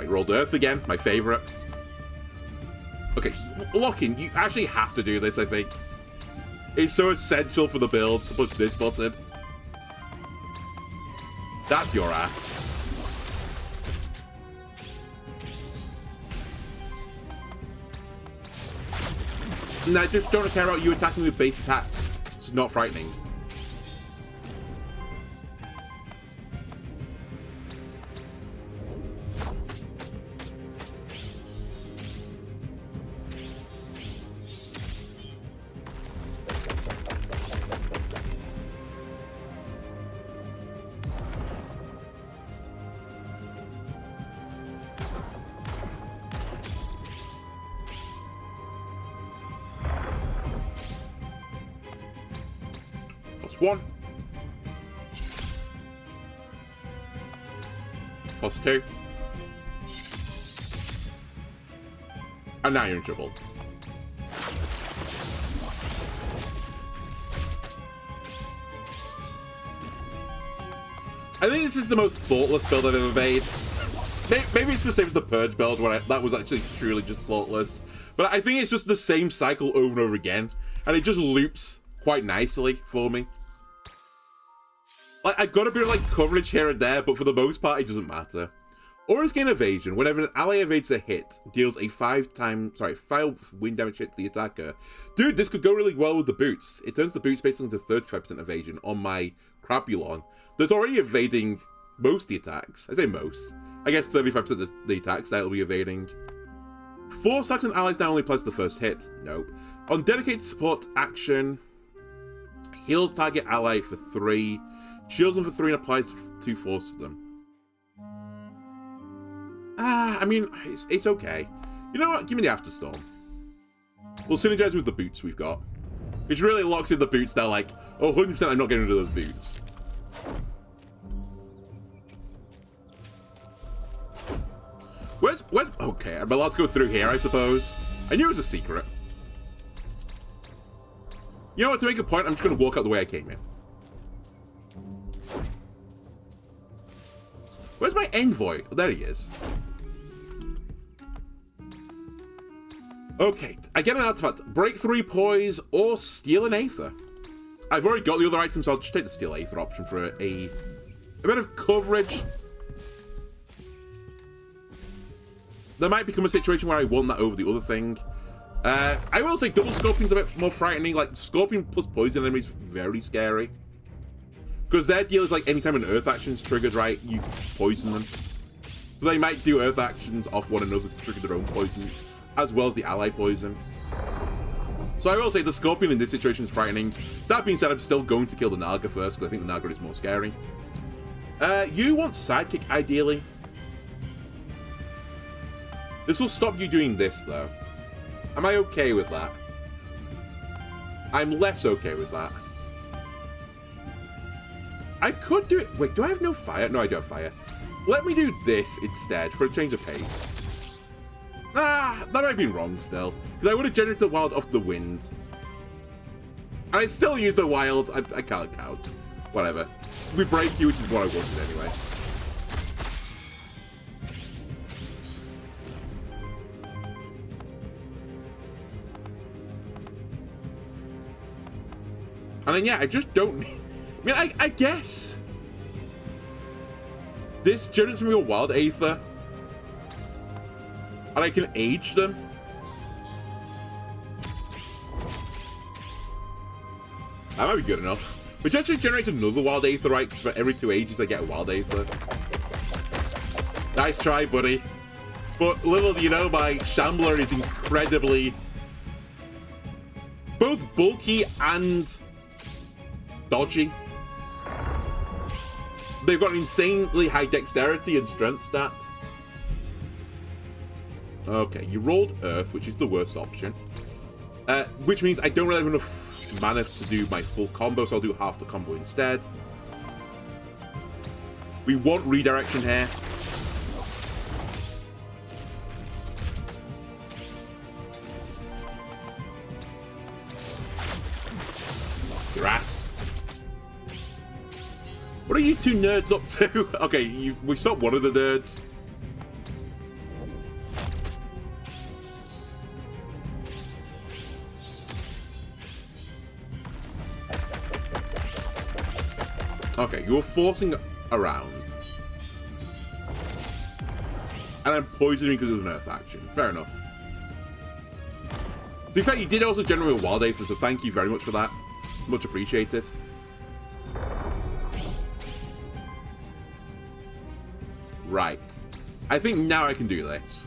Rolled Earth again, my favorite. Okay, lock-in. You actually have to do this, I think. It's so essential for the build to push this button. That's your ass. And I just don't care about you attacking with base attacks. It's not frightening. 1. +2. And now you're in trouble. I think this is the most thoughtless build I've ever made. Maybe it's the same as the Purge build, where that was actually truly just thoughtless. But I think it's just the same cycle over and over again, and it just loops quite nicely for me. Like, I got a bit of like coverage here and there, but for the most part, it doesn't matter. Auras gain evasion. Whenever an ally evades a hit, deals a 5 wind damage hit to the attacker. Dude, this could go really well with the boots. It turns the boots basically into 35% evasion on my Crapulon. That's already evading most of the attacks. I say most. I guess 35% of the attacks that'll be evading. 4 stacks and allies now only applies to the first hit. Nope. On dedicated support action, heals target ally for 3, shields them for 3, and applies 2 force to them. I mean, it's okay. You know what? Give me the Afterstorm. We'll synergize with the boots we've got. Which really locks in the boots now, like, oh, 100% I'm not getting rid of those boots. Where's... Okay, I'm allowed to go through here, I suppose. I knew it was a secret. You know what, to make a point, I'm just going to walk out the way I came in. Where's my envoy? Oh, there he is. Okay, I get an artifact. Break 3 poise or steal an Aether. I've already got the other items, so I'll just take the steal Aether option for a bit of coverage. There might become a situation where I want that over the other thing. I will say double Scorpion's a bit more frightening. Like, Scorpion plus poison enemies very scary. Because their deal is like anytime an Earth action's triggered, right, you poison them. So they might do Earth actions off one another to trigger their own poison, as well as the ally poison. So I will say the Scorpion in this situation is frightening. That being said, I'm still going to kill the Naga first, because I think the Naga is more scary. You want Sidekick, ideally. This will stop you doing this, though. Am I okay with that? I'm less okay with that. I could do it. Wait, do I have no fire? No, I do have fire. Let me do this instead for a change of pace. That might be wrong still. Because I would have generated the wild off the wind. And I still use the wild. I can't count. Whatever. We break you, which is what I wanted anyway. And then, yeah, I just don't... I mean, I guess this generates me a wild Aether, and I can age them. That might be good enough. Which actually generates another wild Aether, right? For every 2 ages, I get a wild Aether. Nice try, buddy. But little do you know, my Shambler is incredibly both bulky and dodgy. They've got an insanely high dexterity and strength stat. Okay, you rolled Earth, which is the worst option. Which means I don't really have enough mana to do my full combo, so I'll do half the combo instead. We want redirection here. Your ass. What are you two nerds up to? Okay, we stopped one of the nerds. Okay, you're forcing around. And I'm poisoning because it was an Earth action. Fair enough. To be fair, you did also generate a Wild Aether, so thank you very much for that. Much appreciated. Right. I think now I can do this.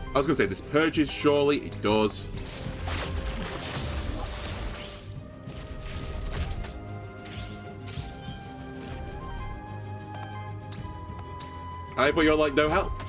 I was going to say, this purges, surely it does. But you're like no health.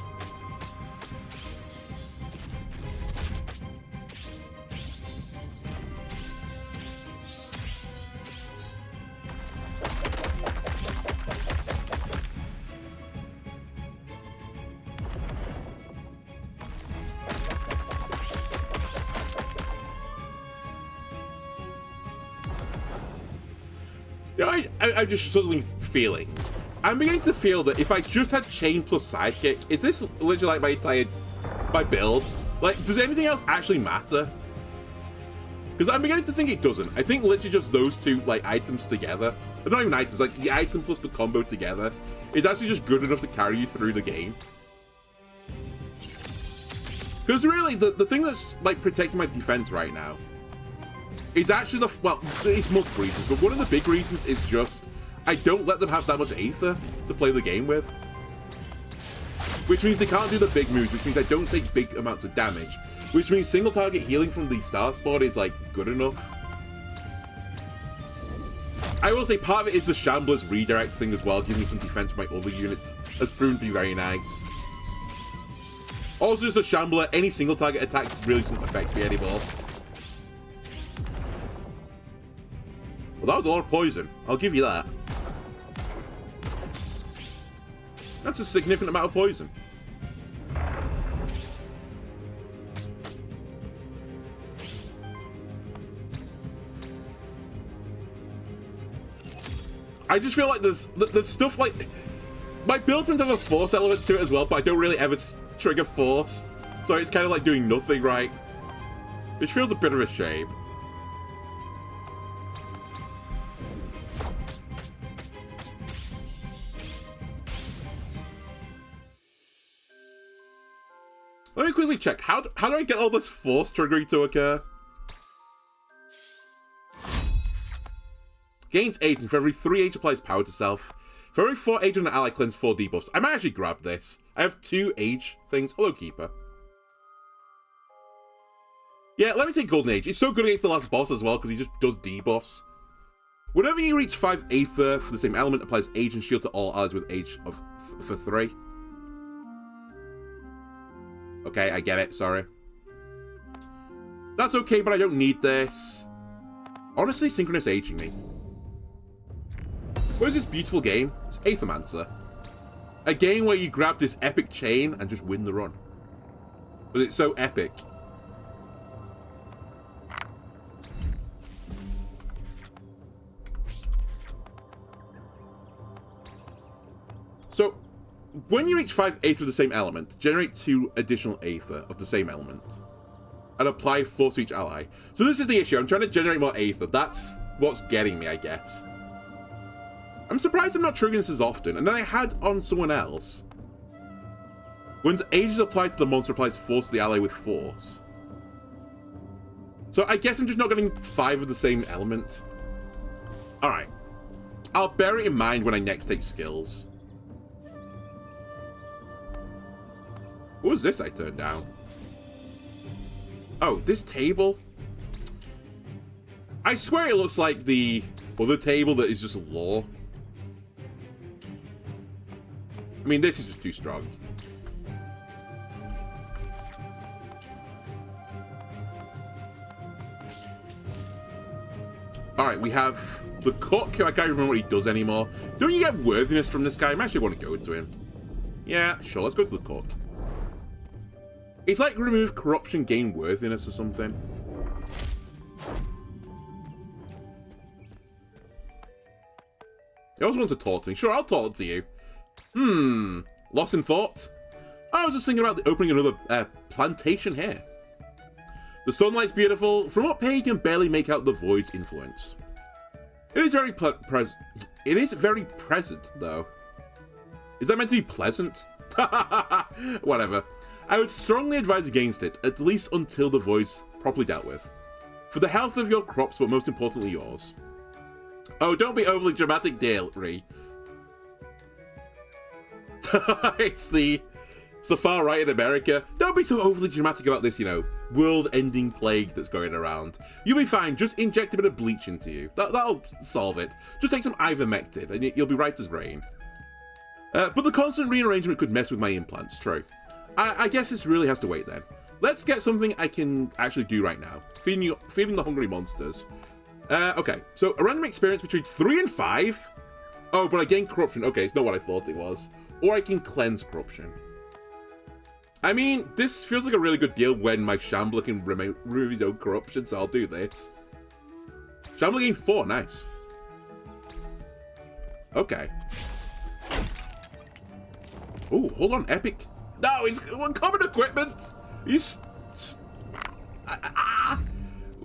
You know, I'm just suddenly feeling. I'm beginning to feel that if I just had chain plus sidekick, is this literally like my build? Like, does anything else actually matter? Because I'm beginning to think it doesn't. I think literally just those two like items together, but not even items, like the item plus the combo together, is actually just good enough to carry you through the game. Because really, the thing that's like protecting my defense right now is actually well, it's multiple reasons, but one of the big reasons is just I don't let them have that much Aether to play the game with. Which means they can't do the big moves, which means I don't take big amounts of damage. Which means single target healing from the star spot is like good enough. I will say part of it is the Shambler's redirect thing as well, giving me some defense for my other units has proven to be very nice. Also just the Shambler, any single target attack really doesn't affect me anymore. Well, that was a lot of poison. I'll give you that. That's a significant amount of poison. I just feel like there's stuff like... My build tends to have a force element to it as well, but I don't really ever trigger force. So it's kind of like doing nothing right. Which feels a bit of a shame. Let me quickly check. How do I get all this force triggering to occur? Gains agent for every 3 age applies power to self. For every 4 age on an ally cleanse 4 debuffs. I might actually grab this. I have 2 age things. Hello, Keeper. Yeah, let me take Golden Age. It's so good against the last boss as well because he just does debuffs. Whenever you reach 5 Aether for the same element, applies age and shield to all allies with age of for 3. Okay, I get it, sorry. That's okay, but I don't need this. Honestly, synchronous aging me. What is this beautiful game? It's Aethermancer. A game where you grab this epic chain and just win the run. But it's so epic. So, when you reach 5 Aether of the same element, generate 2 additional Aether of the same element. And apply force to each ally. So this is the issue. I'm trying to generate more Aether. That's what's getting me, I guess. I'm surprised I'm not triggering this as often. And then I had on someone else. When age is applied to the monster, applies force to the ally with force. So I guess I'm just not getting 5 of the same element. Alright. I'll bear it in mind when I next take skills. What was this I turned down? Oh, this table? I swear it looks like the other table that is just lore. I mean, this is just too strong. Alright, we have the cook, who I can't remember what he does anymore. Don't you get worthiness from this guy? I actually want to go to him. Yeah, sure, let's go to the cook. It's like remove corruption, gain worthiness or something. You always want to talk to me. Sure, I'll talk to you. Lost in thought? I was just thinking about opening another plantation here. The sunlight's beautiful. From up here, you can barely make out the void's influence. It is very present, though. Is that meant to be pleasant? Whatever. I would strongly advise against it, at least until the void's properly dealt with. For the health of your crops, but most importantly yours. Oh, don't be overly dramatic, dear Ree. It's the far right in America. Don't be so overly dramatic about this, you know, world-ending plague that's going around. You'll be fine. Just inject a bit of bleach into you. That'll solve it. Just take some ivermectin, and you'll be right as rain. But the constant rearrangement could mess with my implants, true. I guess this really has to wait then. Let's get something I can actually do right now. Feeding the hungry monsters. Okay, so a random experience between 3 and 5. Oh, but I gain corruption. Okay, it's not what I thought it was. Or I can cleanse corruption. I mean, this feels like a really good deal when my Shambler can remove his own corruption, so I'll do this. Shambler gained 4, nice. Okay. Oh, hold on, epic. No, it's uncommon equipment.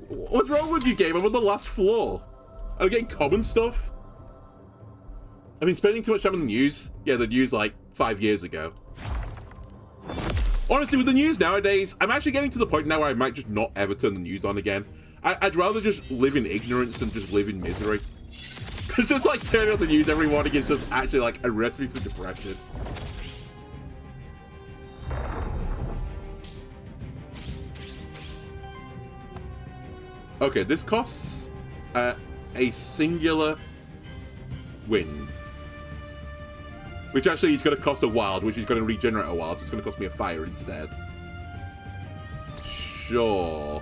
What's wrong with you, game? I'm on the last floor. I'm getting common stuff. I mean, spending too much time on the news. Yeah, the news like 5 years ago. Honestly, with the news nowadays, I'm actually getting to the point now where I might just not ever turn the news on again. I'd rather just live in ignorance than just live in misery. Because it's like turning on the news every morning is just actually like a recipe for depression. Okay, this costs a singular wind. Which actually is going to cost a wild, which is going to regenerate a wild, so it's going to cost me a fire instead. Sure.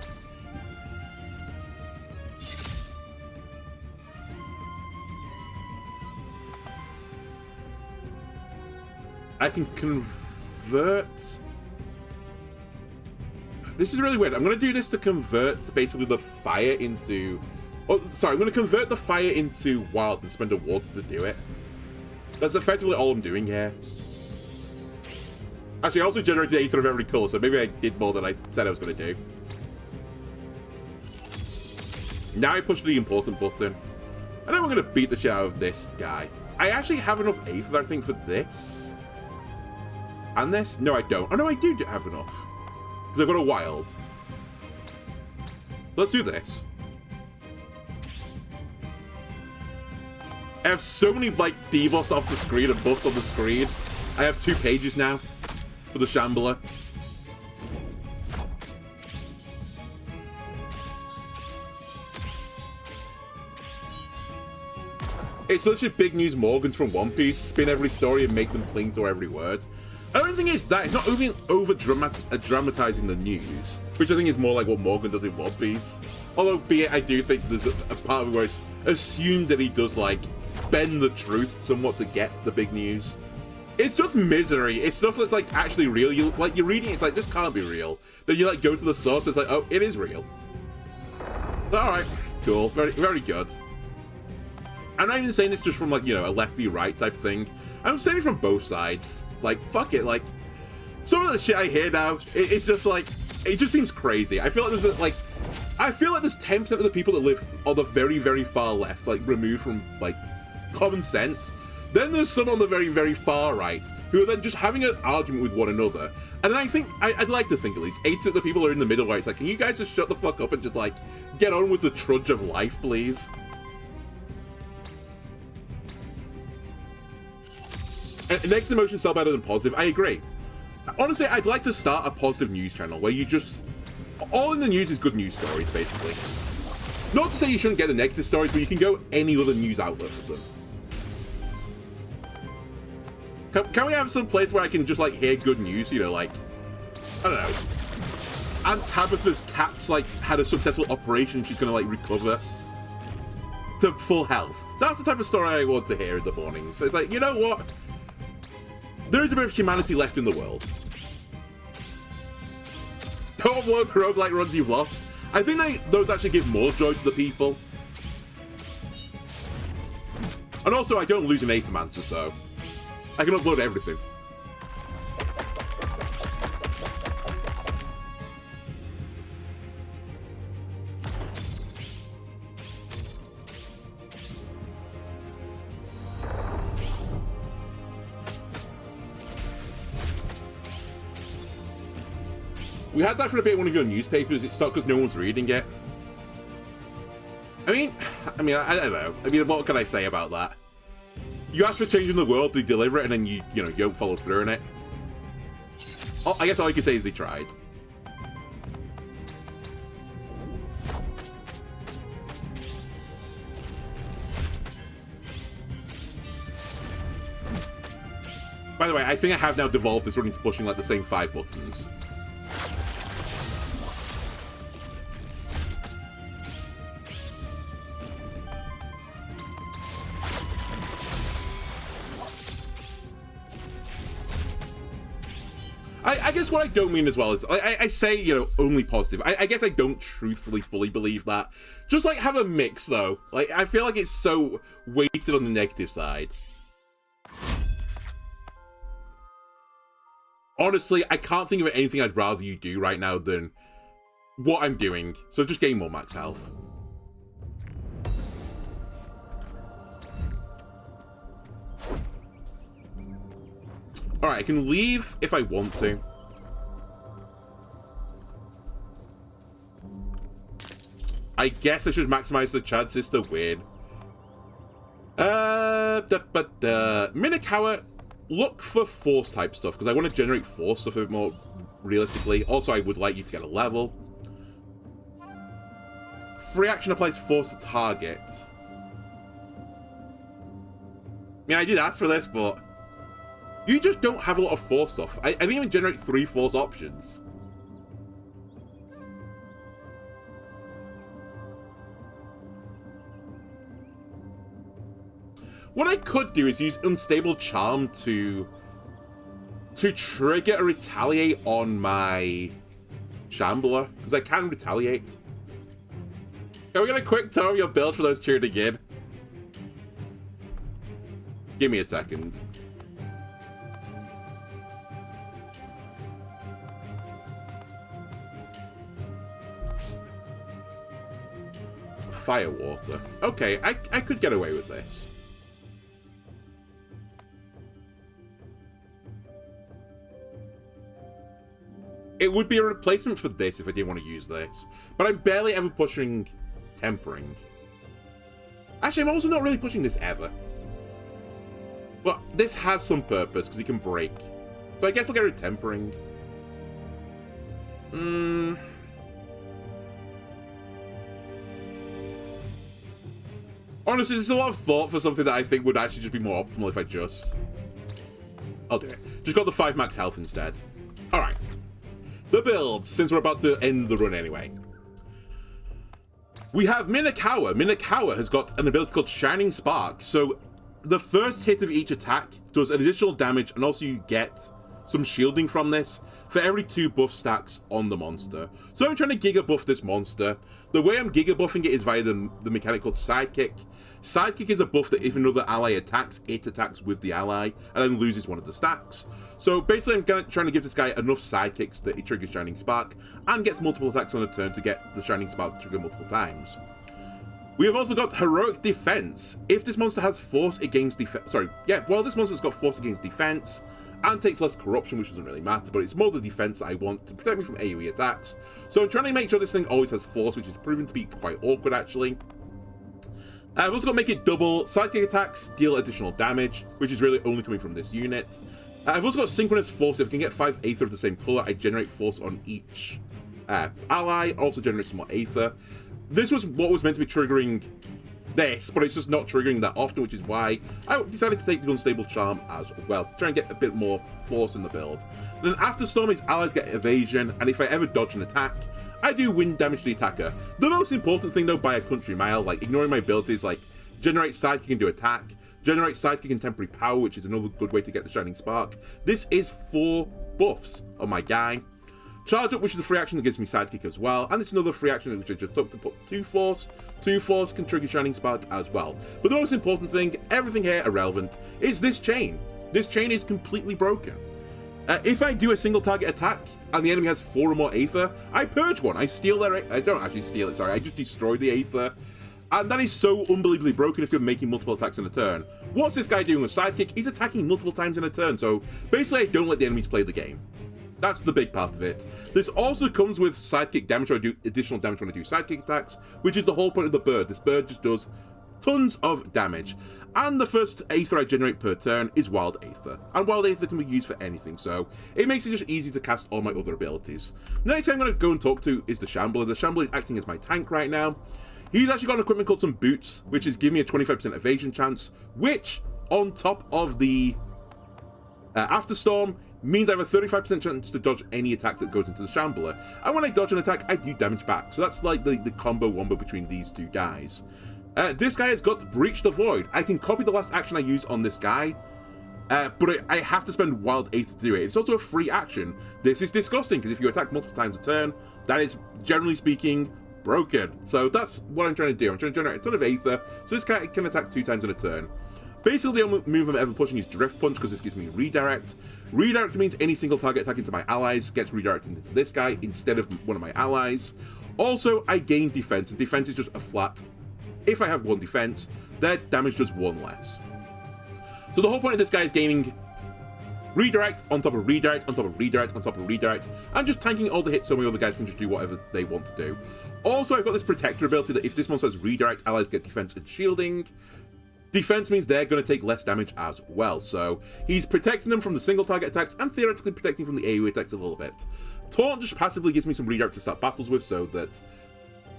I can convert... This is really weird. I'm going to do this to convert basically the fire into... Oh, sorry, I'm going to convert the fire into wild and spend a water to do it. That's effectively all I'm doing here. Actually, I also generated Aether of every color, so maybe I did more than I said I was going to do. Now I push the important button. And then we're going to beat the shit out of this guy. I actually have enough Aether, I think, for this. And this? No, I don't. Oh, no, I do have enough. Because I've got a wild. Let's do this. I have so many, like, debuffs off the screen and buffs on the screen. I have 2 pages now for the Shambler. It's literally big news Morgans from One Piece. Spin every story and make them cling to every word. The only thing is that it's not even over-dramatizing the news, which I think is more like what Morgan does in One Piece. Although, be it, I do think there's a part of it where it's assumed that he does, like, bend the truth somewhat to get the big news. It's just misery. It's stuff that's, like, actually real. You're reading it, it's like, this can't be real. Then you, like, go to the source, it's like, oh, it is real. Alright, cool. Very, very good. I'm not even saying this just from, like, you know, a left v right type thing. I'm saying it from both sides. Like, fuck it, like, some of the shit I hear now, it's just like, it just seems crazy. I feel like there's, like, I feel like there's 10% of the people that live on the very, very far left, like, removed from, like, common sense. Then there's some on the very, very far right, who are then just having an argument with one another. And I think, I'd like to think at least, 8 of the people are in the middle where it's like, can you guys just shut the fuck up and just, like, get on with the trudge of life, please? Negative emotions sell better than positive. I agree. Honestly, I'd like to start a positive news channel where you just... All in the news is good news stories, basically. Not to say you shouldn't get the negative stories, but you can go any other news outlet for them. Can we have some place where I can just, like, hear good news? You know, like... I don't know. Aunt Tabitha's cat's, like, had a successful operation. She's gonna, like, recover to full health. That's the type of story I want to hear in the morning. So it's like, you know what? There is a bit of humanity left in the world. Don't upload the roguelike runs you've lost. I think those actually give more joy to the people. And also, I don't lose an Aethermancer, so I can upload everything. We had that for a bit in one of your newspapers. It stopped because no one's reading it. I mean, I don't know. I mean, what can I say about that? You ask for change in the world, they deliver it, and then you don't follow through on it. Oh, I guess all I can say is they tried. By the way, I think I have now devolved this running to pushing like the same 5 buttons. I guess what I don't mean as well is, I say, you know, only positive. I guess I don't truthfully fully believe that. Just, like, have a mix, though. Like, I feel like it's so weighted on the negative side. Honestly, I can't think of anything I'd rather you do right now than what I'm doing. So just gain more max health. Alright, I can leave if I want to. I guess I should maximize the chances to win. Minakawa, look for force type stuff, because I want to generate force stuff a bit more realistically. Also, I would like you to get a level. Free action applies force to target. I mean, I did ask for this, but you just don't have a lot of force stuff. I didn't even generate 3 force options. What I could do is use Unstable Charm to trigger a retaliate on my Shambler, because I can retaliate. Can we get a quick tour of your build for those tuning in? Give me a second. Fire water. Okay, I could get away with this. It would be a replacement for this if I didn't want to use this. But I'm barely ever pushing Tempering. Actually, I'm also not really pushing this ever. But this has some purpose, because it can break. So I guess I'll get rid of Tempering. Honestly, there's a lot of thought for something that I think would actually just be more optimal if I just... I'll do it. Just got the 5 max health instead. Alright. The build, since we're about to end the run anyway. We have Minakawa. Minakawa has got an ability called Shining Spark. So the first hit of each attack does additional damage, and also you get some shielding from this for every 2 buff stacks on the monster. So I'm trying to Giga buff this monster. The way I'm Giga buffing it is via the mechanic called Sidekick. Sidekick is a buff that if another ally attacks, it attacks with the ally, and then loses one of the stacks. So basically I'm trying to give this guy enough sidekicks that he triggers Shining Spark, and gets multiple attacks on a turn to get the Shining Spark to trigger multiple times. We have also got Heroic Defense. If this monster has force against defense... this monster's got force against defense, and takes less corruption, which doesn't really matter, but it's more the defense that I want to protect me from AoE attacks. So I'm trying to make sure this thing always has force, which is proven to be quite awkward, actually. I've also got to make it double. Sidekick attacks deal additional damage, which is really only coming from this unit. I've also got Synchronous Force. If I can get 5 Aether of the same color, I generate force on each ally. Also generate some more Aether. This was what was meant to be triggering this, but it's just not triggering that often, which is why I decided to take the Unstable Charm as well, to try and get a bit more force in the build. Then after Storm, his allies get evasion, and if I ever dodge an attack, I do wind damage to the attacker. The most important thing though, by a country mile, like ignoring my abilities like generate sidekick and do attack, generate sidekick and temporary power, which is another good way to get the Shining Spark. This is 4 buffs on my guy. Charge Up, which is a free action that gives me sidekick as well, and it's another free action which I just took to put 2 force. 2 force can trigger Shining Spark as well. But the most important thing, everything here irrelevant, is this chain. This chain is completely broken. If I do a single target attack and the enemy has 4 or more Aether, I purge one. I steal their... I don't actually steal it, sorry. I just destroy the Aether. And that is so unbelievably broken if you're making multiple attacks in a turn. What's this guy doing with Sidekick? He's attacking multiple times in a turn, so basically I don't let the enemies play the game. That's the big part of it. This also comes with Sidekick damage, or I do additional damage when I do Sidekick attacks, which is the whole point of the bird. This bird just does tons of damage. And the first Aether I generate per turn is Wild Aether. And Wild Aether can be used for anything, so it makes it just easy to cast all my other abilities. The next thing I'm going to go and talk to is the Shambler. The Shambler is acting as my tank right now. He's actually got an equipment called some Boots, which is giving me a 25% evasion chance, which, on top of the After Storm means I have a 35% chance to dodge any attack that goes into the Shambler, and when I dodge an attack, I do damage back. So that's like the combo wombo between these two guys. This guy has got Breach the Void. I can copy the last action I use on this guy, but I have to spend Wild Aether to do it. It's also a free action. This is disgusting, because if you attack multiple times a turn, that is, generally speaking, broken. So that's what I'm trying to do. I'm trying to generate a ton of Aether, so this guy can attack 2 times in a turn. Basically, the only move I'm ever pushing is Drift Punch, because this gives me Redirect. Redirect means any single target attack into my allies gets redirected into this guy instead of one of my allies. Also, I gain Defense, and Defense is just a flat. If I have 1 Defense, their damage does 1 less. So the whole point of this guy is gaining Redirect on top of Redirect on top of Redirect on top of Redirect, and just tanking all the hits so my other guys can just do whatever they want to do. Also, I've got this Protector ability that if this monster has Redirect, allies get Defense and Shielding. Defense means they're going to take less damage as well, so he's protecting them from the single target attacks and theoretically protecting from the AoE attacks a little bit. Taunt just passively gives me some redirect to start battles with, so that,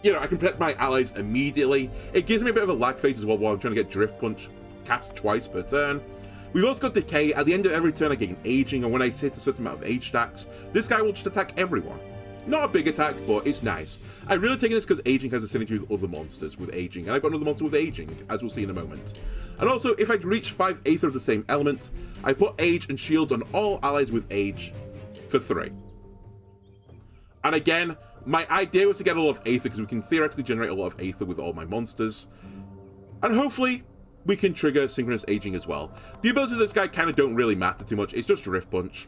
you know, I can protect my allies immediately. It gives me a bit of a lag phase as well while I'm trying to get Drift Punch cast twice per turn. We've also got Decay. At the end of every turn I gain Aging, and when I hit a certain amount of age stacks, this guy will just attack everyone. Not a big attack, but it's nice. I've really taken this because Aging has a synergy with other monsters with Aging, and I've got another monster with Aging, as we'll see in a moment. And also, if I reach 5 Aether of the same element, I put Age and Shields on all allies with Age for 3. And again, my idea was to get a lot of Aether, because we can theoretically generate a lot of Aether with all my monsters. And hopefully, we can trigger Synchronous Aging as well. The abilities of this guy kind of don't really matter too much, it's just Drift Punch.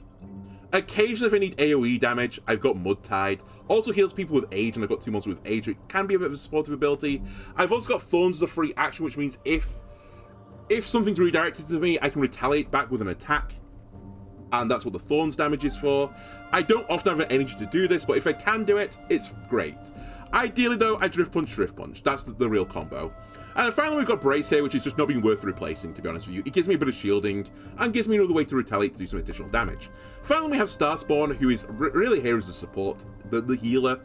Occasionally, if I need AoE damage, I've got Mud Tide. Also heals people with Age, and I've got 2 monsters with Age, which can be a bit of a supportive ability. I've also got Thorns as a free action, which means if something's redirected to me, I can retaliate back with an attack. And that's what the Thorns damage is for. I don't often have an energy to do this, but if I can do it, it's great. Ideally, though, I Drift Punch. That's the real combo. And finally, we've got Brace here, which is just not being worth replacing, to be honest with you. It gives me a bit of shielding, and gives me another way to retaliate to do some additional damage. Finally, we have Starspawn, who is really here as the support, the healer.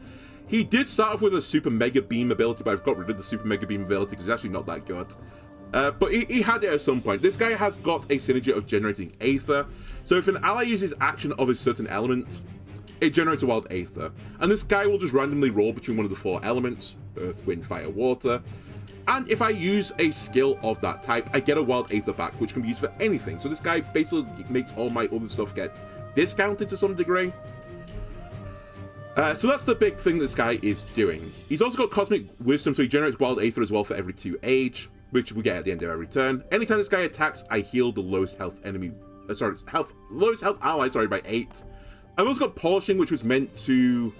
He did start off with a Super Mega Beam ability, but I've got rid of the Super Mega Beam ability because it's actually not that good. But he had it at some point. This guy has got a synergy of generating Aether. So if an ally uses action of a certain element, it generates a wild Aether. And this guy will just randomly roll between one of the 4 elements, Earth, Wind, Fire, Water. And if I use a skill of that type, I get a wild Aether back, which can be used for anything. So this guy basically makes all my other stuff get discounted to some degree. So that's the big thing this guy is doing. He's also got Cosmic Wisdom, so he generates wild Aether as well for every 2 age, which we get at the end of every turn. Anytime this guy attacks, I heal the lowest health enemy, lowest health ally, by 8. I've also got Polishing, which was meant to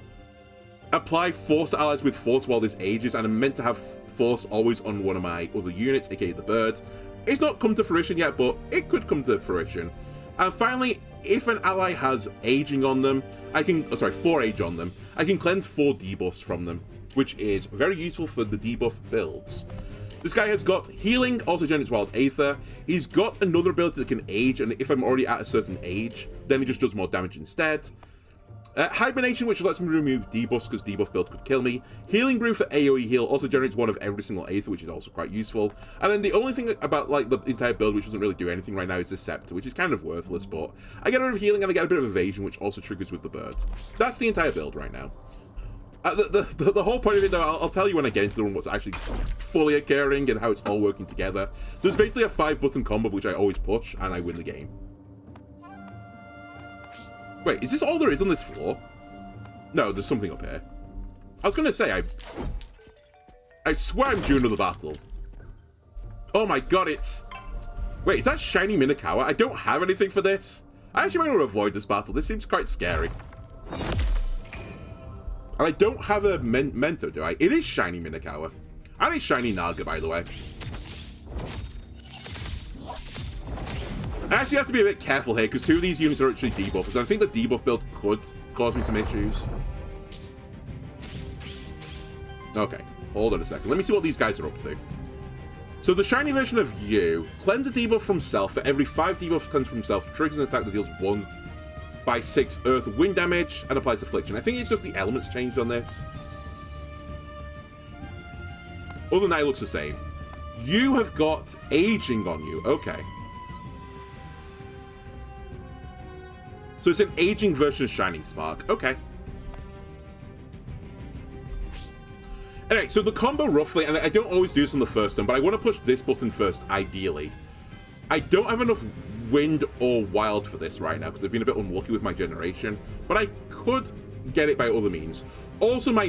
apply Force to allies with Force while this ages, and I'm meant to have Force always on one of my other units, aka the bird. It's not come to fruition yet, but it could come to fruition. And finally, if an ally has Aging on them, 4 Age on them, I can cleanse 4 debuffs from them, which is very useful for the debuff builds. This guy has got Healing, also generates wild Aether. He's got another ability that can age, and if I'm already at a certain age, then he just does more damage instead. Hibernation, which lets me remove debuffs because debuff build could kill me. Healing Brew for AoE heal, also generates one of every single Aether, which is also quite useful. And then the only thing about like the entire build which doesn't really do anything right now is the Scepter, which is kind of worthless, but I get a bit of healing and I get a bit of evasion, which also triggers with the bird. That's the entire build right now. The whole point of it, though, I'll tell you when I get into the room what's actually fully occurring and how it's all working together. There's basically a 5-button combo which I always push, and I win the game. Wait, is this all there is on this floor? No, there's something up here. I was gonna say, I swear I'm due another battle. Oh my god, it's... Wait, is that Shiny Minakawa? I don't have anything for this. I actually might want to avoid this battle. This seems quite scary. And I don't have a Mento, do I? It is Shiny Minakawa. And it's Shiny Naga, by the way. I actually have to be a bit careful here, because 2 of these units are actually debuffs, and I think the debuff build could cause me some issues. Okay, hold on a second. Let me see what these guys are up to. So the shiny version of you, cleanse a debuff from self. For every 5 debuffs cleansed from self, triggers an attack that deals 1/6 Earth Wind damage and applies Affliction. I think it's just the elements changed on this. Other than that, it looks the same. You have got Aging on you. Okay. So it's an aging version of Shining Spark. Okay. Anyway, so the combo roughly, and I don't always do this on the first one, but I want to push this button first, ideally. I don't have enough wind or wild for this right now, because I've been a bit unlucky with my generation, but I could get it by other means. Also, my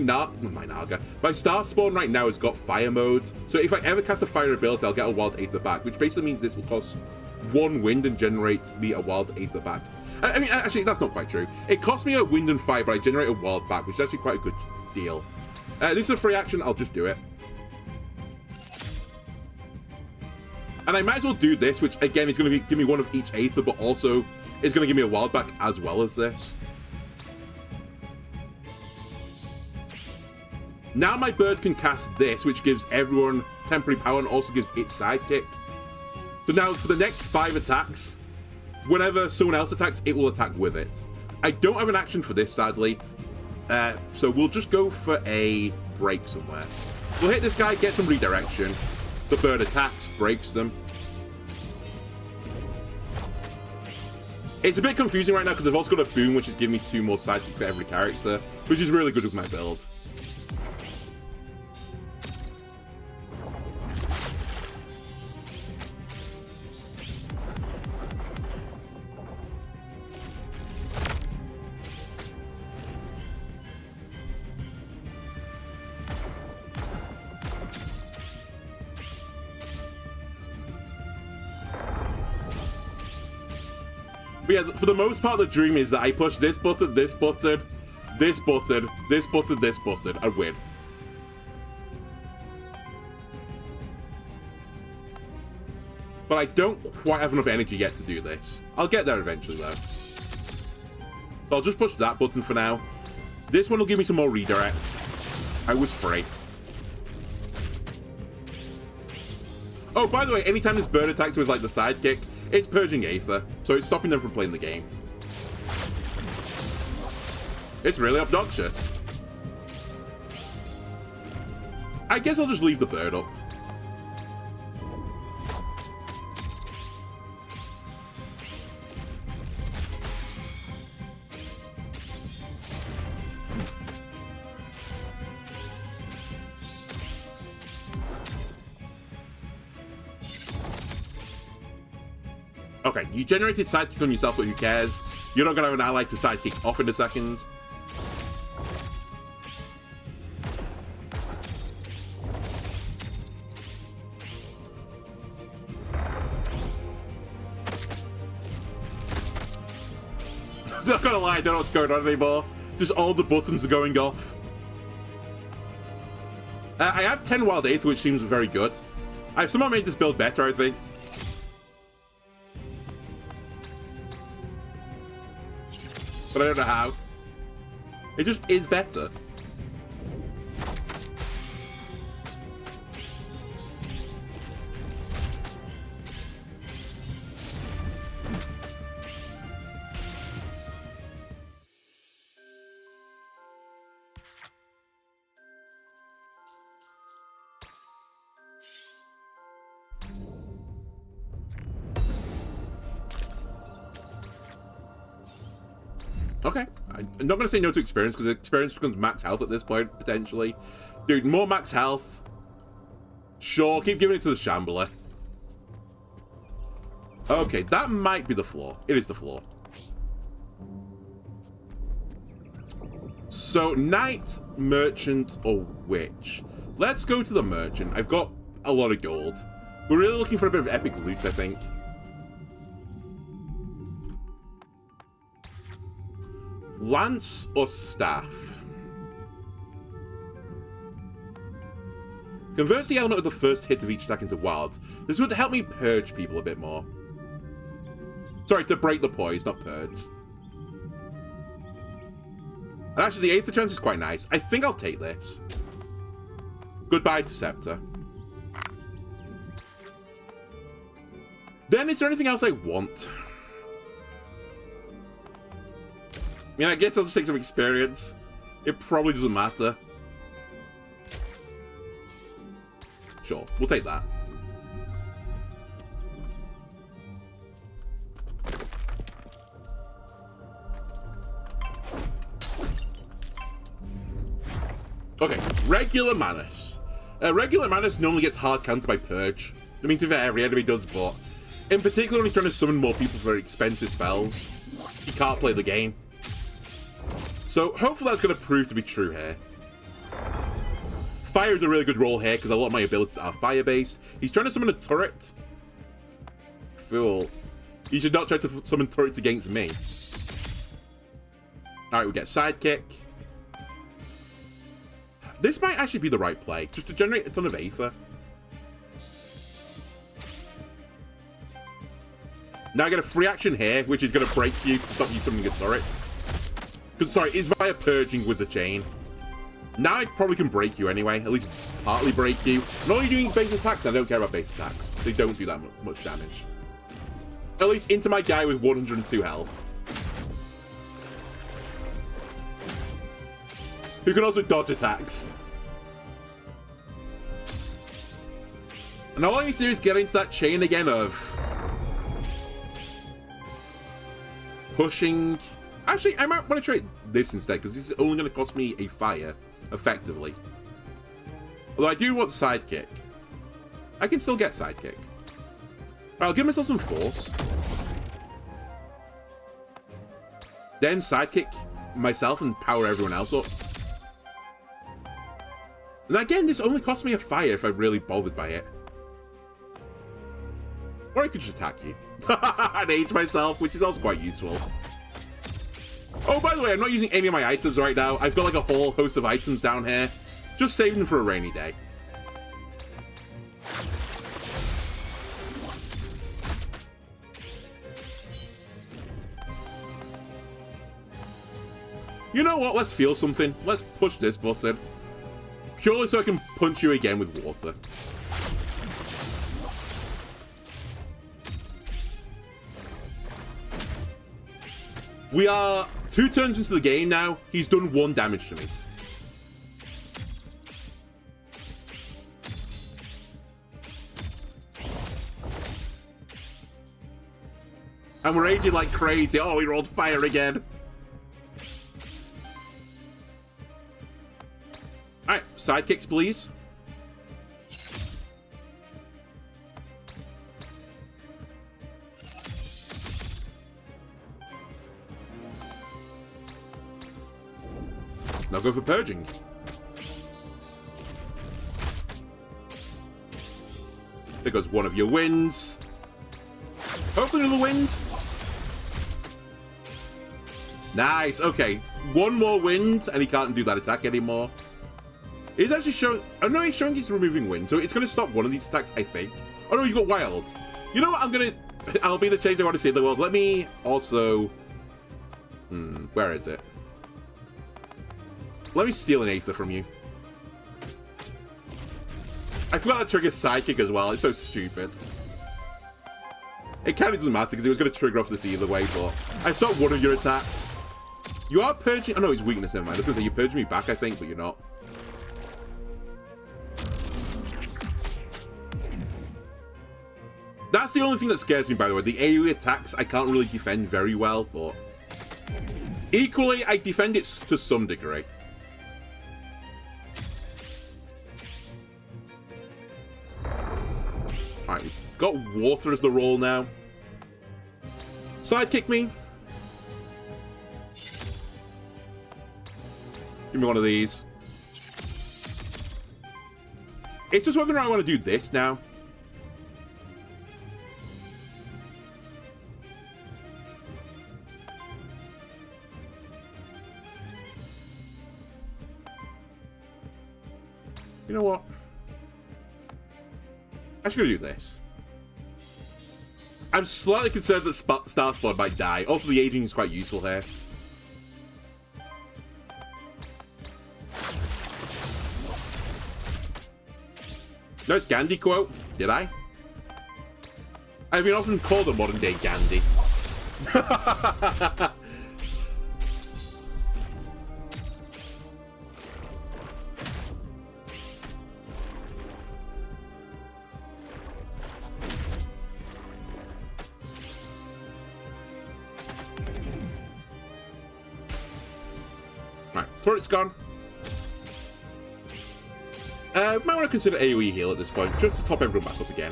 star spawn right now has got fire mode, so if I ever cast a fire ability, I'll get a wild Aether back, which basically means this will cost 1 wind and generate me a wild Aether back. I mean, actually, that's not quite true. It costs me a wind and fire, but I generate a wild back, which is actually quite a good deal. This is a free action, I'll just do it. And I might as well do this, which again is going to give me one of each Aether, but also is going to give me a wild back as well as this. Now my bird can cast this, which gives everyone temporary power and also gives its sidekick. So now for the next 5 attacks, whenever someone else attacks, it will attack with it. I don't have an action for this, sadly. So we'll just go for a break somewhere. We'll hit this guy, get some redirection. The bird attacks, breaks them. It's a bit confusing right now because I've also got a boon, which is giving me 2 more sidekicks for every character, which is really good with my build. But yeah, for the most part, the dream is that I push this button, this button, this button, this button, this button, and win. But I don't quite have enough energy yet to do this. I'll get there eventually, though. So I'll just push that button for now. This one will give me some more redirect. I was free. Oh, by the way, anytime this bird attacks with, like, the sidekick, it's purging Aether, so it's stopping them from playing the game. It's really obnoxious. I guess I'll just leave the bird up. Okay, you generated sidekick on yourself, but who cares? You're not going to have an ally to sidekick off in a second. Not gonna lie, I don't know what's going on anymore. Just all the buttons are going off. I have 10 Wild Aether, which seems very good. I've somehow made this build better, I think. But I don't know how. It just is better. Okay, I'm not going to say no to experience, because experience becomes max health at this point, potentially. Dude, more max health. Sure, keep giving it to the Shambler. Okay, that might be the floor. It is the floor. So, Knight, Merchant, or Witch? Let's go to the Merchant. I've got a lot of gold. We're really looking for a bit of epic loot, I think. Lance or Staff? Converts the element of the first hit of each attack into wild. This would help me purge people a bit more. Sorry, to break the poise, not purge. And actually, the Aether chance is quite nice. I think I'll take this. Goodbye, Deceptor. Then, is there anything else I want? I mean, I guess I'll just take some experience. It probably doesn't matter. Sure, we'll take that. Okay, regular Manus. Regular Manus normally gets hard countered by Purge. I mean, to be fair, every enemy does, but in particular when he's trying to summon more people for expensive spells, he can't play the game. So hopefully that's going to prove to be true here. Fire is a really good role here because a lot of my abilities are fire-based. He's trying to summon a turret. Fool. You should not try to summon turrets against me. Alright, we get Sidekick. This might actually be the right play, just to generate a ton of Aether. Now I get a free action here, which is going to break you to stop you summoning a turret. Because, sorry, it's via purging with the chain. Now I probably can break you anyway, at least partly break you. And all you're doing is base attacks, I don't care about base attacks. They don't do that much damage. At least into my guy with 102 health. Who can also dodge attacks. And all I need to do is get into that chain again of pushing. Actually, I might want to try this instead, because this is only going to cost me a fire, effectively. Although I do want Sidekick. I can still get Sidekick. Right, I'll give myself some force. Then Sidekick myself and power everyone else up. And again, this only costs me a fire if I'm really bothered by it. Or I could just attack you. And age myself, which is also quite useful. Oh, by the way, I'm not using any of my items right now. I've got like a whole host of items down here. Just saving them for a rainy day. You know what? Let's feel something. Let's push this button. Purely so I can punch you again with water. We are 2 turns into the game now. He's done 1 damage to me. And we're raging like crazy. Oh, he rolled fire again. Alright, sidekicks, please. Now go for purging. There goes one of your winds. Hopefully another wind. Nice, okay. 1 more wind, and he can't do that attack anymore. It's actually showing... Oh no, he's showing he's removing wind, so it's going to stop one of these attacks, I think. Oh no, you got wild. You know what, I'll be the change I want to see in the world. Let me also... where is it? Let me steal an Aether from you. I forgot to trigger Sidekick as well. It's so stupid. It kind of doesn't matter because it was going to trigger off this either way, but I stopped one of your attacks. You are purging... Oh no, it's weakness, never mind. I was going to say, you're purging me back, I think, but you're not. That's the only thing that scares me, by the way. The AoE attacks, I can't really defend very well, but... Equally, I defend it to some degree. Alright, we've got water as the role now. Sidekick me. Give me one of these. It's just whether or not I want to do this now. You know what? I'm just going to do this. I'm slightly concerned that Star Spawn might die. Also, the aging is quite useful here. Nice Gandhi quote. Did I? I've been often called a modern-day Gandhi. Turret's gone. Might want to consider AoE heal at this point, just to top everyone back up again.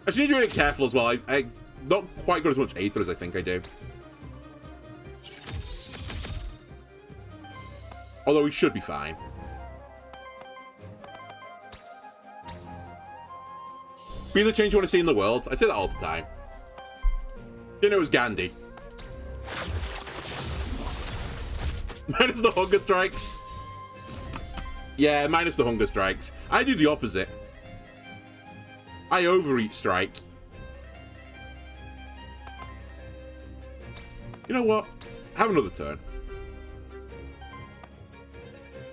I should be doing it careful as well. I not quite got as much Aether as I think I do. Although we should be fine. Be the change you want to see in the world. I say that all the time. You know, it was Gandhi. Minus the hunger strikes. Yeah, minus the hunger strikes. I do the opposite. I overeat strike. You know what? Have another turn.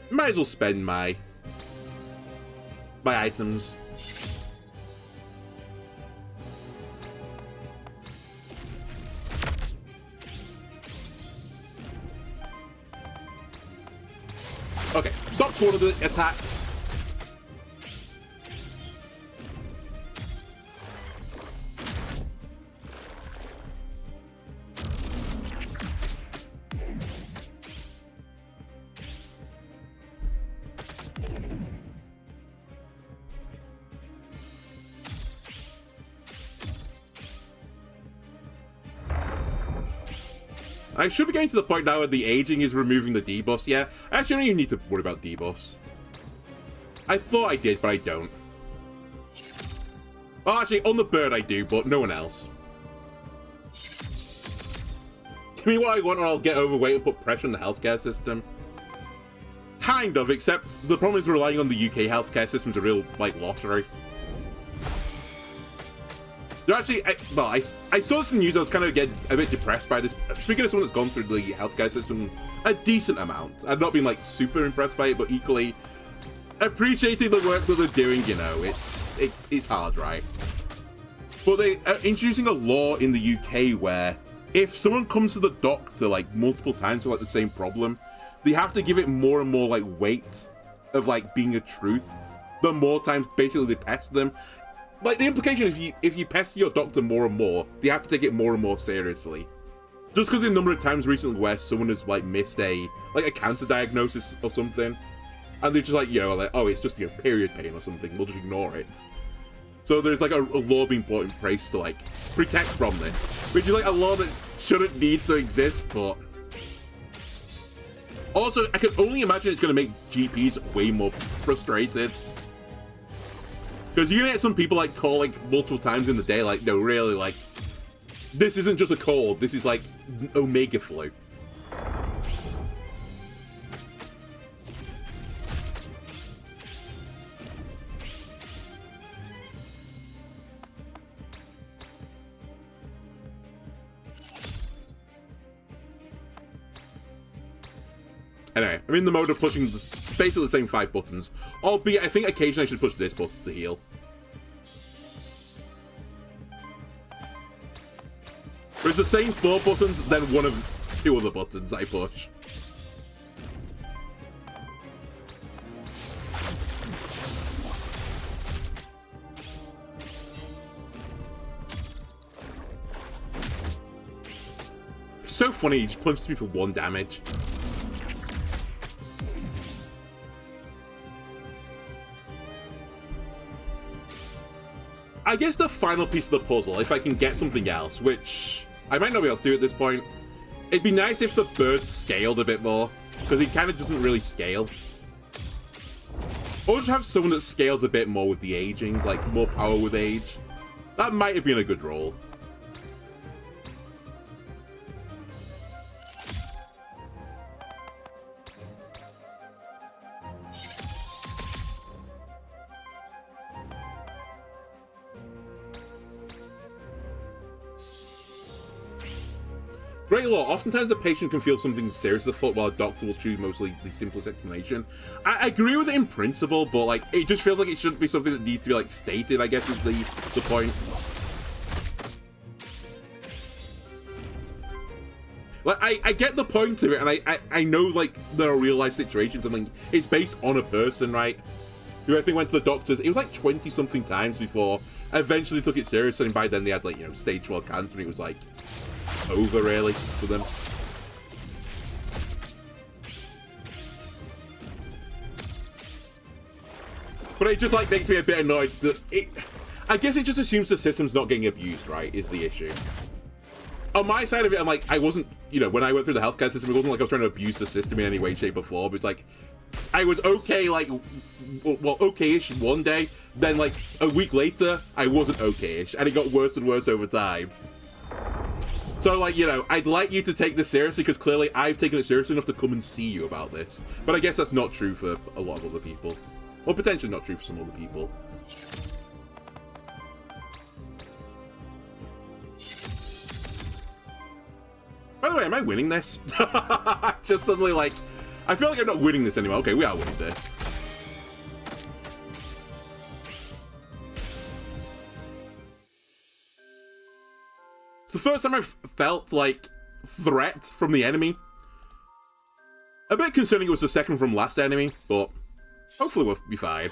Might as well spend my items. Okay, stops one of the attacks. I should be getting to the point now where the aging is removing the debuffs. Yeah, I actually don't even need to worry about debuffs. I thought I did, but I don't. Well, actually, on the bird I do, but no one else. Give me what I want or I'll get overweight and put pressure on the healthcare system. Kind of, except the problem is relying on the UK healthcare system's a real, like, lottery. Actually, I saw some news. I was kind of getting a bit depressed by this. Speaking of someone that's gone through the healthcare system a decent amount, I've not been like super impressed by it, but equally appreciating the work that they're doing. You know, it's hard, right? But they are introducing a law in the UK where if someone comes to the doctor like multiple times for like the same problem, they have to give it more and more like weight of like being a truth. The more times basically they pest them. Like, the implication is if you pester your doctor more and more, they have to take it more and more seriously. Just because the number of times recently where someone has, like, missed a cancer diagnosis or something, and they're just like, you know, like, oh, it's just, you know, period pain or something, we'll just ignore it. So there's, like, a law being put in place to, like, protect from this, which is, like, a law that shouldn't need to exist, but... Also, I can only imagine it's going to make GPs way more frustrated. Because you're going to get some people, like, calling multiple times in the day, like, no, really, like, this isn't just a cold, this is, like, Omega flu. Anyway, I'm in the mode of pushing basically the same 5 buttons. Albeit, I think occasionally I should push this button to heal. But it's the same 4 buttons, then one of 2 other buttons I push. It's so funny, he just punches me for 1 damage. I guess the final piece of the puzzle, if I can get something else, which I might not be able to do at this point, it'd be nice if the bird scaled a bit more, because he kind of doesn't really scale. Or just have someone that scales a bit more with the aging, like more power with age. That might have been a good role. Great law. Oftentimes a patient can feel something serious afoot while a doctor will choose mostly the simplest explanation. I agree with it in principle, but like it just feels like it shouldn't be something that needs to be like stated, I guess is the point. Like I get the point of it, and I know like there are real life situations and like it's based on a person, right? Who I think went to the doctors, it was like 20 something times before eventually took it seriously, and by then they had like, you know, stage 4 cancer, and it was like over really for them. But it just, like, makes me a bit annoyed that I guess it just assumes the system's not getting abused, right, is the issue. On my side of it, I'm like, I wasn't, you know, when I went through the healthcare system, it wasn't like I was trying to abuse the system in any way, shape, or form. It's like, I was okay, like, well, okay-ish one day, then, like, a week later, I wasn't okay-ish, and it got worse and worse over time. So, like, you know, I'd like you to take this seriously, because clearly I've taken it seriously enough to come and see you about this. But I guess that's not true for a lot of other people. Or potentially not true for some other people. By the way, am I winning this? Just suddenly, like, I feel like I'm not winning this anymore. Okay, we are winning this. It's the first time I've felt, like, threat from the enemy. A bit concerning it was the second from last enemy, but hopefully we'll be fine.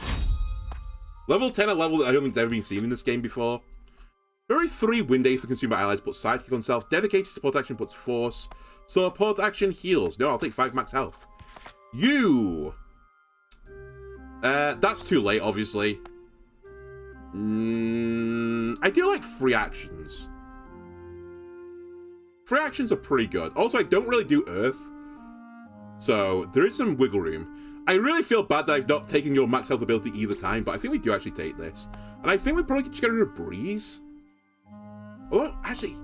Level 10, a level that I don't think has ever been seen in this game before. Very 3 Wind Aether consumed by allies puts Sidekick on self. Dedicated support action puts Force. Support action heals. No, I'll take 5 max health. You! That's too late, obviously. I do like free actions. Free actions are pretty good. Also, I don't really do Earth. So, there is some wiggle room. I really feel bad that I've not taken your max health ability either time, but I think we do actually take this. And I think we probably just get rid of Breeze. Oh, actually,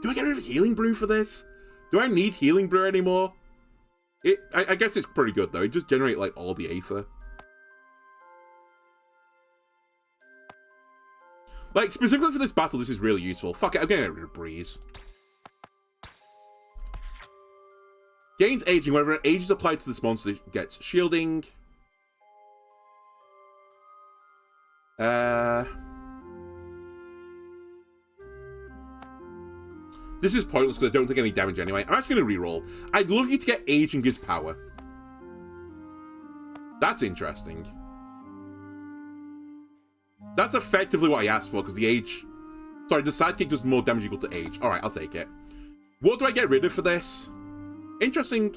do I get rid of Healing Brew for this? Do I need Healing Brew anymore? I guess it's pretty good, though. It just generates, like, all the Aether. Like, specifically for this battle, this is really useful. Fuck it, I'm gonna get rid of Breeze. Gains aging. Whenever an age is applied to this monster, it gets shielding. This is pointless because I don't take any damage anyway. I'm actually going to reroll. I'd love you to get age and gives power. That's interesting. That's effectively what I asked for because the age... Sorry, the sidekick does more damage equal to age. Alright, I'll take it. What do I get rid of for this? Interesting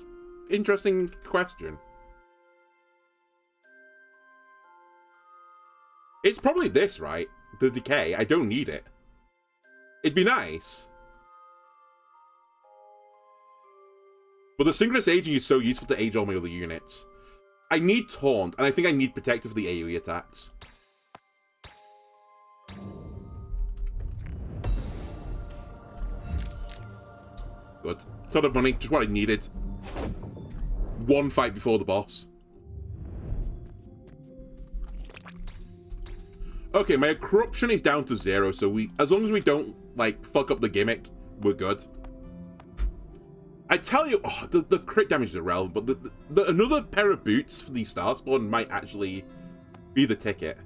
question. It's probably this, right? The decay. I don't need it. It'd be nice. But the synchronous aging is so useful to age all my other units. I need Taunt, and I think I need Protector for the AoE attacks. Good. Ton of money, just what I needed. One fight before the boss. Okay, my corruption is down to 0, so as long as we don't, like, fuck up the gimmick, we're good. I tell you, oh, the crit damage is irrelevant, but another pair of boots for the Star Spawn might actually be the ticket.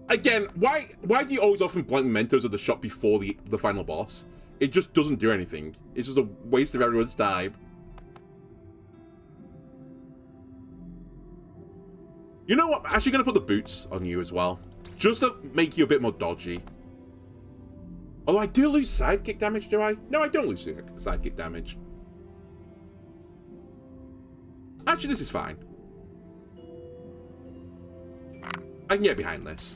Again, why do you always often blank mementos at the shop before the final boss? It just doesn't do anything. It's just a waste of everyone's time. You know what? I'm actually going to put the boots on you as well. Just to make you a bit more dodgy. Although I do lose sidekick damage, do I? No, I don't lose sidekick damage. Actually, this is fine. I can get behind this.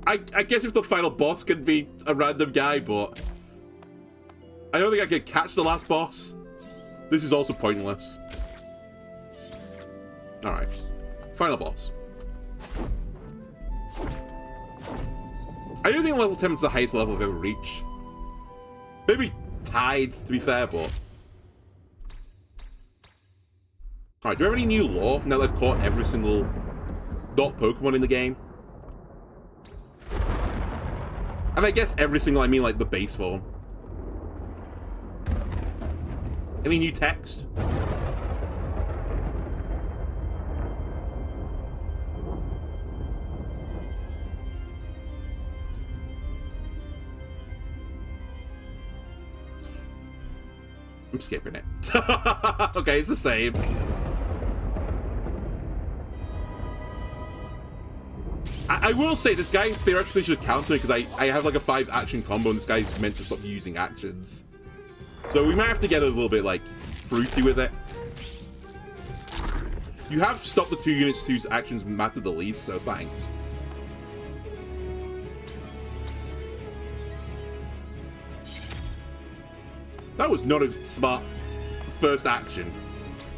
I guess if the final boss can be a random guy, but I don't think I can catch the last boss. This is also pointless. Alright. Final boss. I don't think level 10 is the highest level I've ever reached. Maybe tied, to be fair, but... Alright, do we have any new lore now that I've caught every single not Pokemon in the game? And I guess every single, I mean like the base form. Any new text? I'm skipping it. Okay, it's the same. I will say this guy theoretically should counter me because I have like a 5 action combo and this guy's meant to stop using actions. So we might have to get a little bit, like, fruity with it. You have stopped the 2 units whose actions matter the least, so thanks. That was not a smart first action.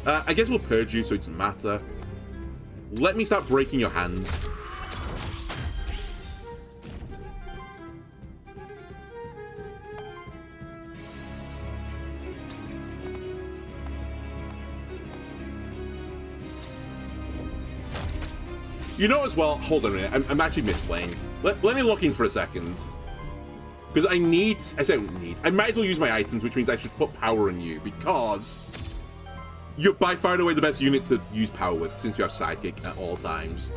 I guess we'll purge you so it doesn't matter. Let me start breaking your hands. You know as well, hold on a minute, I'm actually misplaying. Let me look in for a second. Because I might as well use my items, which means I should put power on you, because you're by far and away the best unit to use power with, since you have sidekick at all times.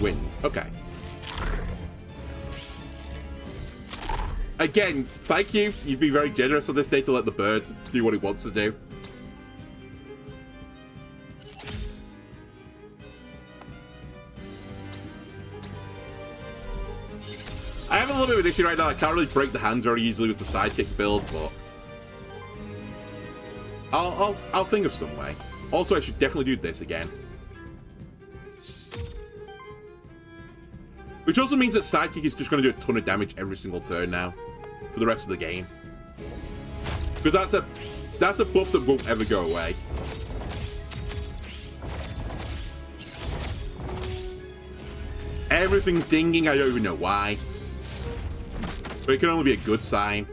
Wind. Okay. Again, thank you. You've been very generous on this day to let the bird do what it wants to do. I have a little bit of an issue right now. I can't really break the hands very easily with the sidekick build, but I'll think of some way. Also, I should definitely do this again. Which also means that sidekick is just going to do a ton of damage every single turn now, for the rest of the game. Because that's a buff that won't ever go away. Everything's dinging, I don't even know why. But it can only be a good sign.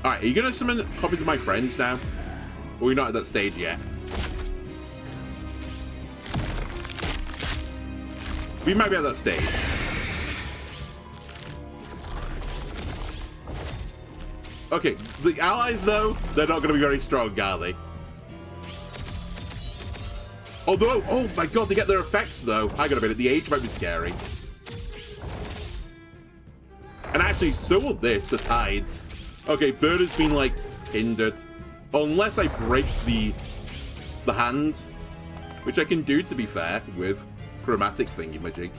Alright, are you going to summon copies of my friends now? Or are we not at that stage yet? We might be at that stage. Okay, the allies, though, they're not going to be very strong, are they? Although, oh my god, they get their effects, though. I gotta admit, the age might be scary. And actually, so will this, the tides. Okay, bird has been, like, hindered. Unless I break the hand, which I can do, to be fair, with chromatic thingy-majig.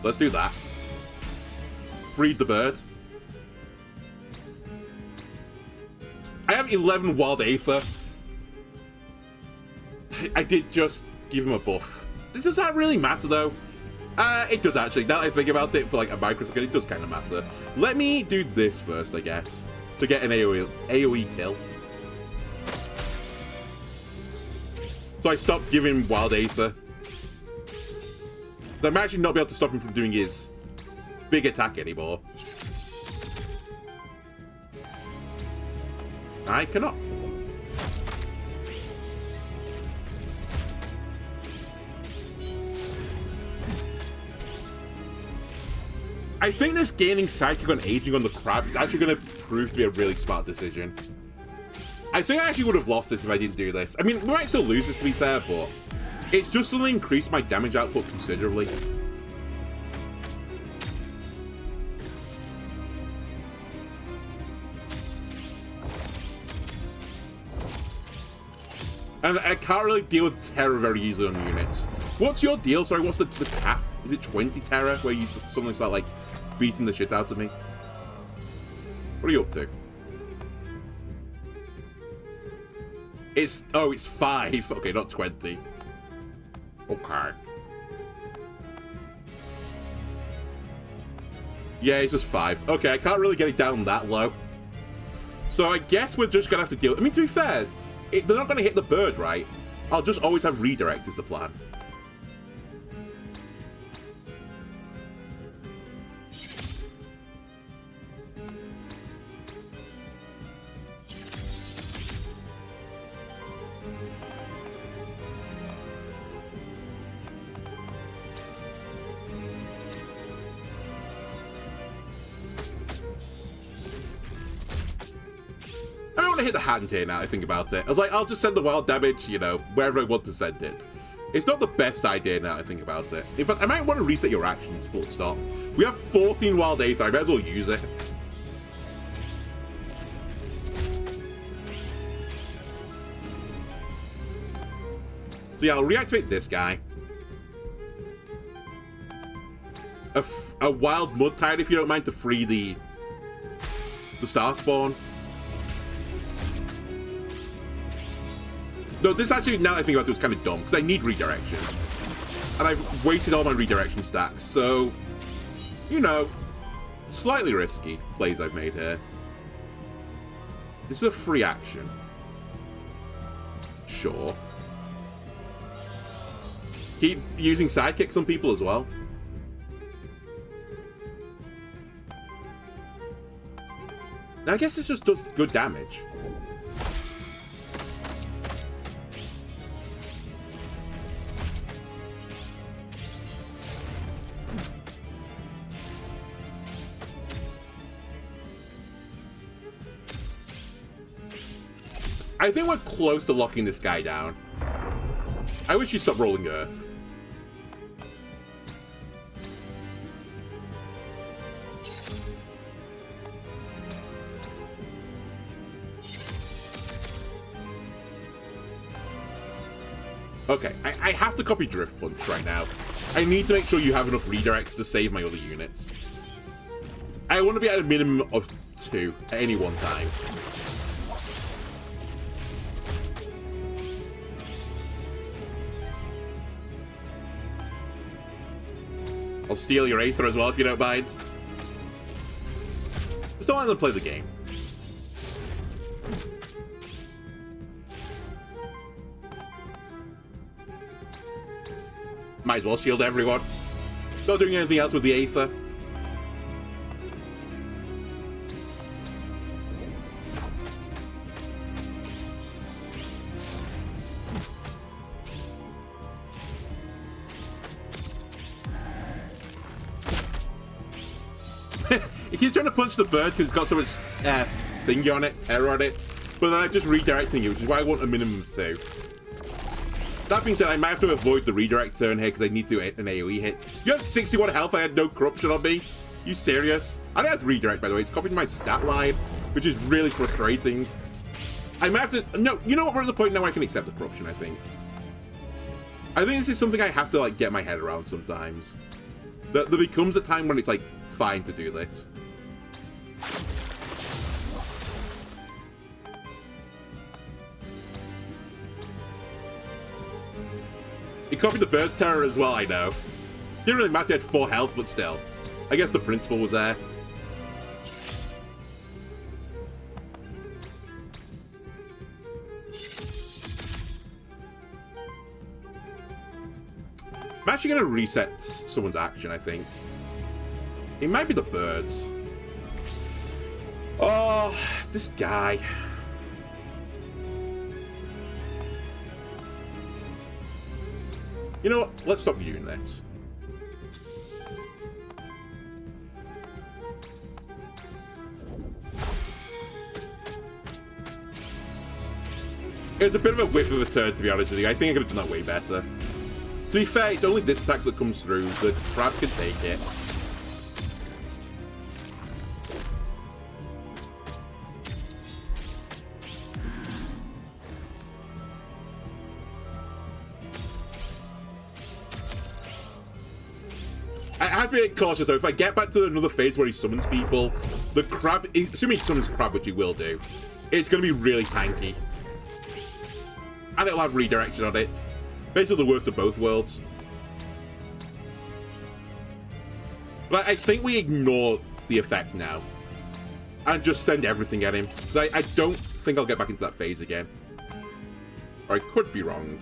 Let's do that. Freed the bird. I have 11 wild Aether. I did just give him a buff. Does that really matter, though? It does, actually. Now that I think about it for, like, a microsecond, it does kind of matter. Let me do this first, I guess, to get an AoE kill. So I stopped giving wild Aether. So I'm actually not be able to stop him from doing his big attack anymore. I cannot. I think this gaining sidekick on aging on the crab is actually going to prove to be a really smart decision. I think I actually would have lost this if I didn't do this. I mean, we might still lose this, to be fair, but it's just going to increase my damage output considerably. And I can't really deal with terror very easily on units. What's your deal? Sorry, what's the cap? Is it 20 terror, where you suddenly start, like, beating the shit out of me? What are you up to? It's 5. Okay, not 20. Okay. Yeah, it's just 5. Okay, I can't really get it down that low. So I guess we're just gonna have to deal. I mean, to be fair, they're not gonna hit the bird, right? I'll just always have redirect is the plan. want to hit the hand here now I think about it. I was like, I'll just send the wild damage, you know, wherever I want to send it. It's not the best idea now I think about it. In fact, I might want to reset your actions, full stop. We have 14 wild Aether, I might as well use it. So yeah, I'll reactivate this guy. A wild mud tide, if you don't mind, to free the star spawn. No, this actually, now that I think about it, was kind of dumb, because I need redirection. And I've wasted all my redirection stacks, so, you know, slightly risky plays I've made here. This is a free action. Sure. Keep using sidekicks on people as well. Now, I guess this just does good damage. I think we're close to locking this guy down. I wish you stopped rolling Earth. Okay, I have to copy Drift Punch right now. I need to make sure you have enough redirects to save my other units. I want to be at a minimum of 2 at any one time. I'll steal your Aether as well if you don't mind. Just don't let them play the game. Might as well shield everyone. Not doing anything else with the Aether. He keeps trying to punch the bird because it's got so much thingy on it, terror on it. But then I'm just redirecting it, which is why I want a minimum of 2. That being said, I might have to avoid the redirect turn here because I need to hit an AoE hit. You have 61 health, I had no corruption on me. You serious? I don't have redirect, by the way. It's copied my stat line, which is really frustrating. I might have to... No, you know what? We're at the point now where I can accept the corruption, I think. I think this is something I have to, like, get my head around sometimes. There becomes a time when it's, like, fine to do this. He copied the bird's terror as well, I know. Didn't really matter, he had 4 health, but still. I guess the principle was there. I'm actually going to reset someone's action, I think. It might be the birds. Oh, this guy. You know what? Let's stop doing this. It was a bit of a whiff of a turn, to be honest with you. I think I could have done that way better. To be fair, it's only this attack that comes through. The crab can take it. I have to be cautious though. If I get back to another phase where he summons people, the crab, assuming he summons crab, which he will do, it's going to be really tanky. And it'll have redirection on it. Basically the worst of both worlds. But I think we ignore the effect now. And just send everything at him. Because I don't think I'll get back into that phase again. Or I could be wrong.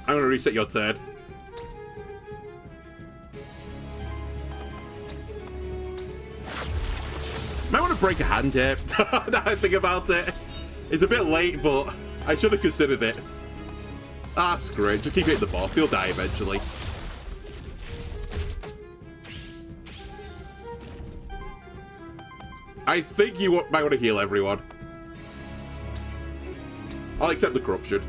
I'm going to reset your turn. break a hand here. Now I think about it. It's a bit late, but I should have considered it. Ah, screw it. Just keep hitting the boss. He'll die eventually. I think you might want to heal everyone. I'll accept the corruption.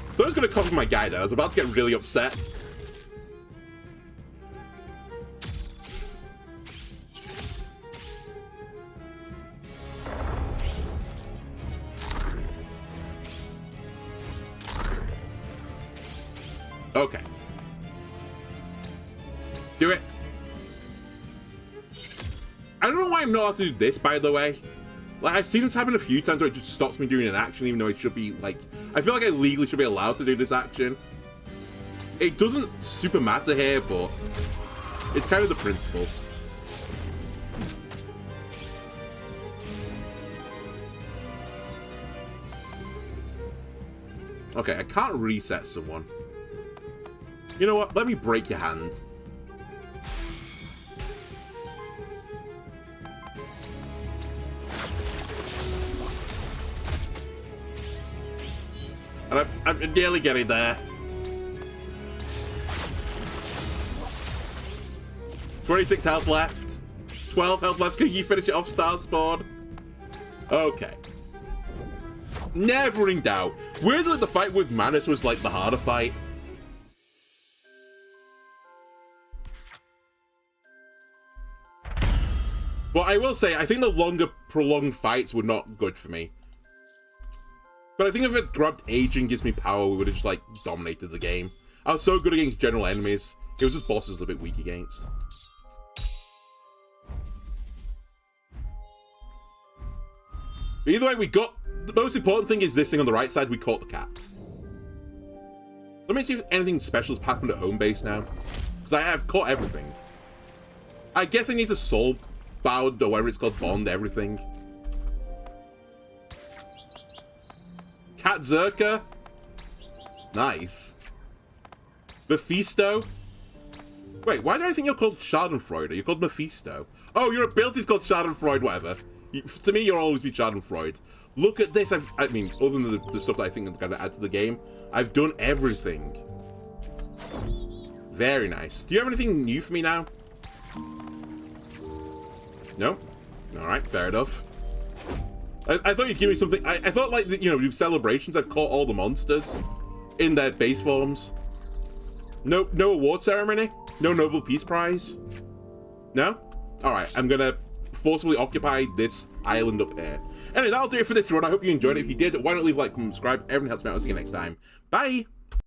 I thought I was going to cover my guy then. I was about to get really upset. Okay. Do it. I don't know why I'm not allowed to do this, by the way. Like, I've seen this happen a few times where it just stops me doing an action, even though it should be, like... I feel like I legally should be allowed to do this action. It doesn't super matter here, but... it's kind of the principle. Okay, I can't reset someone. You know what? Let me break your hand. And I'm nearly getting there. 26 health left. 12 health left. Can you finish it off, Star Spawn? Okay. Never in doubt. Weirdly, the fight with Manus was like the harder fight. But I will say, I think the longer, prolonged fights were not good for me. But I think if it grabbed aging gives me power, we would have just, like, dominated the game. I was so good against general enemies. It was just bosses a bit weak against. But either way, we got... the most important thing is this thing on the right side, we caught the cat. Let me see if anything special has happened at home base now. Because I have caught everything. I guess I need to soul bound, or whatever it's called, bond everything. Cat Zerka. Nice. Mephisto. Wait, why do I think you're called Schadenfreude? You're called Mephisto. Oh, your ability's called Schadenfreude, whatever. To me, you'll always be Schadenfreude. Look at this. I mean, other than the stuff that I think I'm going to add to the game, I've done everything. Very nice. Do you have anything new for me now? No? Alright, fair enough. I thought you'd give me something. I thought, like, you know, celebrations, I've caught all the monsters in their base forms. No award ceremony? No Nobel Peace Prize? No? Alright, I'm gonna forcibly occupy this island up here. Anyway, that'll do it for this run. I hope you enjoyed it. If you did, why not leave a like, comment, subscribe. Everything helps me out. I'll see you next time. Bye!